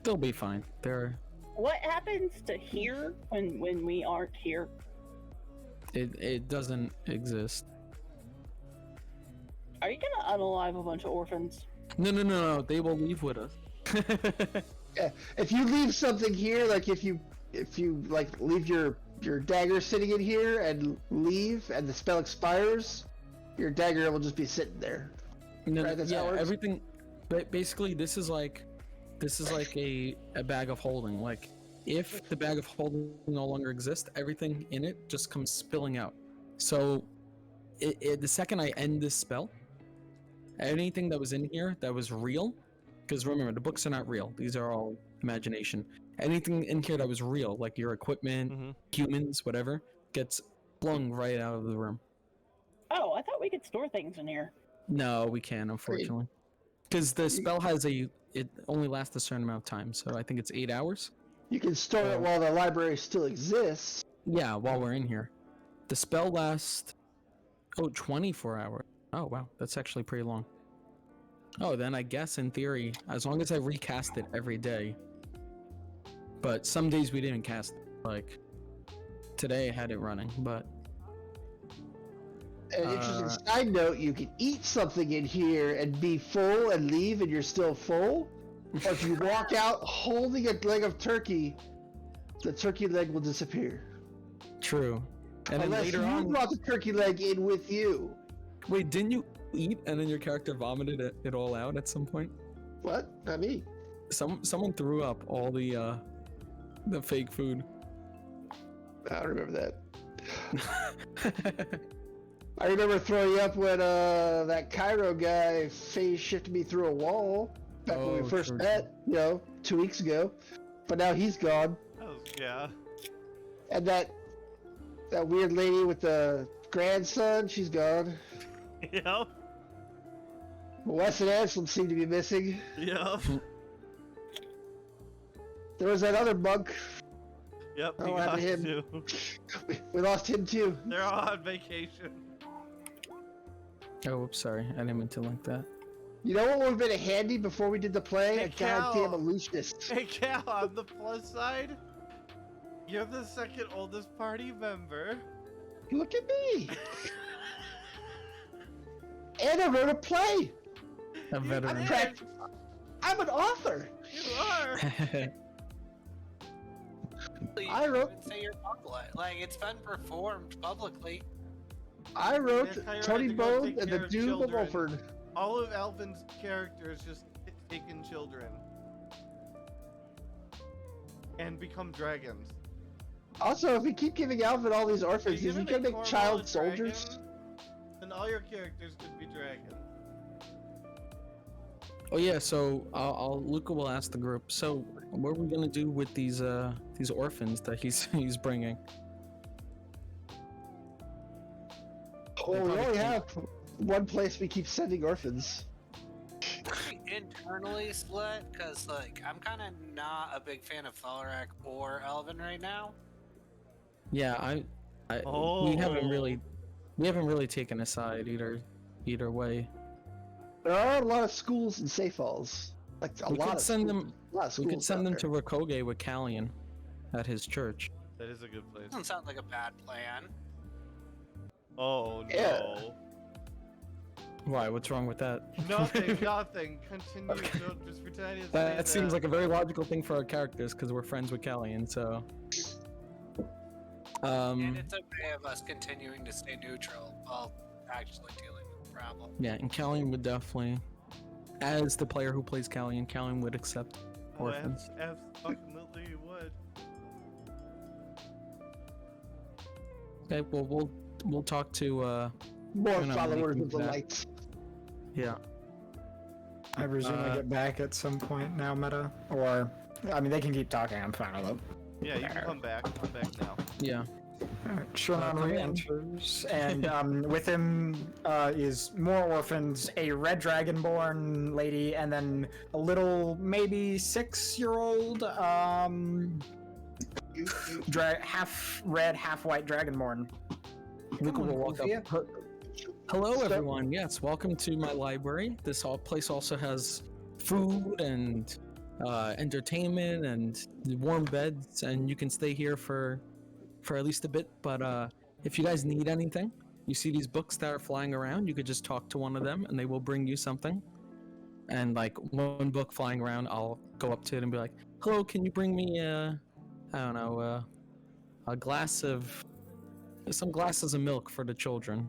They'll be fine. They're. What happens to here when we aren't here? It doesn't exist. Are you gonna unalive a bunch of orphans? No. They will leave with us. Yeah, if you leave something here, like if you like leave your dagger sitting in here and leave, and the spell expires, your dagger will just be sitting there. No, Right, that's how it yeah, works? everything. But basically, this is like a bag of holding. Like, if the bag of holding no longer exists, everything in it just comes spilling out. So, the second I end this spell, anything that was in here that was real, because remember, the books are not real; these are all imagination. Anything in here that was real, like your equipment, Mhm. humans, whatever, gets flung right out of the room. Oh, I thought we could store things in here. No, we can't, unfortunately. Because the spell it only lasts a certain amount of time, so I think it's 8 hours. You can store it while the library still exists. Yeah, while we're in here. The spell lasts 24 hours. Oh wow, that's actually pretty long. Oh, then I guess in theory, as long as I recast it every day. But some days we didn't cast it. Like today I had it running, but An interesting side note, you can eat something in here and be full and leave and you're still full. Or if you walk out holding a leg of turkey, the turkey leg will disappear. true. And then Unless later you on, brought the turkey leg in with you. wait, didn't you eat and then your character vomited it all out at some point? What? Not me. Someone threw up all the fake food. I don't remember that. I remember throwing up when that Cairo guy phase shifted me through a wall back when Oh, we first true, met, 2 weeks ago. But now he's gone. That was, yeah. And that weird lady with the grandson, she's gone. Yep. Wes and Anselm seem to be missing. Yep. There was that other monk. Yep. Oh, We what got happened to him? to. We lost him too. They're all on vacation. Oh, whoops, sorry. I didn't mean to link that. You know what would have been handy before we did the play? Hey, A goddamn Cal. illusionist. Hey, Cal, on the plus side, you're the second oldest party member. Look at me. And I wrote a play. A You veteran. did. Correct. I'm an author. You are. Please I wrote- even say you're public. Like, it's been performed publicly. I wrote Yes, I Tony had to go Bone take and care the of Doom of children. Wolford. All of Alvin's characters just taken children and become dragons. Also, if we keep giving Alvin all these Are orphans, you is he gonna gonna make Corvo child a soldiers? dragon? Then all your characters could be dragons. Oh yeah, so Luca will ask the group. So what are we gonna do with these orphans that he's bringing? Well, we probably only can't- have one place we keep sending orphans. We internally split because, like, I'm kind of not a big fan of Thalrak or Elvin right now. Yeah, we Oh. haven't really taken a side either way. There are a lot of schools in Safe Falls. Like a We lot could of send schools. them. A lot of We could schools send out them there. to Rakoge with Callion at his church. That is a good place. Doesn't sound like a bad plan. Oh no. Yeah. Why? What's wrong with that? Nothing, nothing. Continue. Okay. Don't just pretend you didn't That say seems like a very logical thing for our characters because we're friends with Callion. So. And it's a way of us continuing to stay neutral while actually dealing with the problem. Yeah, and Callion would definitely, as the player who plays Callion would accept Oh, orphans. absolutely you would. Okay, well we'll talk to More you know, followers making of the that- light. yeah. I presume I get back at some point now, Meta? Or, I mean, they can keep talking, I'm fine with it. Yeah, you can come back. Come back now. Yeah. Shonan come in. re-enters, and with him is more orphans, a red dragonborn lady, and then a little, maybe 6-year-old, half red, half white dragonborn. Luca will walk Sophia? up. Hello, Step- everyone. Yes, welcome to my library. This place also has food and entertainment and warm beds, and you can stay here for at least a bit. But if you guys need anything, you see these books that are flying around. You could just talk to one of them, and they will bring you something. And like one book flying around, I'll go up to it and be like, "Hello, can you bring me I don't know, a glass of some glasses of milk for the children?"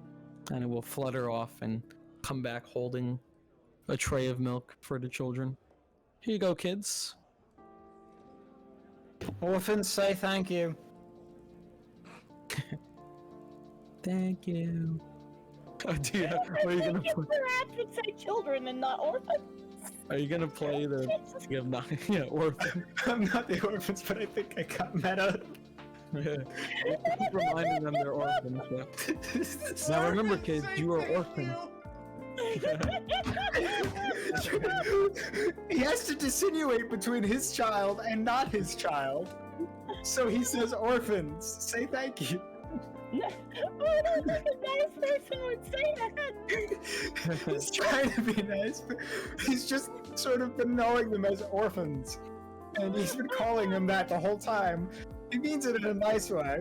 And it will flutter off and come back holding a tray of milk for the children. Here you go, kids. Orphans, say thank you. Thank you. Oh, dear. Are you gonna play? Perhaps would say children and not orphans. Are you gonna play the? You have not. Yeah, orphan. I'm not the orphans, but I think I got meta. Yeah. Keep reminding them they're orphans. Yeah. Now remember, kids, you are orphans. He has to dissimulate between his child and not his child. So he says orphans. Say thank you. Oh, I don't think a nice person would say that. He's trying to be nice, but he's just sort of been knowing them as orphans. And he's been calling them that the whole time. He means it in a nice way.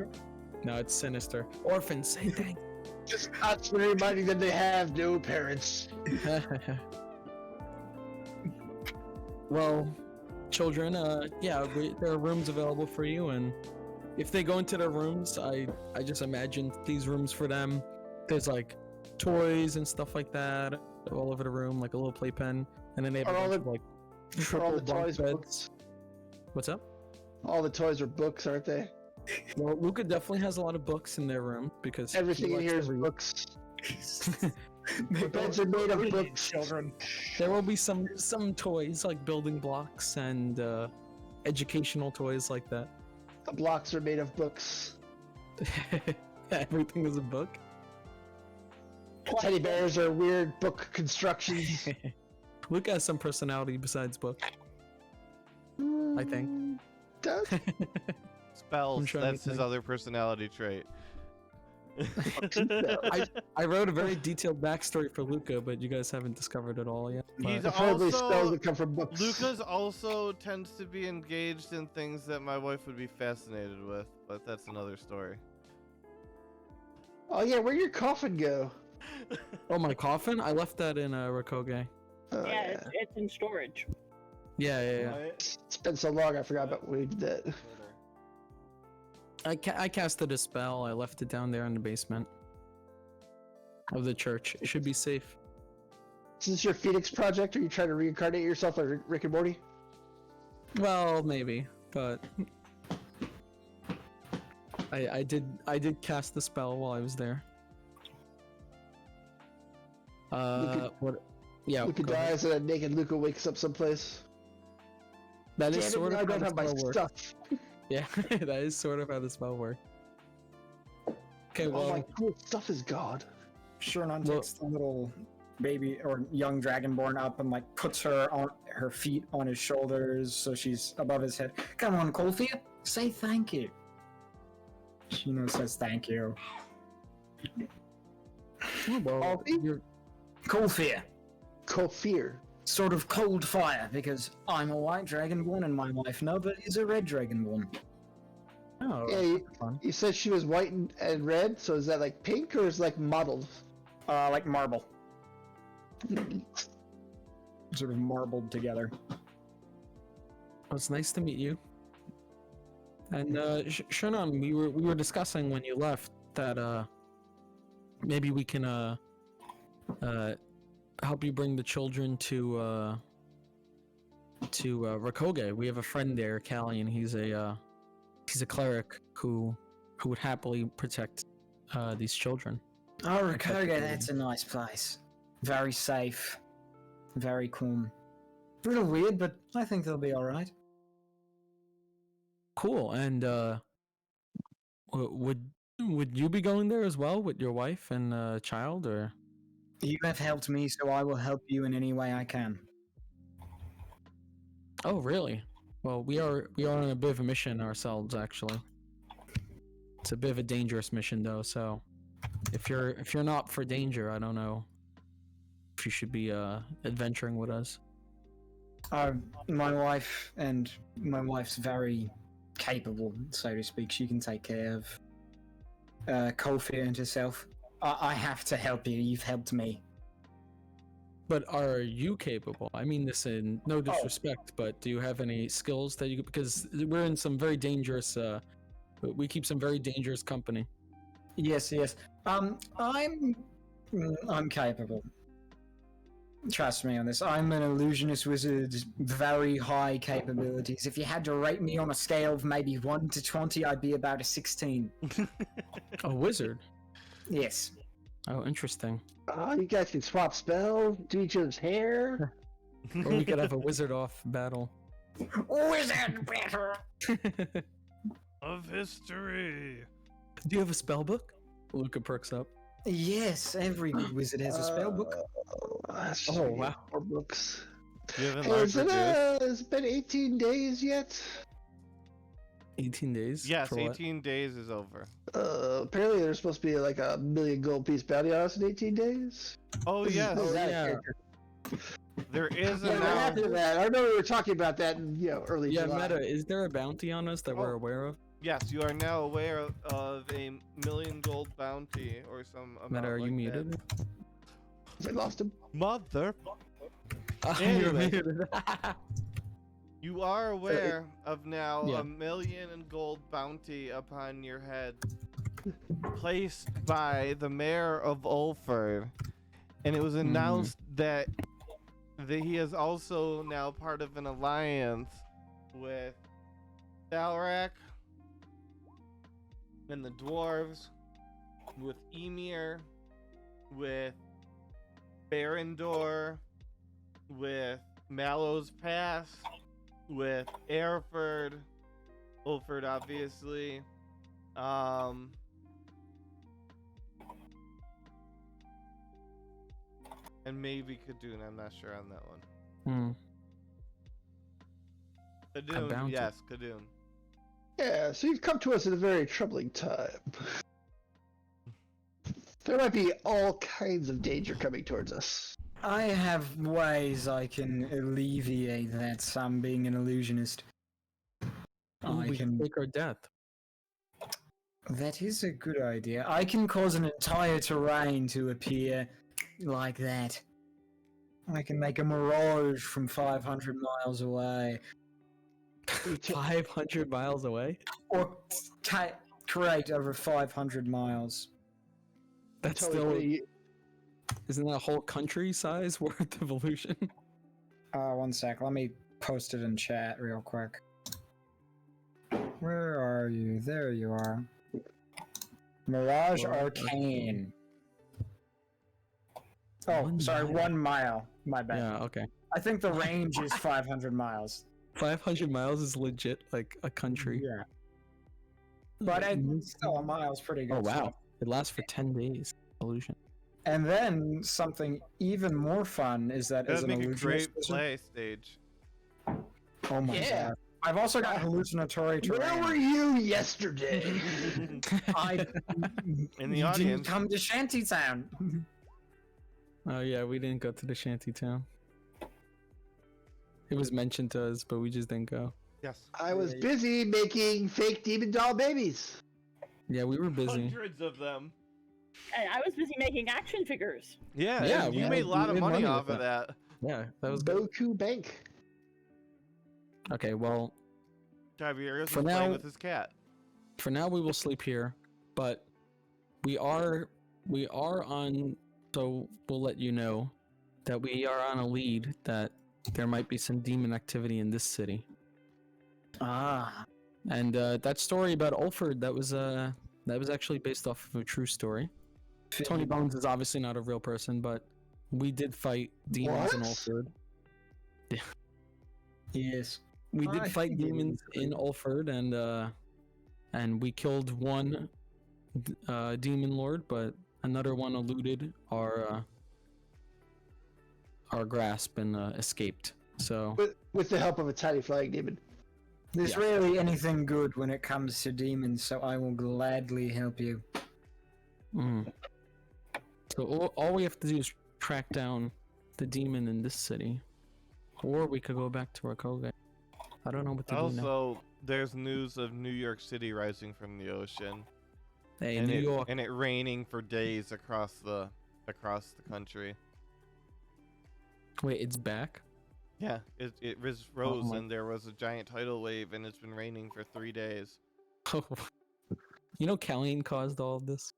No, it's sinister. Orphans, say thank Just constantly reminding them they have no parents. Well, children, yeah, there are rooms available for you, and if they go into their rooms, I just imagine these rooms for them. There's like toys and stuff like that all over the room, like a little playpen, and then they have a Are all bunch the- of like Are triple all the bunk toys beds. books? What's up? All the toys are books, aren't they? Well, Luca definitely has a lot of books in their room because he Everything in likes here to is read. books. They The beds are made of both books. children. There will be some toys like building blocks and educational toys like that. The blocks are made of books. Everything is a book. Teddy bears are weird book constructions. Luca has some personality besides book. I think. Does? Spells. I'm trying to That's his think. other personality trait. I wrote a very detailed backstory for Luca, but you guys haven't discovered it all yet. He's But- Preferably spells also that come from books. Lucas also tends to be engaged in things that my wife would be fascinated with, but that's another story. Oh yeah, where'd your coffin go? Oh, my coffin? I left that in Rakoge. Oh, Yeah, it's in storage. Yeah. It's been so long, I forgot about when we did that. I casted a spell. I left it down there in the basement of the church. It should be safe. Is this your Phoenix project? Are you trying to reincarnate yourself like Rick and Morty? Well, maybe, but I did cast the spell while I was there. What? Yeah. Luca go ahead. dies and then naked Luca wakes up someplace. That Damn is it, sort now I of how don't the have my spell works. stuff. Yeah, that is sort of how the spell works. Okay, All well, my cool stuff is gone. Shernon Well- takes the little baby or young dragonborn up and like puts her on her feet on his shoulders so she's above his head. Come on, Colfia, say thank you. Shino says thank you. well, you're, Colfia, Kofir. sort of cold fire because I'm a white dragonborn and my wife Nova is a red dragonborn. oh, Yeah, you, fun. you said she was white and red, so is that like pink or is it like mottled? Like marble. Sort of marbled together. Well, it's nice to meet you. And Shernon, we were discussing when you left that maybe we can help you bring the children to Rakoge. We have a friend there, Callie, and he's a cleric who would happily protect these children. Oh, Okay. Rakoga, that's a nice place. Very safe. Very calm. A little weird, but I think they'll be alright. Cool. And would you be going there as well with your wife and child, or? You have helped me, so I will help you in any way I can. Oh, really? Well, we are on a bit of a mission ourselves, actually. It's a bit of a dangerous mission, though. So, if you're not for danger, I don't know if you should be adventuring with us. My wife and my wife's very capable, so to speak. She can take care of Colfia and herself. I have to help you. You've helped me. But are you capable? I mean this in no disrespect, but do you have any skills that you? Because we're in some very dangerous. We keep some very dangerous company. Yes. I'm capable. Trust me on this. I'm an illusionist wizard, very high capabilities. If you had to rate me on a scale of maybe 1 to 20, I'd be about a 16. A wizard. Yes. Oh, interesting. Oh, you guys can swap spells, do each other's hair. Or we could have a wizard off battle. Wizard battle! Of history. Do you have a spell book? Luca perks up. Yes, every good wizard has a spell book. Oh, wow. More books. Do you have Hey, enlarged reduce? it's been 18 days yet? 18 days? Yes, for what? 18 days is over. Apparently there's supposed to be like a 1,000,000 gold piece bounty on us in 18 days. Oh yes, Oh, that yeah. character. there is a Yeah, what now. happened to that? I remember we were talking about that in early Yeah, July. Meta, is there a bounty on us that we're Oh. aware of? Yes, you are now aware of a 1,000,000 gold bounty or some amount Meta, are like you muted? I lost him. Mother. You're Anyway. muted. You are aware of now Yeah. 1,000,000 in gold bounty upon your head, placed by the mayor of Ulford, and it was announced that he is also now part of an alliance with Balrak and the dwarves, with Emir, with Barandor, with Mallows Pass, with Airford, Ulford obviously, and maybe Kadun. I'm not sure on that one. Kadun, bounty. yes, Kadun. Yeah, so you've come to us at a very troubling time. There might be all kinds of danger coming towards us. I have ways I can alleviate that, some being an illusionist. I We can. fake our death. That is a good idea. I can cause an entire terrain to appear like that. I can make a mirage from 500 miles away. 500 miles away? Or create over 500 miles. That's Totally still... agree. Isn't that a whole country size worth of illusion? One sec, let me post it in chat real quick. Where are you? There you are. Mirage Mirage Arcane. Oh, 1 sorry, mile. 1 mile. My bad. Yeah, okay. I think the range is 500 miles. 500 miles is legit like a country. Yeah. But still, a mile's pretty good. Oh, wow. stuff. It lasts for 10 days. Illusion. And then something even more fun is that as That'd an make a illusionist great wizard- play stage. Oh my Yeah. god. I've also got hallucinatory Where terrain. were you yesterday? I In the you audience. didn't come to Shantytown. Oh, yeah, we didn't go to the shanty town. It was mentioned to us, but we just didn't go. Yes. I was busy making fake demon doll babies. Yeah, we were busy. Hundreds of them. And I was busy making action figures. Yeah, Yeah, and you we made a lot of made money money off with of that. Yeah, that was good. Boku Bank. Okay, well, Tiberius For was playing now- with his cat. for now we will sleep here, but we are on, so we'll let you know that we are on a lead that there might be some demon activity in this city. Ah. And that story about Ulford, that was actually based off of a true story. Tony Bones is obviously not a real person, but we did fight demons in What? Ulford. Yes. We did I fight think it demons was in Ulford, and we killed one demon lord, but another one eluded our grasp and escaped. So With the help of a tiny flying demon. There's Yeah. rarely anything good when it comes to demons, so I will gladly help you. so all we have to do is track down the demon in this city, or we could go back to Rakoga. I don't know what to do now. Also, there's news of New York City rising from the ocean, Hey, and New it, York. and it raining for days across the country. Wait, it's back. Yeah, it rose my- and there was a giant tidal wave, and it's been raining for 3 days. Oh, you know, Callian caused all of this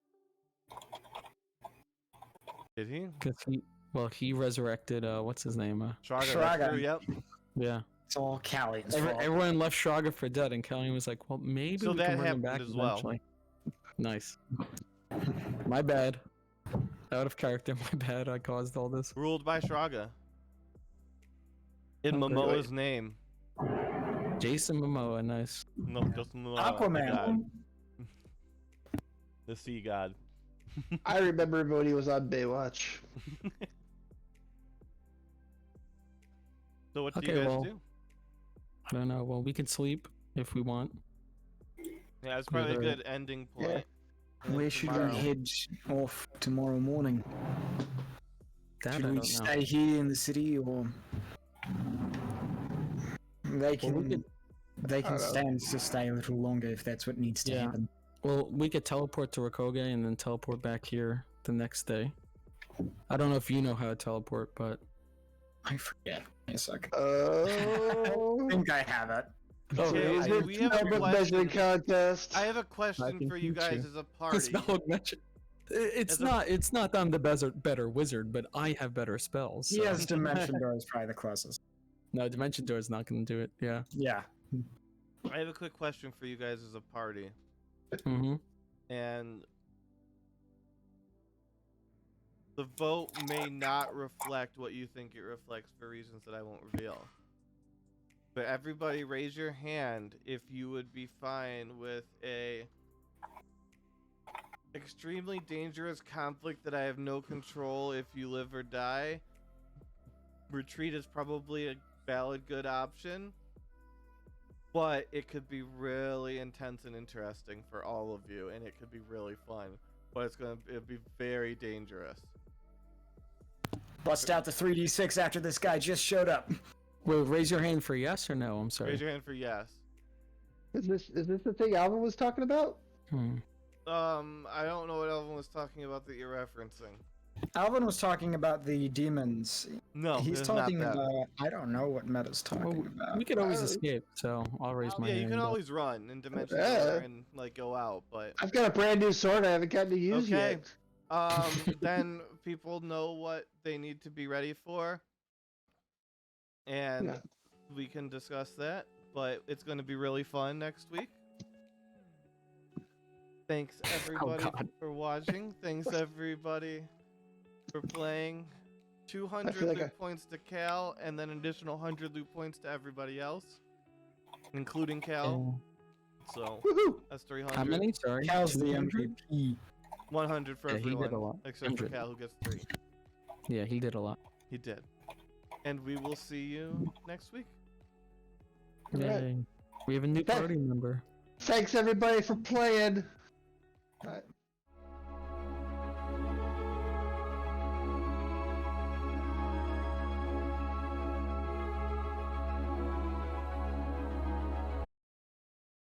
Did he? because Well, he resurrected. What's his name? Shraga, that's Shraga. true, yep. Yeah. It's all Callian's fault. Everyone left Shraga for dead, and Kelly was like, "Well, maybe So we that can bring him happened back as well. eventually." Nice. My bad. Out of character. My bad. I caused all this. Ruled by Shraga. In Okay. Momoa's name. Jason Momoa. Nice. No, just Momoa. the Aquaman. god. The sea god. I remember him when he was on Baywatch. So what do Okay, you guys well- do? I don't know. Well, we can sleep if we want. Yeah, it's probably a Either- good ending point. Where should we Tomorrow. head off tomorrow morning? That Should I we don't know. stay here in the city, or they can Well, we could- they can I don't know. stand to stay a little longer if that's what needs to Yeah. happen? Well, we could teleport to Rakoge and then teleport back here the next day. I don't know if you know how to teleport, but I forget. A second. I Oh. think I have it. Okay, Is so it we have a spellbook measuring question. contest? I have a question can for you teach guys you. as a party. spell mention. It's As a- not. It's not that I'm the better wizard, but I have better spells. He so- has Dimension Door is probably the closest. No, Dimension Door is not going to do it. Yeah. Yeah. I have a quick question for you guys as a party. Mm-hmm. And the vote may not reflect what you think it reflects for reasons that I won't reveal. But everybody raise your hand if you would be fine with a extremely dangerous conflict that I have no control if you live or die. Retreat is probably a valid good option. But it could be really intense and interesting for all of you, and it could be really fun. But it'd be very dangerous. Bust out the 3d6 after this guy just showed up. Well, raise your hand for yes or no. I'm sorry. Raise your hand for yes. Is this the thing Alvin was talking about? Hmm. I don't know what Elvin was talking about that you're referencing. Alvin was talking about the demons. No, He's it's talking not that. about. I don't know what Meta's talking Well, about. we could always escape, so I'll raise my Yeah, hand. you can but- always run in Dimension Yeah. Door and like go out, but I've got a brand new sword I haven't gotten to use Okay. yet. then people know what they need to be ready for, and Yeah. we can discuss that. But it's going to be really fun next week. Thanks everybody God. for watching. Thanks everybody for playing. 200 feel like loot points to Cal, and then an additional 100 loot points to everybody else, including Cal. So Woohoo! that's 300. How many? Sorry. Cal's the 200? MVP. 100 for Yeah, he did everyone, a lot. except for 100. Cal, who gets 3. Yeah, he did a lot. He did. And we will see you next week. Alright. Yay. We have a new Thank- party member. Thanks everybody for playing.